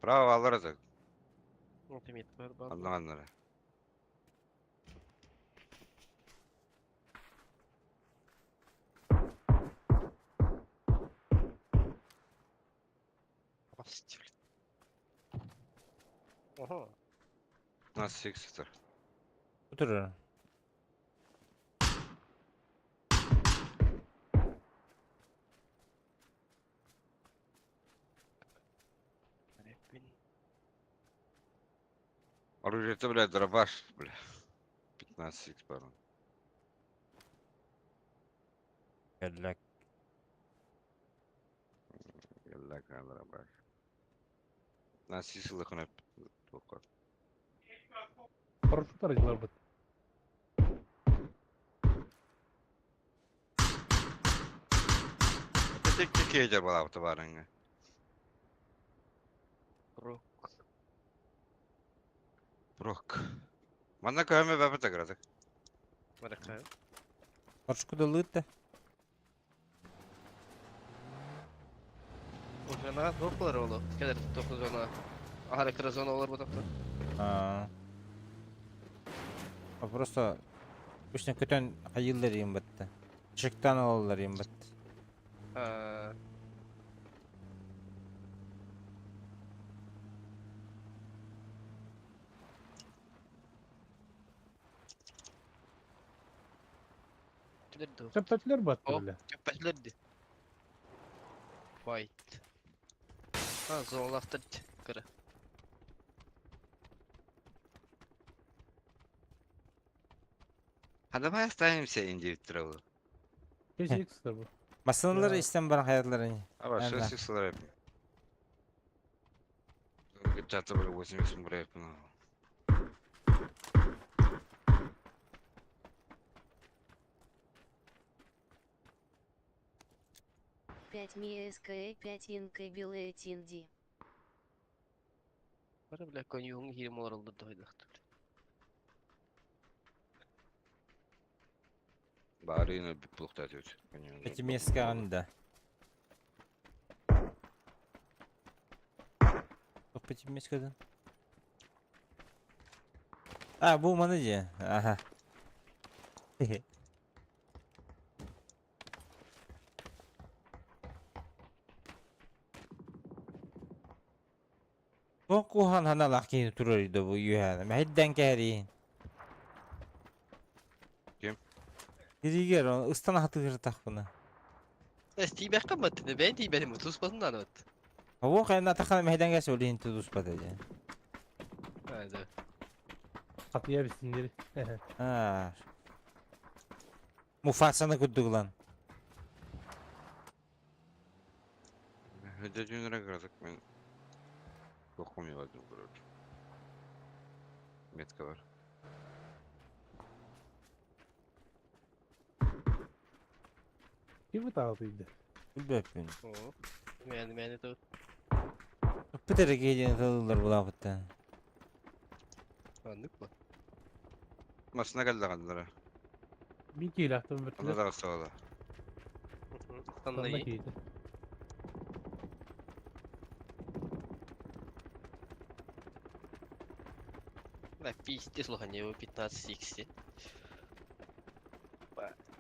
Bravo alırız. Ultimate var ben. Anlayanlara. Basitçilik. Oha. Nasıl 6-0? Oturur. Оружие-то, блядь, дробаш, бля. 15 пардон. Gellek. Yalla kan dробаш. 15 yıllık hep tokar. Paraşüt aracılar bu. Tek yiyecek bala hafta barınga. Brok. Manna kahve baba tagradık. Bakalım. Karşı da lütte. O zona doktor oğlu. Kadar 9 zona. Harika zona olur bu doktor. Ha. Просто Üstüne kötü hayırlar yiyeyim battı. Çıktan alırlar yiyeyim battı. Giderdi. Sepetler battı Hop. öyle. Köpeklerdi. White. Ha zonlaktır. Kırı. Hadi bayağı stayım şey individual oldu. 5x'tir bu. Masınları Ya. istem bana hayatlarını. Ama şu Nereden? sıkılar yapayım. Çatı böyle 8 buraya yapın. Пять МСК, 5 инка белая тинди. Bana bile konyuğun 20 oraldı doydaktır. Bari yine bir buluk da atıyor. Peki meske anda. Yok peki meskeden. Ha bu mana diye. Aha. Tokuhan hana laki turuydu bu yuhanı. Mahidden kari. Kim? Diriger onu ıstan hatı kırtak bunu. Esti ben kapattı. Ben değil benim otuz basın anlat. Hava kayna takana mahidden gelse öyle hinti dus patacı. Hadi. Katıya bir siniri. Ha. Mufasana kudduk lan. Hadi Junior'a kırdık ben. Dokunmuyorlardım burada. Metka var. Kim mi dağıtıydı? Bilbepin. Oo. Yani de Pıtırı geceni tanıdılar bu lafıttan. anlık mı? Masına geldi kandılara. Bir kill attım bir Onda türlü. da sağla. Sana Sonra iyi. iyiydi. Bak bir слухання його 15 іксі.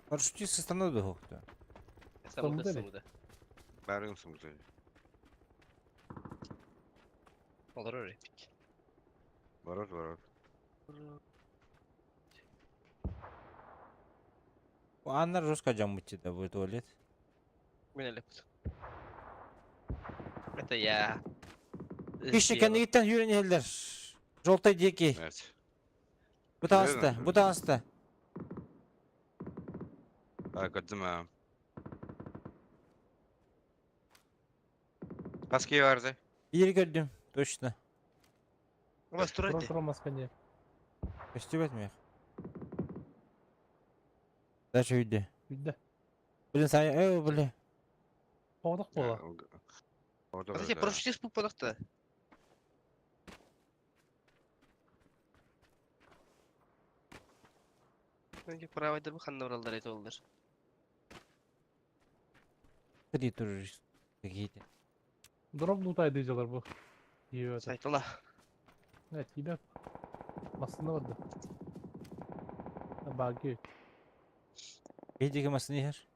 Paraşütçü sistemde de yoktu. Самуда Самуда ли? самуда. Bağırıyor musun bu çocuğu? Olur öyle pek. Var. Bu anlar Ruska camıçı da bu tuvalet. Мене лепт. Это я. İşte kendi gitten yürüyen yerler. Joltay diye ki. Evet. Bu da Öyle mi? hasta. Bu da hasta. Gördüm ha. Kaskıyı vardı. Bir gördüm. Точно. Ama sturaydı. Pro maskanya. Gösterip etmiyor. Da şöyle. Bir de. Bilin sayı böyle. Boğdak boğdak. Orada А ти прошли з пупадахта. Önce провайдер bu kanına oralar eti olur. Hadi terörist. Giydi. Drop loot aydıcılar bu. İyi öyle. Saytola. Evet iyi bak. Aslında vardı. Buggy. Giydi kemasını yer.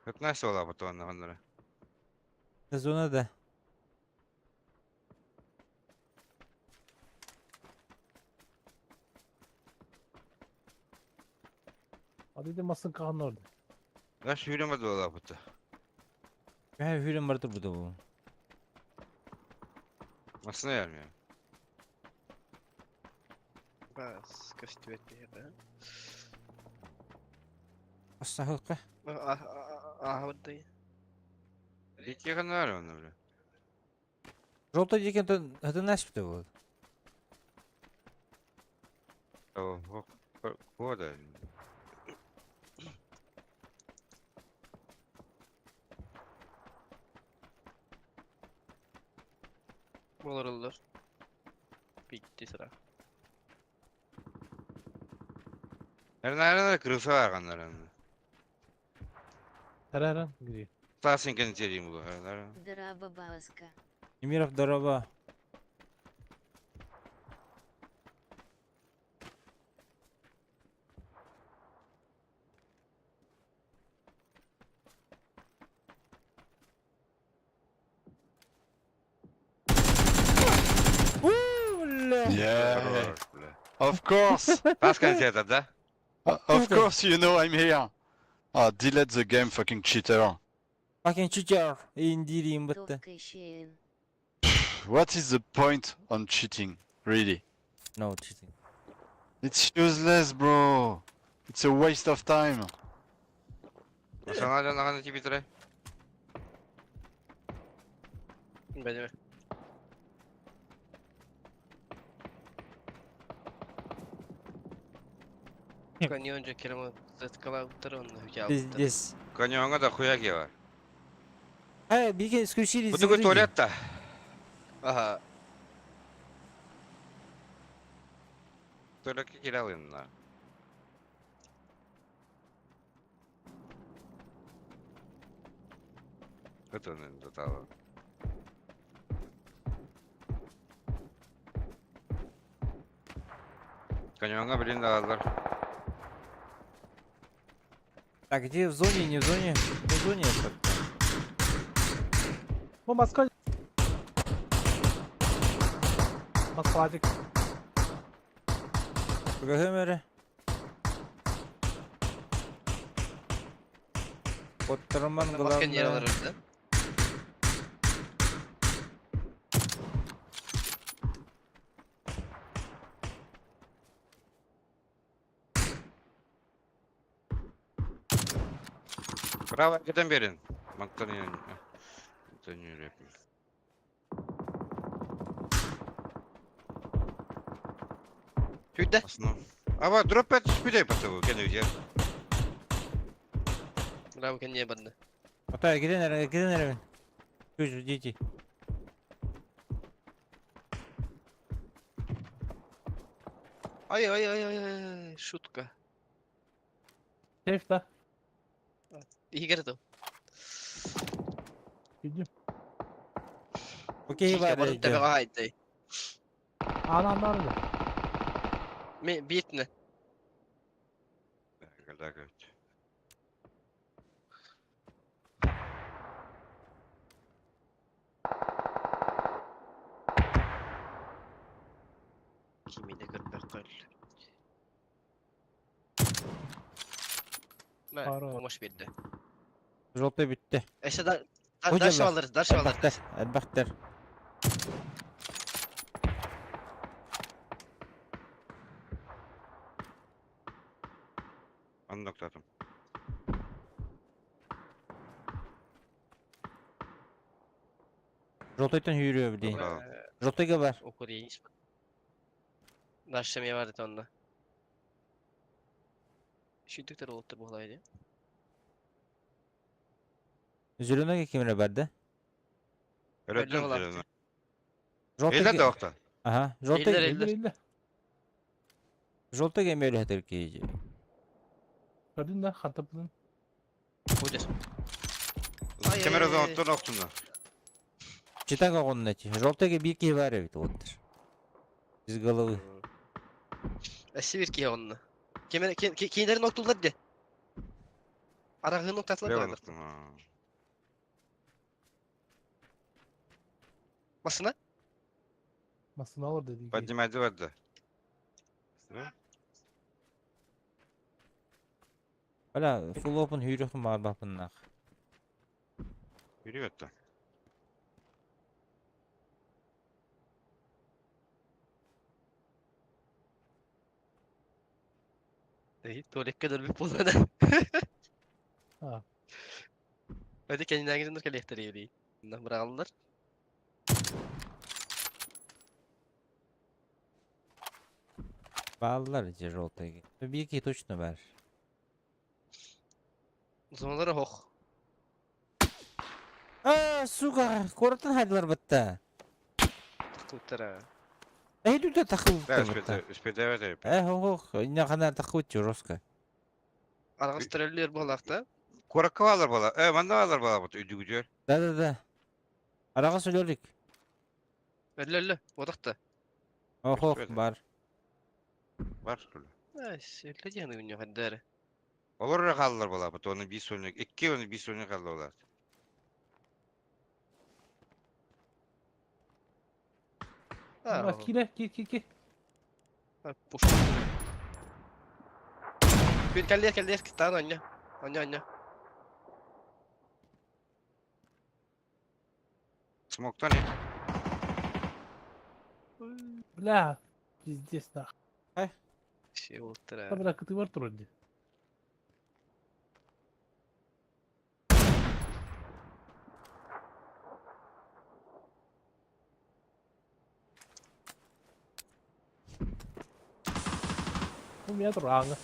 Hep nasıl ola bu onlara? Kız ona da. Hadi de masın kanı orada. Ya şu yürümedi ola bu. Ben hürüm vardır burada bu. Masına gelmiyor. Bas, köstü etmeye be. Asla halka. Buradayım. İlk yakın var onda bile. Joltay diye ki hadi nasip de bu. Tamam. Bu da. Olur. Bitti sıra. Nerede kırılsa var kanların. Her an giriyor. Sağsın kendi içeriğim bu. Nerede? Драба Баласка. Emirov daraba. Yeah. Of course! Kaç kendi içeride? Of course you know I'm here! Ah, delete the game, fucking cheater. Fucking cheater. İndireyim bitti. Товка Шейн. What is the point on cheating? Really? No cheating. It's useless, bro! It's a waste of time. Sen hala nakandaki bitire. Benim. Kanyonca kelime zatkala utar onu hücabı. This. Kanyonga da kuyak var. Ha bir kez скучили. Bu da tuvalet da. Aha. Tuvalet kiralayın lan. Götürün de tamam. Каньонга блин дağlar. Так, где в зоне, не в зоне? Не в зоне это. Bu Moskva. Moskvacık. Ömere. Ottırman Masken yer alır gılarla. önde. Право, giden verin. Banktan yani. Dönüyor yapayım. Hüdde. Aslında. Ama drop et spidey patı kendi video. Bravo kendine bende. Ota gidin nereye, gidin nereye? Çocuk cici. Ay ay ay ay ay. Şutka. Keyif la. İyi geldi o. Gidiyorum. Okey var Barın tepe ya. haydi. Ananlar. Bit ne? Gel gel. Kimine görmek öyle. Ne? Paro. Olmuş bildi. Желтый bitti. İşte dar Hocalar. alırız, dar alırız. Elbakter, elbakter. Anlattım. Желтыйдан yürüyor bir değil. Bravo. Желтыйga var. Okur iyi iş. Daşlamaya vardı onda. Şüydükler olup bu olaydı. Zülüne kimine verdi? Öğretmen olan. üzerine. Желтый. Eyle de okta. Aha, Eller, желтый. eller. Elle. Желтый gemeli hater ki. Gördün de hatapın. Budur. Ay, Kamera ay, ay. zamanında oktunda. Читага onun içi. Желтыйga bir ki var evet otur. Biz головы. Eşi bir ki onunla. Kimilerin noktaları de. Arağın noktaları Ben da. anlattım ha. Masına? Masını alır dedi. Badimacı vardı. Hala full open yürüyorsun var bakınlar. Yürüyor da. İyi, tuvalet kadar bir pozada. Ha. Hadi kendine gidin kalektere yürüyün. Bundan bırakalımlar. Bağlılar içi Желтыйga. Bir ki точно var. Zamanları hoş. Aa suka. Koratan haydılar batta. Tuttara. Ey düde takıl Ben batta. üspede evet hep. Ho. Ne kadar takıl içi Roska. Aragastırılıyor bu halakta. Korakka varlar bala. Ben de varlar bala. Ödü gücür. Da. Araga söyledik. Öyle. Odakta. Ho Üspede. var. Var öyle. Ay, öyle diye ne hadi dere. Olur kaldılar bala. Onun bir sonu. İki onu bir sonu kaldılar. Ha, Kile ki. push. Bir kelli tamam anne. Anne. Smoke'tan iyi. Бля. Пиздец нах. Şey ultra. Там ракеты var вроде. У меня ранга.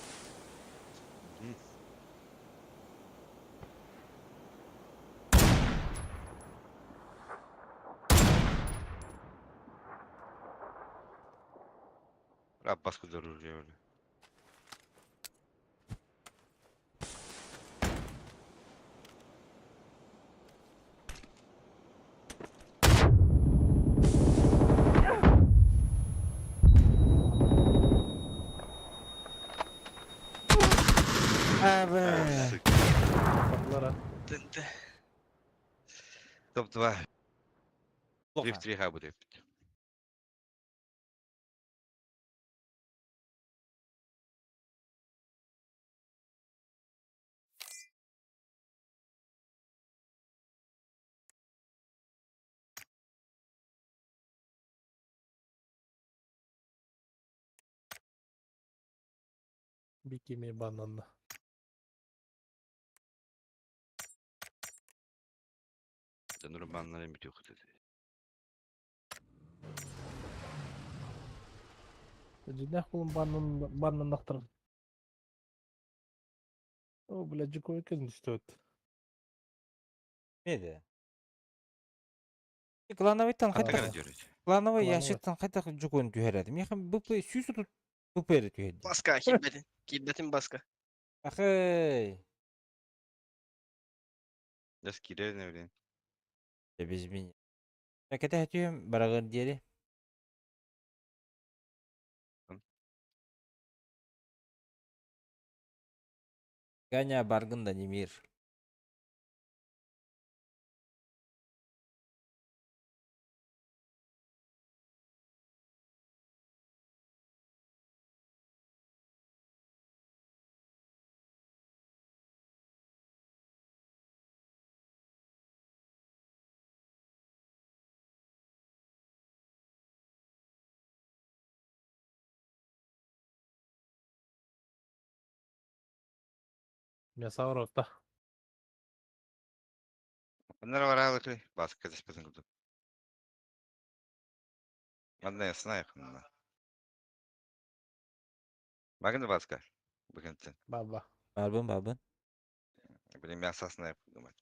Abbas kadar öyle. Abi. Kapılara. Тынды. Топ-2. Плохо. 3-3 будет. Бикими бананна. Да нормально битюха. Жинах булын баннаннахтар. О, блядь, жико екен düştü. Neydi? Клановойттан Хата қайта гана жүрөт. клановой Клановой. ящиктан қайта жүгөн түйереді. Механ БП сүйсі тут БП түйеді. Баска, хиббетин. Хиббетин баска. Ахай. Дас кире не билейин. Без меня. Кете хатүйем барагыр дери. Ганя баргында немир. Мясауров-та. Onlar varağılıklı. Baskı kazış basın kutu. Anla yasına yakınına. Bakın da baskı. Bakın sen. Baba. Barbın. Benim yasasına yapıldı.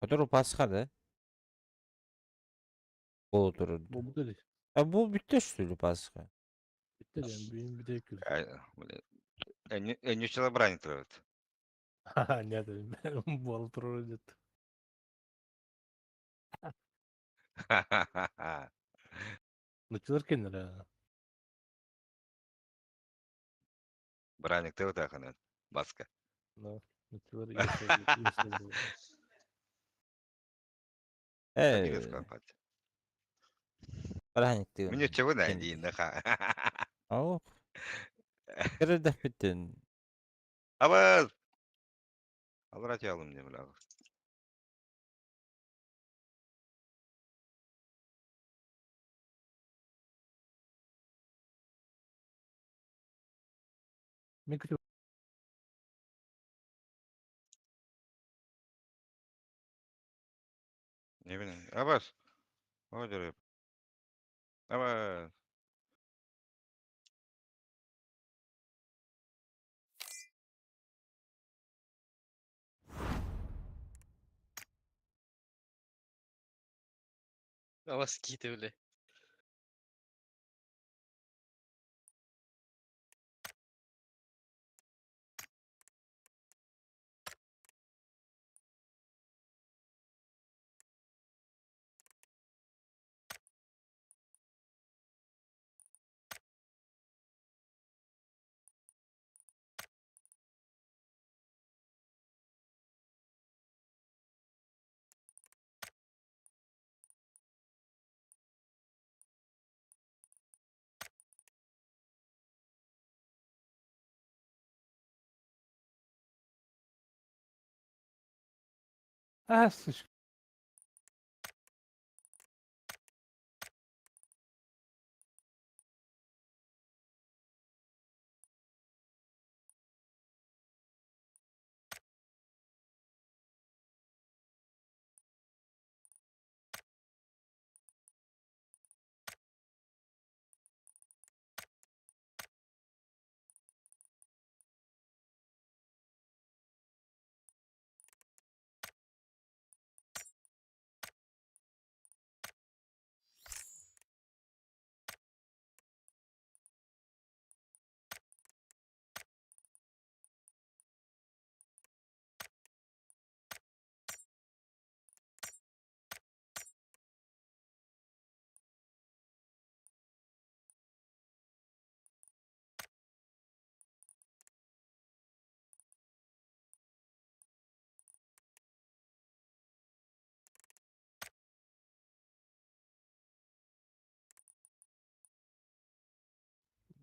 Который пасхады. Бұл тұрды. Bu bu dedi. Bu bitti что ли пасха? Bitti yani. Büyüğün bir de yüküz. En yüçela brani tırıvıt. Haha ne dedim ben. Bu alıp durur dedi. Nıçılır kendine. Branik tırıvıt akının. Baskı. Nıçılır yaşıyor. Hadi göz kapat. Браник ты. Мне чего найди, наха. Ау. Кірді біттін. Абаз! Алрати алым не білағы. Ben kötü. Ne bileyim. Abaz. O diyor. Abaz. Ama skit öyle. Ah sıç.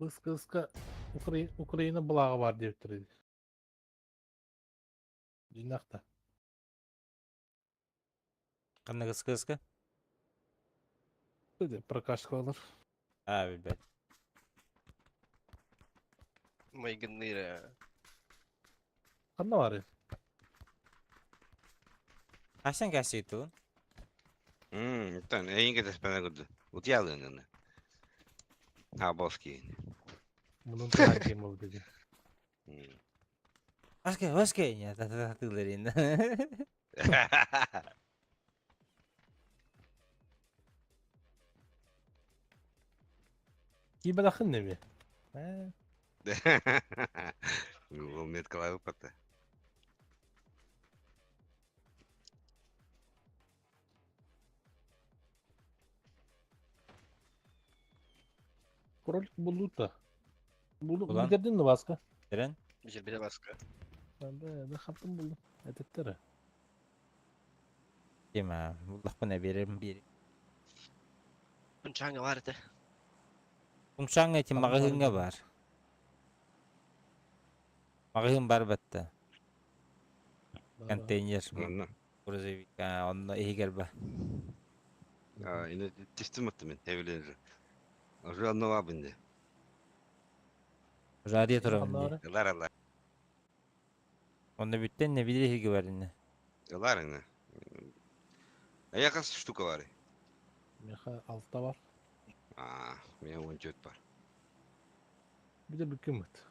Bıska Ukrayna bulağı var diye bitirdi. Cinnakta. Qanday qıska? Dedi prakaşka olur. Abi ben. Maygın değil ya. Kanna var ya. Qachon kasaydi u? Tan en que te espera good. Utialın. Ha boski. Bunun da hangi oldu dedi. Başka ya tatlılar endi. Gibi dakın ne mi? He. Bu met kalay pata. Krolik bulduk da. Ulan. Bitirdin mi baskı? Eren? Bir bile baskı. Ben de kaptım buldum. Etetleri. Kima? Bulaq buna verim bir. Uncağın vardı. Ungşan için Tamam, mağahınga var. var. Mağahın var batta. Konteyner. Anna. Gruzevika onda iyi gelba. Ya yine teslim ettim ben evlenir. Arı var bende. Radyo turam Anlar. indi. Yıllar Allah. Onda bütten ne bilir higi var indi. Yıllar ne? Ayakas штука var. Meha altta var. Benim 14 var. Bir de bükümüt.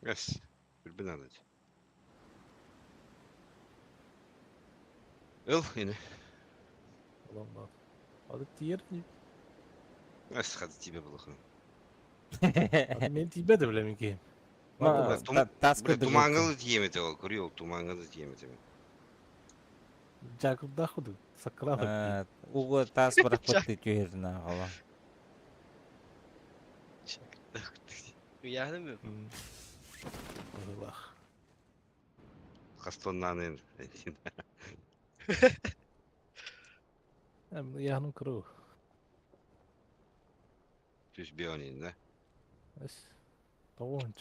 Yes. Bir bin alacak. Yine. Ulan bak. Hadi tiyer. Yes, hadi tibe bulakın. Hadi beni tibe de bile mi ki? Taskı Tumangalı diyemedi o. Kuruyor tumangalı diyemedi. Jakırda kudu. Sakra bak. Ugu tas bırak battı tüyerine hava. Uyandı mı? Bak. Hastonlanır. Hem yanım kuru. Düz bir önünde. Es. Doğunç.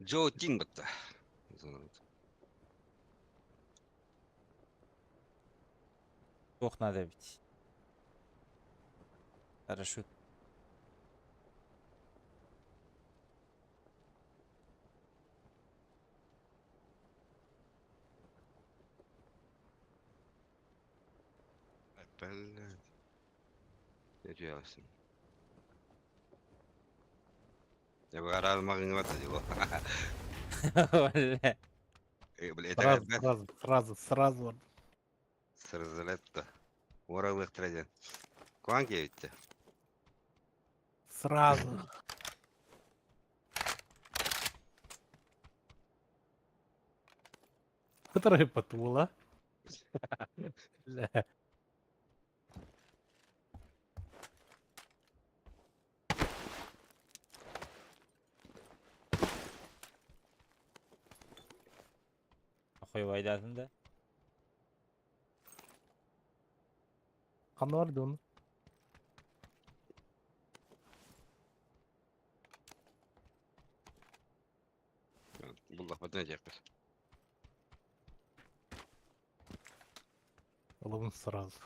Joe Tingbata. Çok nada bit. Paraşüt. Bella. Ne diyorsun? Ya bu aral magın var da diyor. Vallahi. Böyle etek Сразу var. Сразалетто. Oralık trajan. Kuan gitti. Сразу. Который потула. Ля. Koyup aydarsın da. Kanı vardı onun. Bu laf ne yapar? Oğlum сразу.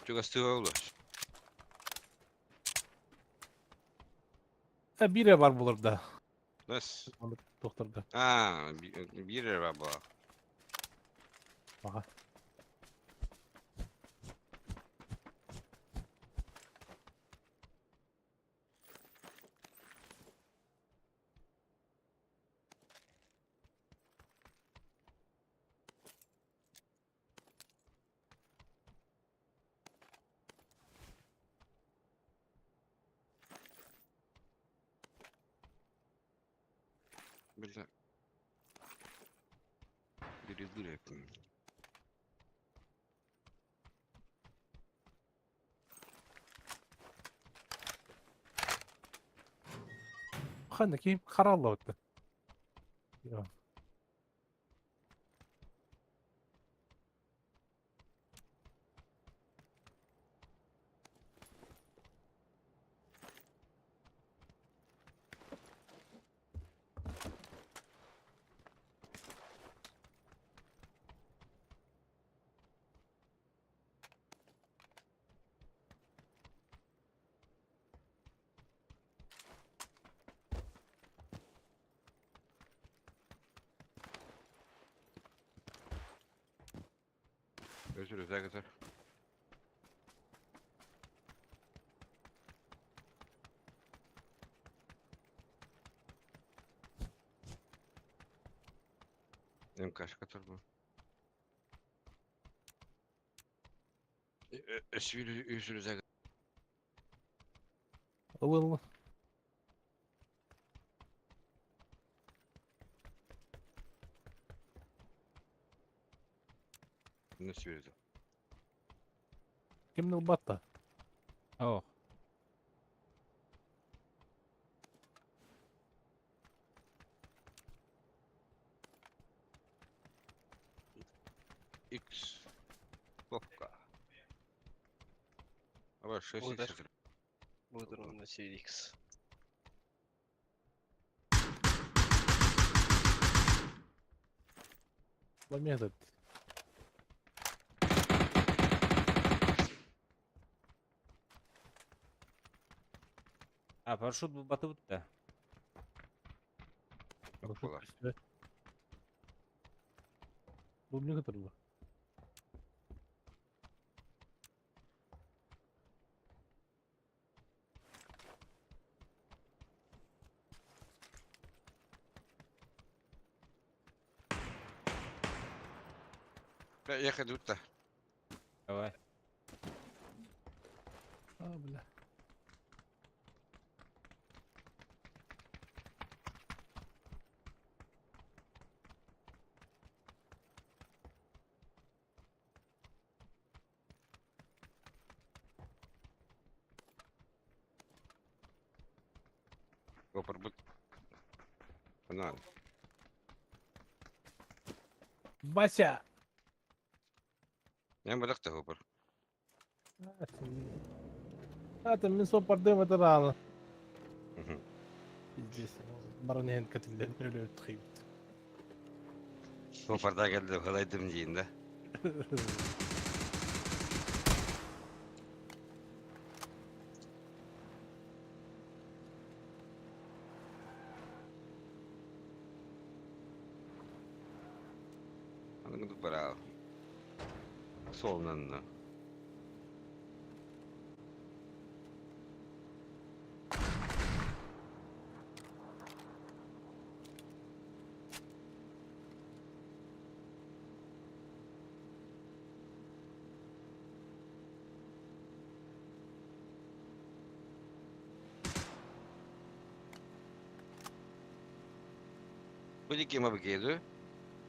Çok astığı olur. Biri var burada. Nasıl? Doktorda. Bir yer var bu. Aha. Böyle. Biri dur yakın. Bakın kim kararlı oldu. Yok. Görüşürüz arkadaşlar. Benim kaç katır bu? Görüşürüz arkadaşlar. Ивыл. Ne söyledi? Kimdi bu batta? Oh. X. Попка. Ama 6 Uğur. X. Bu durumda CX. Метод. Ha parşut bu batı bitti. Попала. Bu ne kadar bu? Ехать тут-то. Давай. Ha bile. Гопар будет. Банан. Бася! Я бы так гопар. Zaten min sopardığım kadar ağlı. Мгм. Biz barını hen katillerin öyle ötüyüp. Гопарда geldi. Halaydım deyin de. Anladın mı? Bravo. Solundan da. Bu iki kime bakıyordu?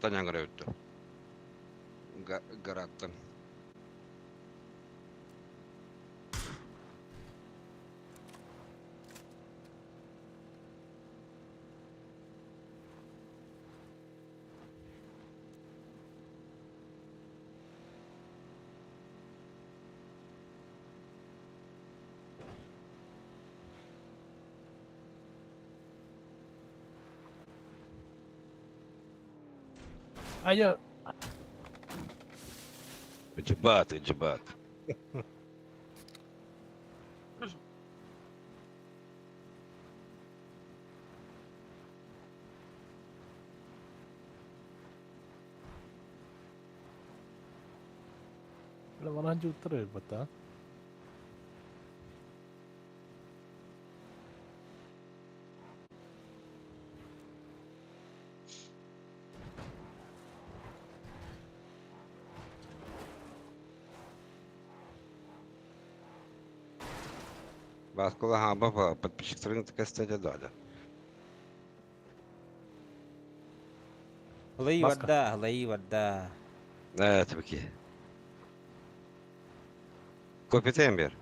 Tanyan gara öttü. Garattın. Alo. Джибат, джибат. Bana hangi uttırıyor batta? Баскула, ага, баба, подписчик страны такая стадия дали. Hılayı Baska. var da, hılayı var da. Да, tabii ki. Kopyatayım bir.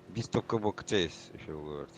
Biz tokka bakacağız şu gört.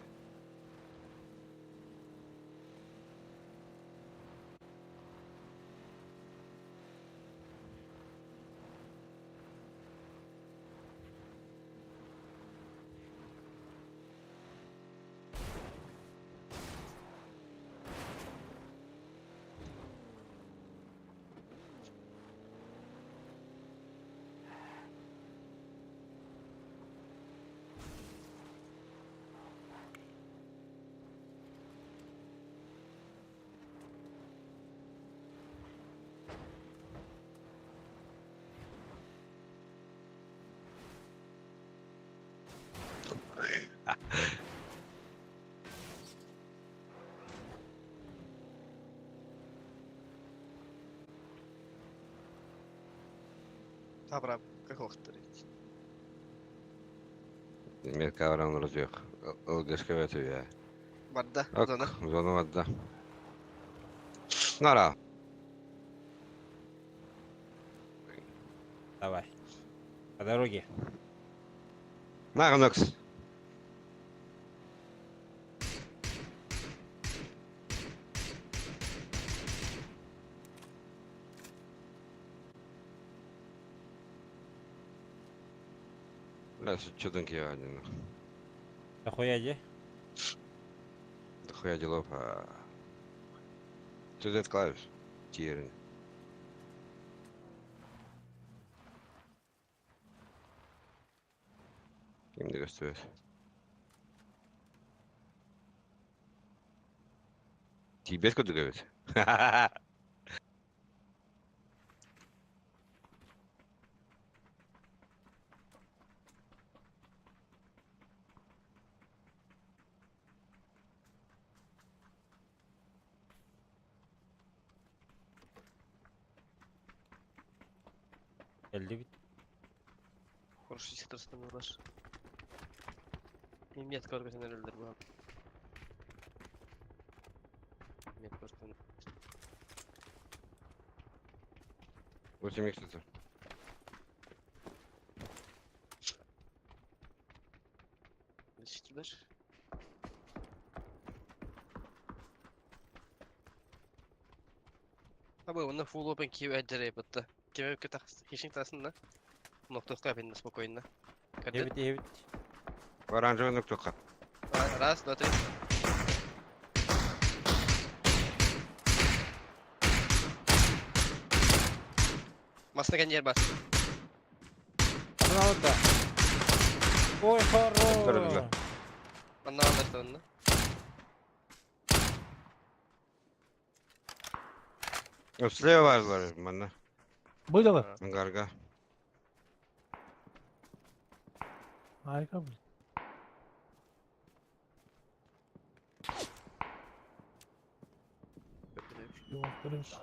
Табрап, как охтыр. Метка аврамлары жоқ. ЛГшка өтіп, я. Барда, Ок, зона. зона вадда. Нара. Давай. По дороге. Нагнокс. Бля, чудом кивадин. Дохуя где? Дохуя делов, а... Что ты клавиш? Тирин. Kimde gösteriyor? Тебе сколько говорит? Geldi bit. Хороший сестры наш. И метка организована öldür bu. Метка организована. 8 х это. Geçtiler. Abi onda full open key öldürüyor bitti. Kime bir tak hişing tasında. Nokta kabininde спокойно. Evet evet. Оранжевый нуктока. Раз, два, три. Masna yer bas. Bravo da. Ой, Öldürdüler. хорош. Bana anlaştı onunla. Слева varlar bana. Buradalar. Angarga. Harika bir. Yuvaktırmış.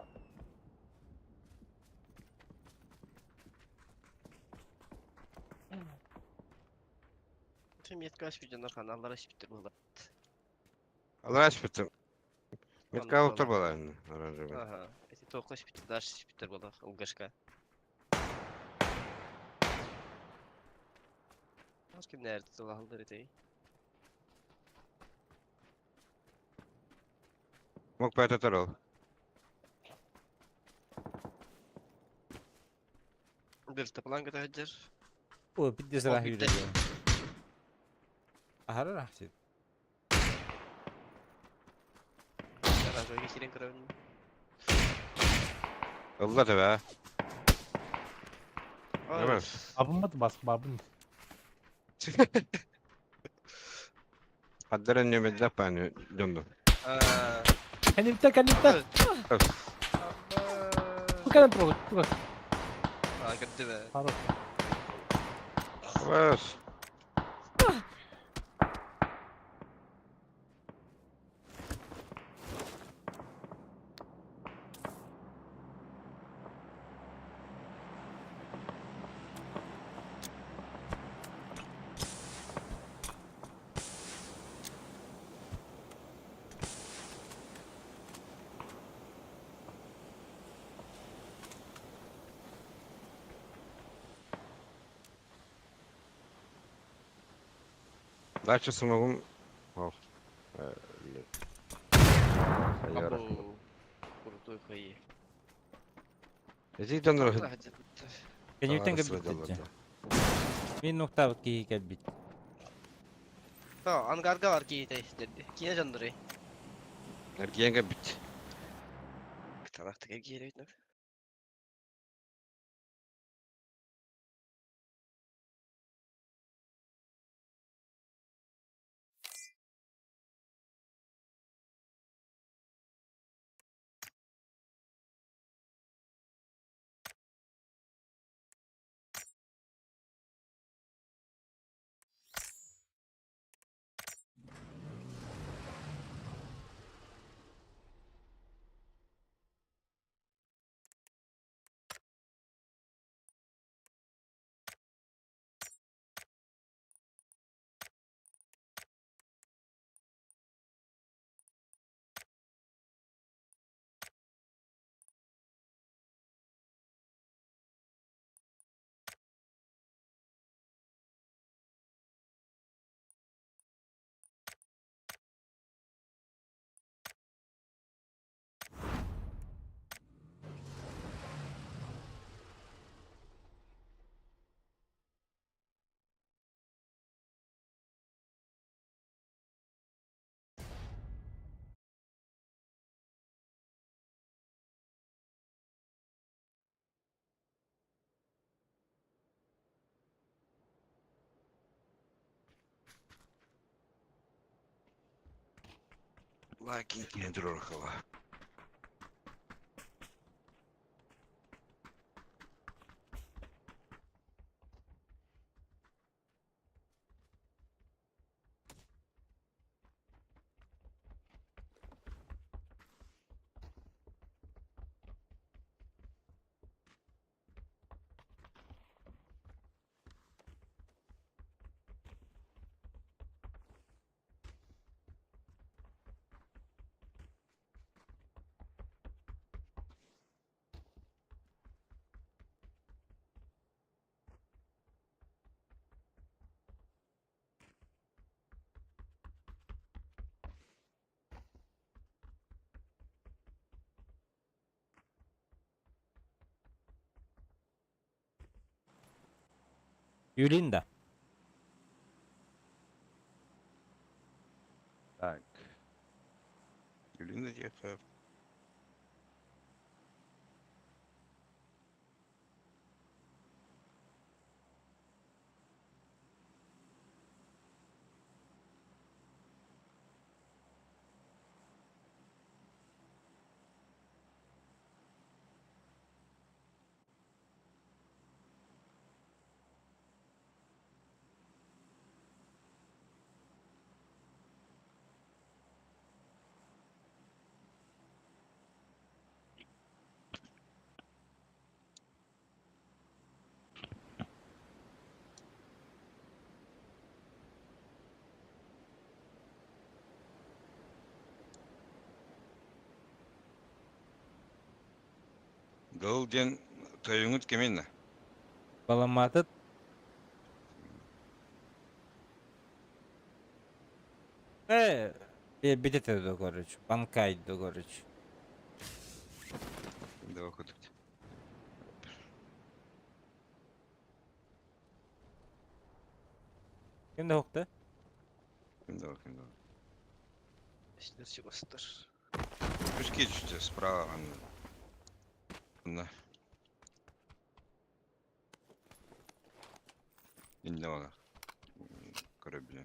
Tüm yetki aç videolar kanallara iş bitir bu. Allah aşkına. Метка Anladım. утыр была. Оранжевый. Aha. Eti toklaş bitir, ders iş bitir bu da. Ulgaşka. Başka nerede silahlıdır eteği? Мог по этот рол. Bir tapılan kadar. O bir de silah yürüdü. Ahara rahset. Garajı geçirin kıravını. Allah da be. Evet. Abınmadı baskı babın. Haddara nöbetler payını döndü. Aaa. Kendimden kendimden. Amma. Bu kadar troll. Bu kadar. Aa gitti be. Pardon. Vas. Дальше самому. Ох. Hayır. Abu. Kurutuyu kayı. Ezik döndür. Kendimden geldi. Bir nokta bak ki gel bit. Tamam, angarga var ki de dedi. Kine candırı. Erkeğe bit. Bir tarafta gel geri Lakin yine durur kala. Юлинда. Так. Юлина Тихо. Голден тойуңут кеменна. Баламатыт. Бедете догорыч. Банкай догорыч. Да окудuk. Кимде хокты? Кимде бар. İşte çıkmıştır. Күшке düştü справа. Мына. Инде бана. Көрө билем.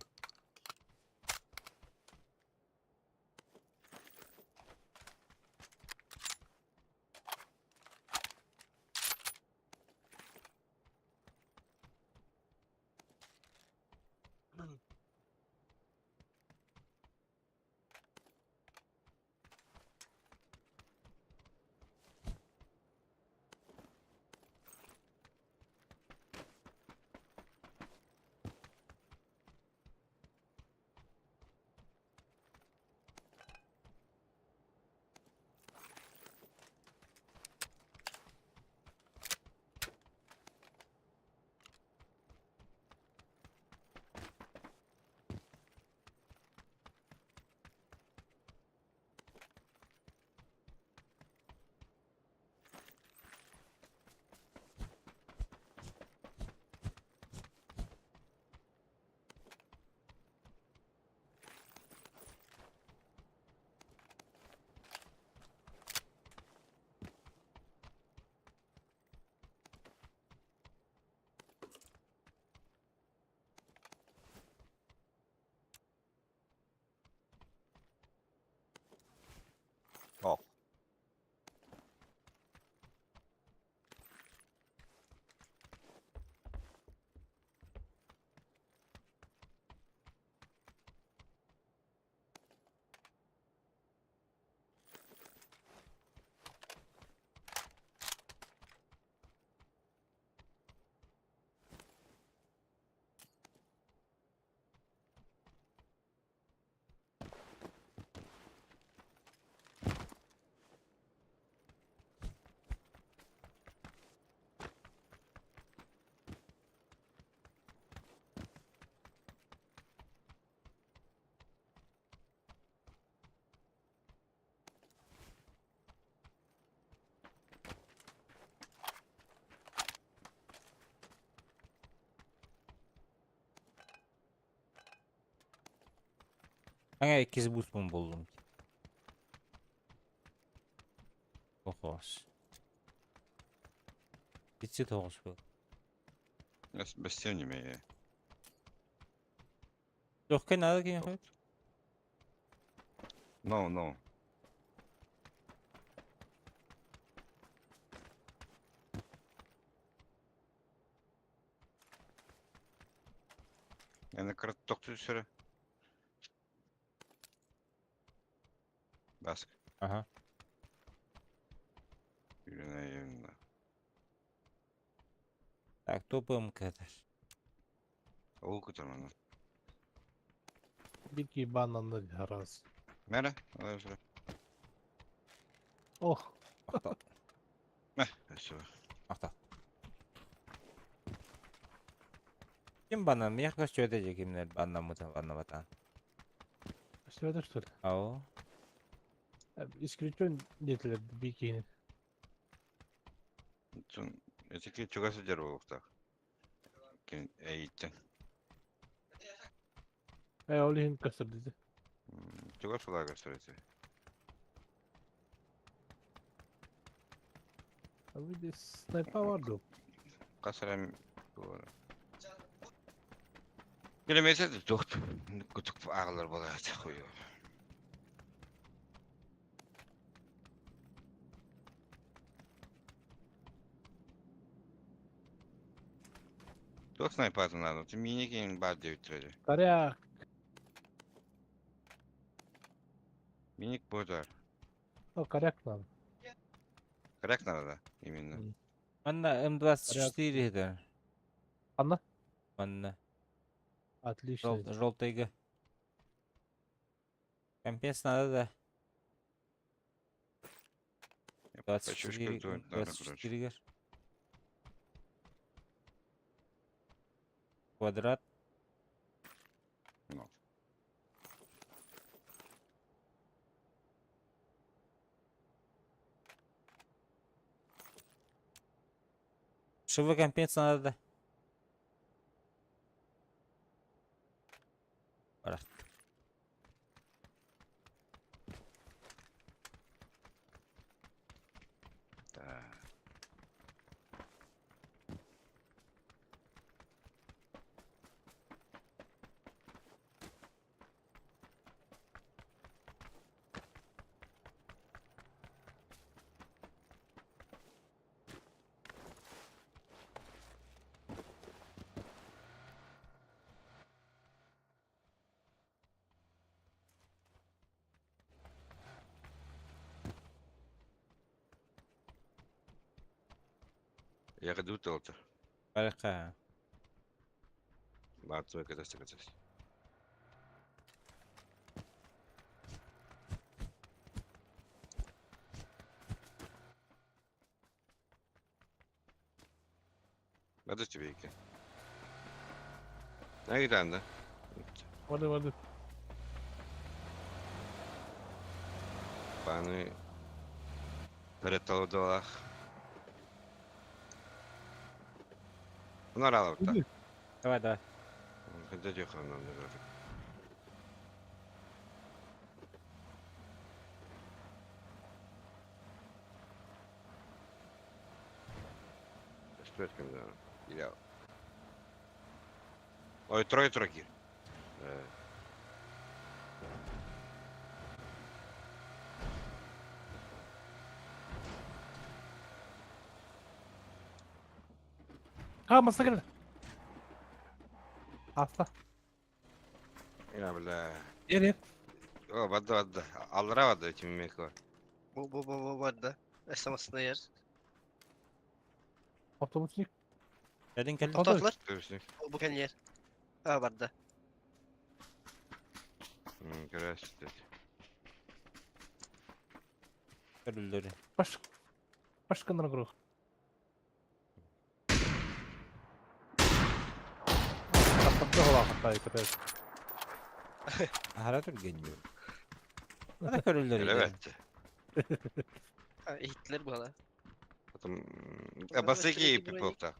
Ок. Аңа 2 boost mun buldum. Kokos. Bitsi toğuz bu. Без тем. Yok ki nada ki yok. No, no. Yani kırık toktu süre. Bask. Aha. Yürüne. Так, тупым катар. Oğul kutarmanı. Bir iki banlandı haraz. Nere? Alay süre. Oh. Мактал. Neyse. Мактал. Kim bana yaklaş ödeyecek kimler bana bana vatan. İşte öyle işte. Ау. İskritçön yetiledi bir ikinin. Son etiki çogası jar olukta. Ken eğitten. Olihin kasır dedi. Çogas olaga süresi. Abi de sniper vardı. Kasarem doğru. Gelemese de çok küçük ağlar bolar koyuyor. Çok sniper'ın lazım. Şimdi minikin bad diye bitirecek. Karaya. Minik bozar. O karyak lan. Kırak nerede? Yeminle. Anna М24 еді. Anla. Анна. Отлично. Желтыйга. Компенс надо, да. Пачушка тут надо, короче. 24 Квадрат. Ну. Шивы компенс надо, да. Бара. Да. Я иду толтер. Барака. Барту катастрофа. Hadi тебе. Ne giden de? Vardı. Bana перетолдолах. Bunlar alıp da. Давай. Hadi diyor kanalda. Спрятать когда. Или. Ой, трое гир. Ha masa geldi. Hasta. Ya bile. Yeri. O vadda. Allara vadda kimin meko. Bu vardı. Esnamasında yer. Otobüs yık. Dedin keldi. Fotoğraflar. Görüşürüz. Bu kan yer. Ha vardı. Görüşürüz. Körüldürü. Başkanlara kuruk. Kapatlı olan hatta yıkatıyor. Ahara dur geliyor. Bana körüldürü. Evet. Ha Hitler bu hala. Потом. Burada Басыки sürekli burayı- пипопта.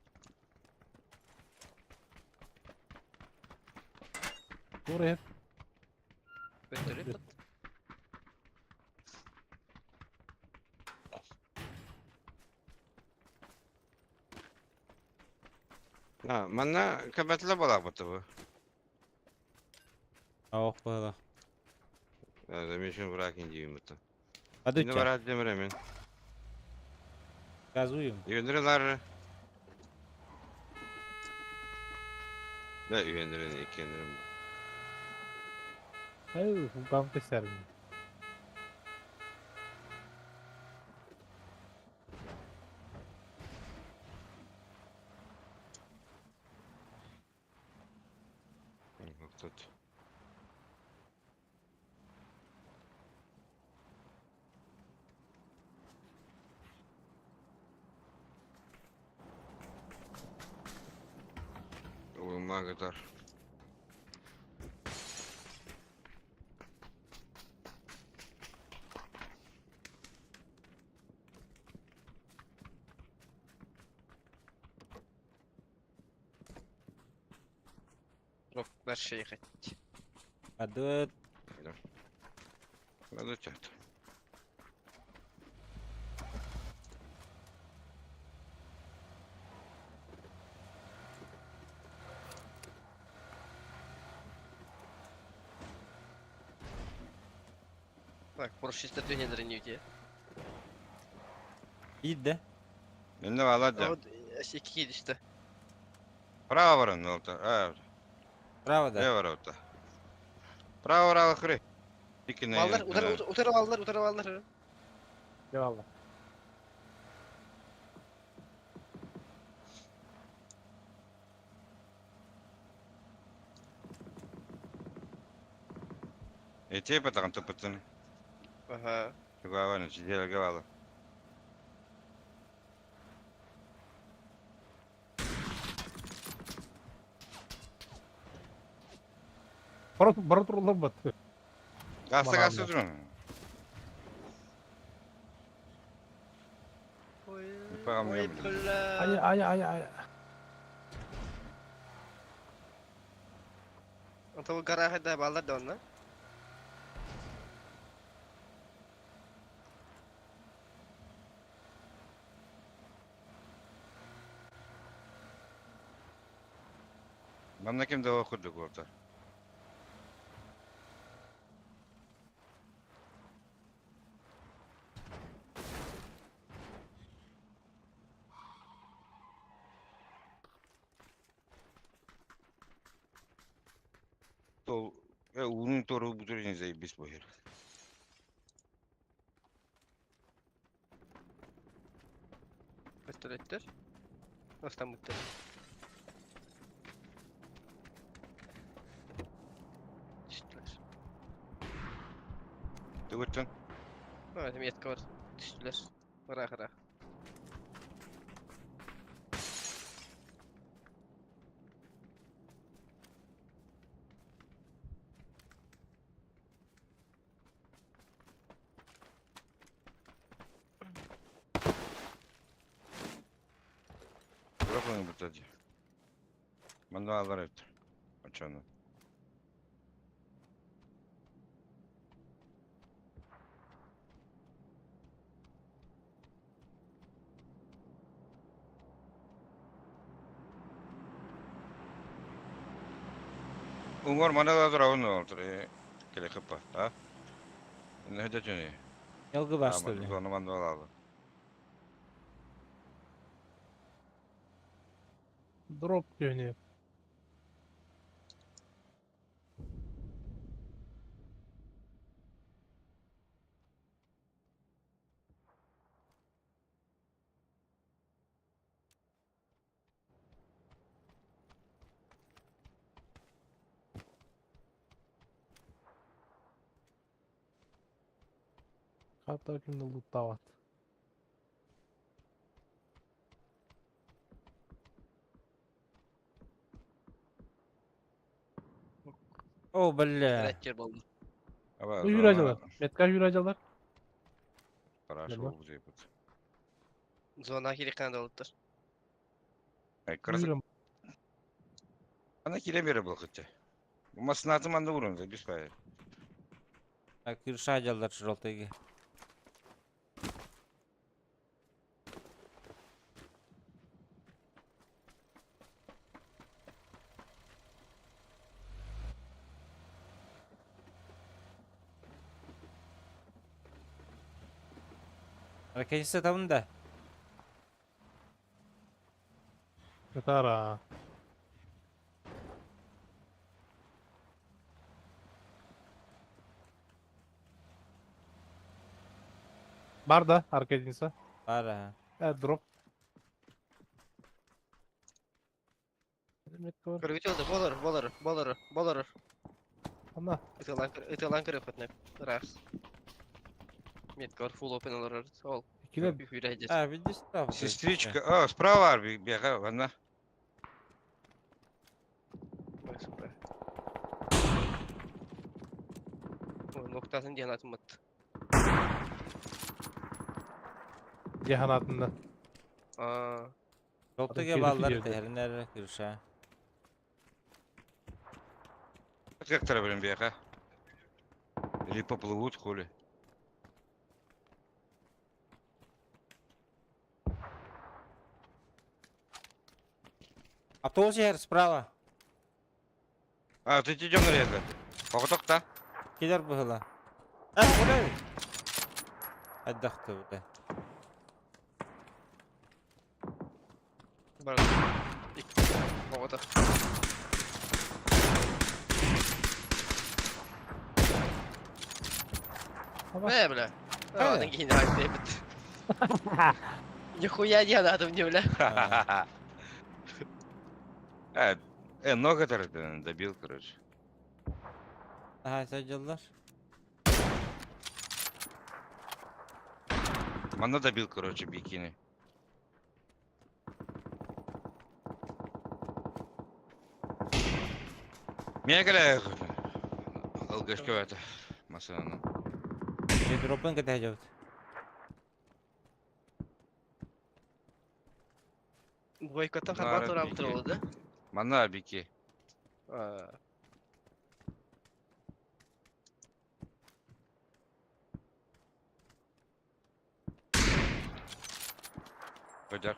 Buraya. Götürüp Манна кабатлы бола буту. Ауық бойла. Ben şunu bırakayım diyeyim burada. Hadi Şimdi var uçak. hadi demir hemen. Gaz uyum. Üyendiriler. Ne üyendirin iki yendirim. Hayır, bu kamp eser mi? Tut. Uyuma kadar. Roklar şey kaç. Hadi öt. Hadi çat. Bak burası işte dünyaların yükü. İyi de. Ne var lan? O işte 2 gidiyor işte. Prava var onun orada. Evet. Bravo Ne da. var orada? Prava var akırı. İki ne? Vallar utara vallar. Eyvallah. Ece patakan tepetini. Aha. Juga var ne? Ciddiye gel. Bana durulun batı. Gasta Aman gasta Allah. durun. Pagam Oy yemedi. Ay pula. ay ay ay. Tahu garahe da vallar da onlar. Bana kim de okuduk orada. То unun toru bu tür zaybis bu her. Ötür. Nasıl mutlu. Düştüler. Tıvırtın. Evet, miyet var. Düştüler. Kara. Bırak onu bu tacı. Ben de alır et. Açanı. Umur mana da dura onu otur. Kele kapa. Ha? Ne hede tuni? Yılgı Tamam, başladı. onu man da alalım. Drop dönüyor. Hatta kimde loot da var. Oh belle. Direkt yer buldu. Ama Bu yüracılar. Metka yüracılar. para Gel şu bak. bu zeyput. Zona kiri kan dolutur. Kırası. Yürüm. Bana kile biri bakıcı. Bu masnatı manda vurun da biz payı. Akır şacalar şuraltayı. Arkadaşlar tamam da. Gitara. Бар да, аркадинса. Var ha. Дроп. Demek var. Көргөтөлдү, болор. Ана. Ытылан кырып өтнөп. Рахс. Меткор фул опен олар. Ол. Ikide Хүрәҗәс. Ha видишь там. Сестричка, а, справа var bir она. Ноктасын диен атым атты. cehanatında. Yoltaki Adam ballar keyifli tehrinler kırışa. Как блин, бега? Или поплывут, хули? Автобус yer справа. А, ты идем на это. Покуток-то? Gider bu hıla. Buraya. Hadi daktı burada. Бар. Ого. Бля. Ладно, гений, Дэвид. Нихуя не надо мне, бля. Много добил, короче. Aha sacıllar. Мана добил, короче, бикини. Меня гля... Алгашка это. Масана. Bir drop'un kadar hacavut. Бойкоттан харбат урап туралы да? Мана бики. Пойдёт.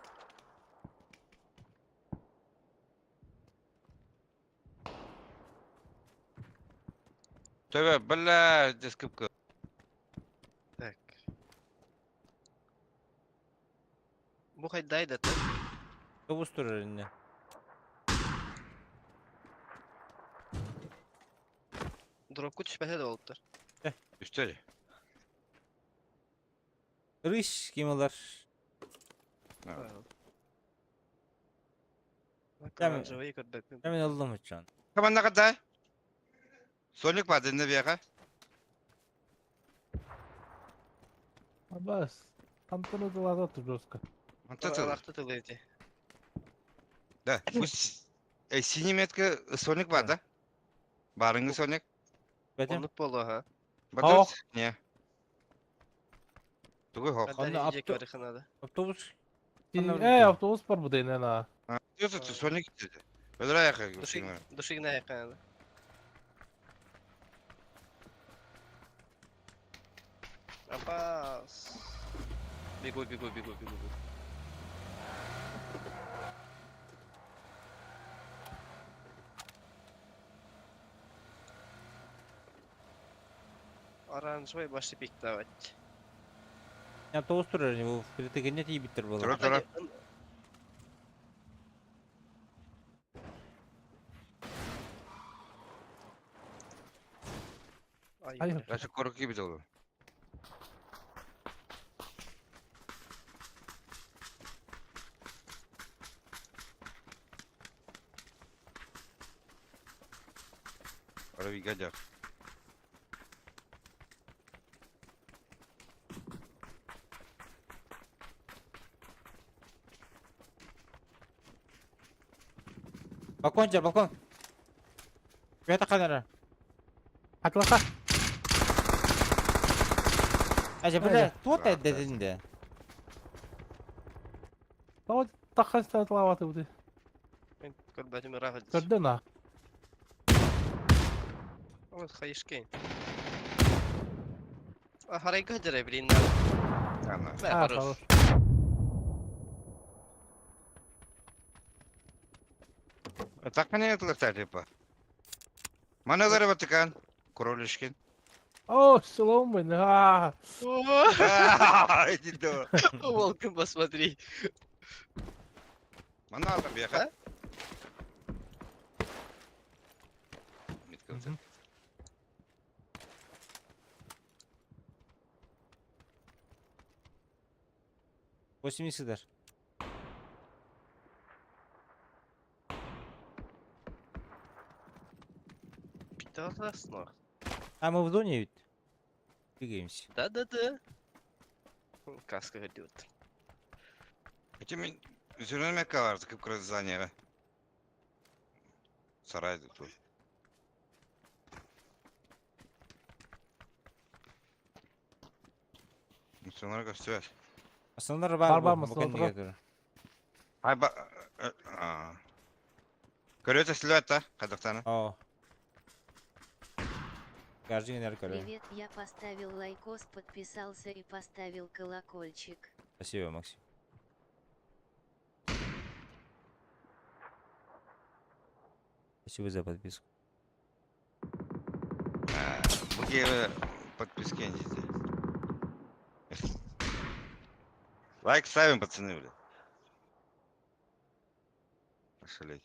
Тövbe, бля, дискипка. Так. Bu kaydaydı da. Avuz durur önüne. Dropku düşmese de oldu. Üsteli. Rış kimalar. Tamam. Живые кодбэк. Hemen aldım uçan. Команда кадай? Соник падает века. Абас. Антону залазат жестко. Вот это. Лахты тылыйды. Да. Пусть. Синий метка Соник бар, да? Барыңы Соник? Betim. Онлук болу, ха. Батус? Не. Тугой хок. Кадар иже көрөханада. Avtobus. Автобус бар bu дейін ана. Что ты Соник dedi? Öldür ayağa Души на яканада. Абас. Бегу. Оранжевый башы пиктавать. Avtobus durur. Bu kritikine iyi bitir bu. Тұра. Hayır. Даже корки видел. Рави гадя. Balkon çal balkon. Bir atak kadar. Atlaka. Acaba Öyle. böyle tut dedin de. Давай такхан статлаваты bu. Көрбәтим рахат. Көрдün ha. Вот хаишкен. Харайга жарай блин. Ана. Ha, Хорош. Так понятно, типа. Мана заработкан. Кролишкин. О, сломан. Иди до. Волком посмотри. Мана там ехать. Митка Мгм. 80'ler. Пидорас, нах. А мы в зоне ведь двигаемся. Да-да-да. Каска идет. Этими зелеными каларцы, как раз заняли. Сарай тут. Мусонарга связь. Aslında Var, var var bu. mı? Bu kendi Sonra? götürür. Ай, Көрөтө силуэт, да? Казахстана. О. Каждый генерал король. Привет, я поставил лайкос, подписался и поставил колокольчик. Спасибо, Максим. Спасибо за подписку. Буги подписки несите. Лайк ставим, пацаны, бля. Пошалеть.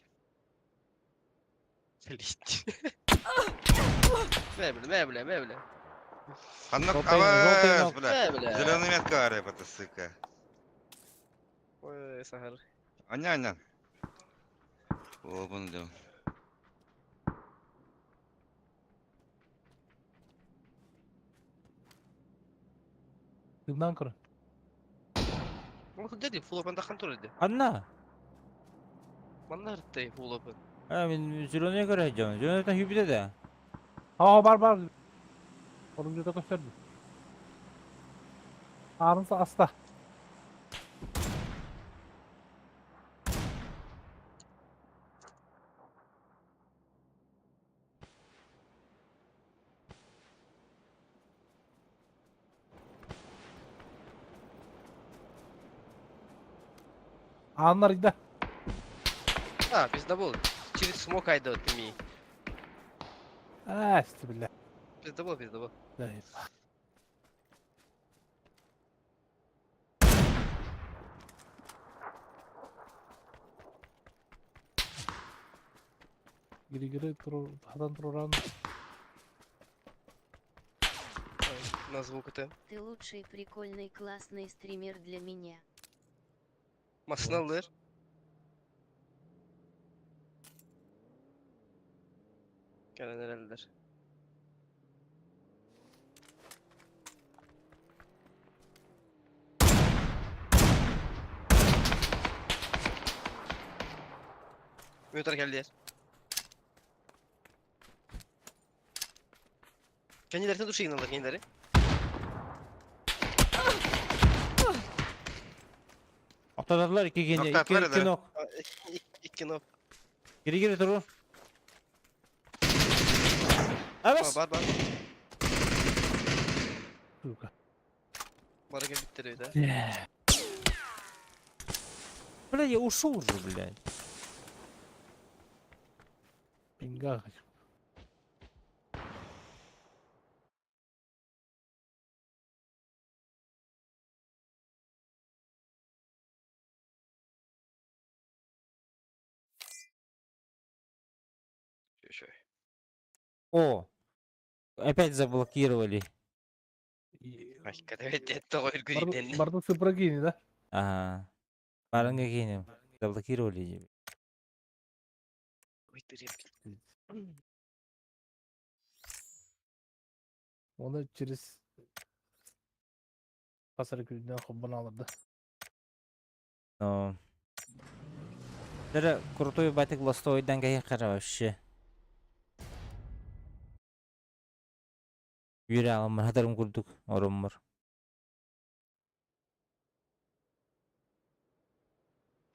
Мебля. Желтый ног. бля. Зеленый метка, это сыка. Ой, Сахар. Аня. О, бунду. Kimden kırın? Ну, дяди, фуллопен да хантур иди. Anna. Манна ртей фуллопен. Ben Zülon'a göre heyecanlı. Zülon'dan hübide de. Var. Olunca da gösterdim. Ağrınsa asla. Ağınlar gider. А, пиздобол. Через смок айдет ми. İşte billah. Пиздобол. Değil. Giri turur, hadan tururan. На звук это. Ты лучший, прикольный, классный стример для меня. Масналыр. Gelen herhalde. Mütar geldi. Kendileri duşa inanır kendileri. Ortadadılar iki gene. Nokta atlar İki eder. nok. İki nop. Geri durur. Evet. Var. Suka. Bana gel bittiriyor da. Бля, я ушел уже, блядь. Pinga. О. Опять заблокировали. Hakikaten evet doğru gridden. Barda sıfıra giyini de. Ага. Барынга кейінем. Заблокировали. Onu через Pasarı köyünden хоббан alırdı. Но. Это крутой батик ластовойдан кайыққара вообще. Үйре алымыр, хатарым күрдік, орынмыр.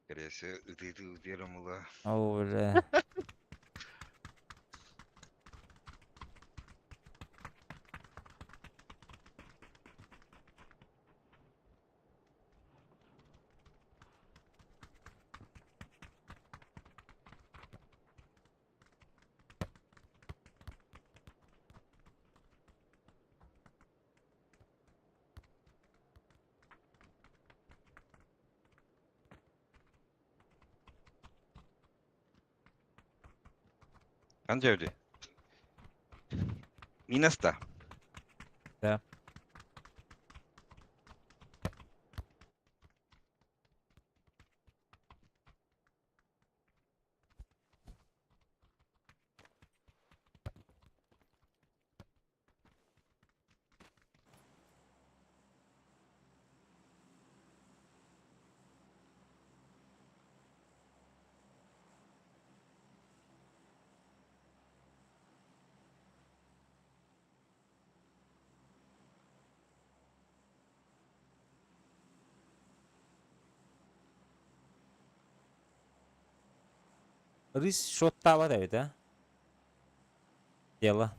Кресе, ыдырым ула. Ау, бля. Kanca öyle. Minasta. Da. Рис шотта var evde. Yalı.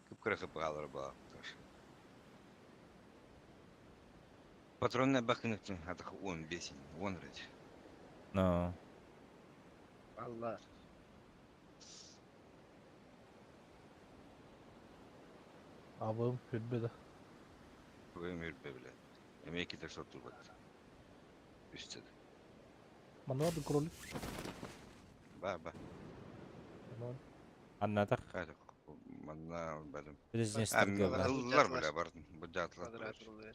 Kıpkırık bağlar bağ. Patronuna bakın için hadi 15 10 lira. No. Allah. Abim külbede. Koyayım yürüpe bile. Emeği de satır bak. Üstte de. Bana vardı krolik. Ba. Tamam. Anladık. Hadi. Manna benim. Biznes Hem tırgılar. yıllar bile var. Bu catlar. Kvadrat oluyor.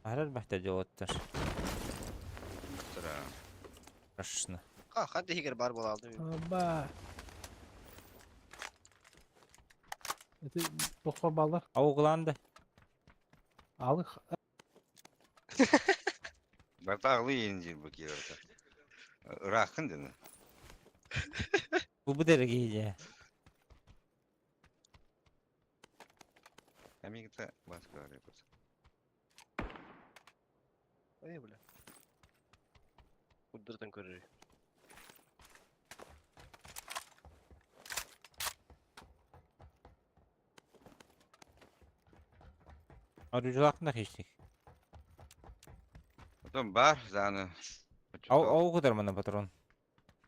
Ahrar محتاج اوتر. Sıra. Рашны. Hadi higer bar bol aldı. Aba. Eti doktor ballar. Avuklandı. Alık. Batağlı yiyince bakıyor. Rakın değil mi? Bu derece iyice. Emeği de başka var yapar. Öyle bile. Kudurdan görür. Arıcı hakkında geçtik. Потом бар zani. Avuk kadar mı patron?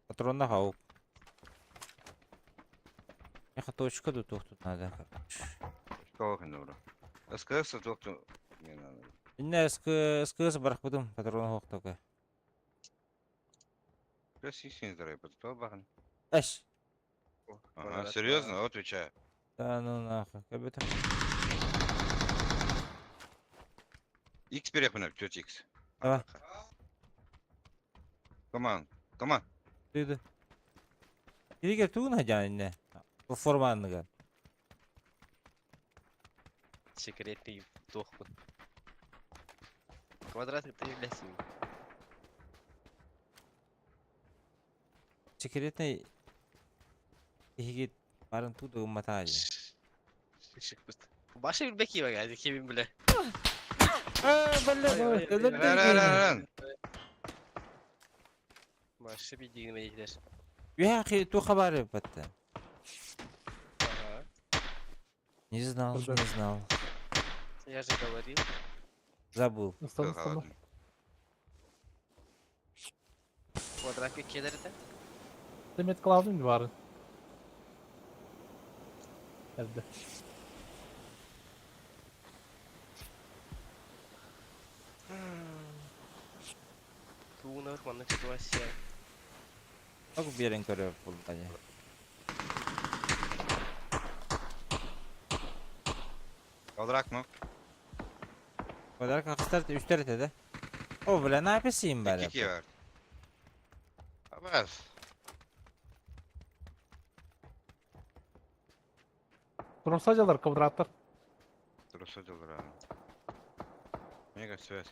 Patron da avuk. Ya точка тут тут надо. Çok doğru. Eskisi çok da İnne eskisi bırakmadım patron hoktoka. Biraz işin zor yapar. Bakın. Eş. Ага, серьезно? Отвечаю. Да ну нахуй. Как бы так. X1 yapın hep, 4X. Давай. Come on. Duydu. Geri gel tuğun hacan inne. Bu formanını gel. Секретный доху. Квадрат это является. Секретный. İyi barın tuğdu matacı. Şık bıst. Başka bir bekliyor geldi kimin bile. Lan. Başka bir dinleme gider. Ya akhi tu xabar batta. Ага. Не знал. Я же говорил. Забыл. Islanır ıslanır. Kvadrat kökkeleri de. Demet lazım gibi varın. Evde. Трудная нормальная ситуация. Bak bir yerin körü bulmaca. Kaldırak mı? Olarak akstar üstler de. O bile ne yapayım ben? 2 var. Haber. Тросаcalar kıvratlar. Dursa olur ha. Mega связь.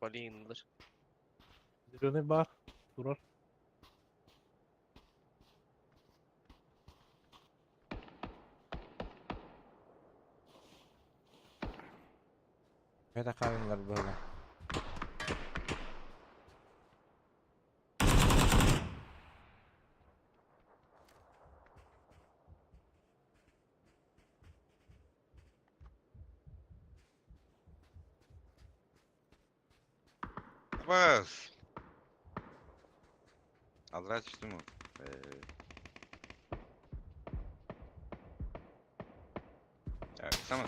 Balinalar. Zirvene var. Durar. Böyle karınlar böyle. Bas. Алрач что ему? Сама.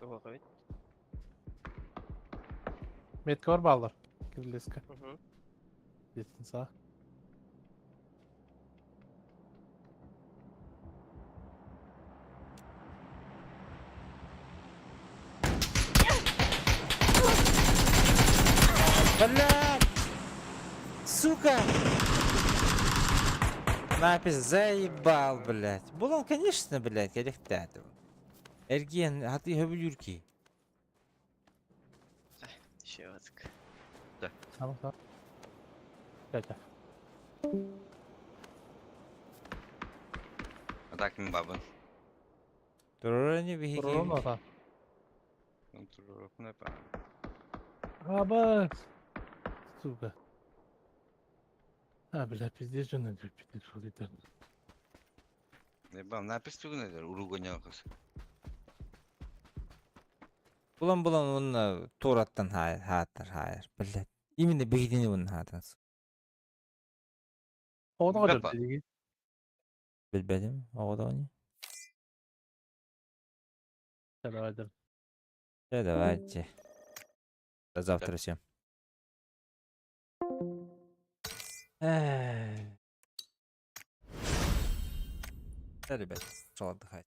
Doğru evet. Metki var bağlar. Kirleska. Hı hı. Gitsin sağ. Блядь! Сука! Напис заебал, блядь. Был он, конечно, блядь, я рехтатил. Эрген, а ты говорю ки. Şey artık. Tamam tamam. Gel gel. Атак ми баба. Durur ne bir Durur mu hikaye? adam? Контроль не па. Abi. Сука. Ha bля, пиздец же надо пиздец ходить. Не бам, напис тук не дер, уругоня кыз. Bulan onu Torat'tan hayır. Блядь. Именно бейдini bunun hatırası. O da kadar Yapma. dedi. Bilmedim. O da onu. Selam. Да, давайте. До завтра всем. Да, ребят, пошел отдыхать.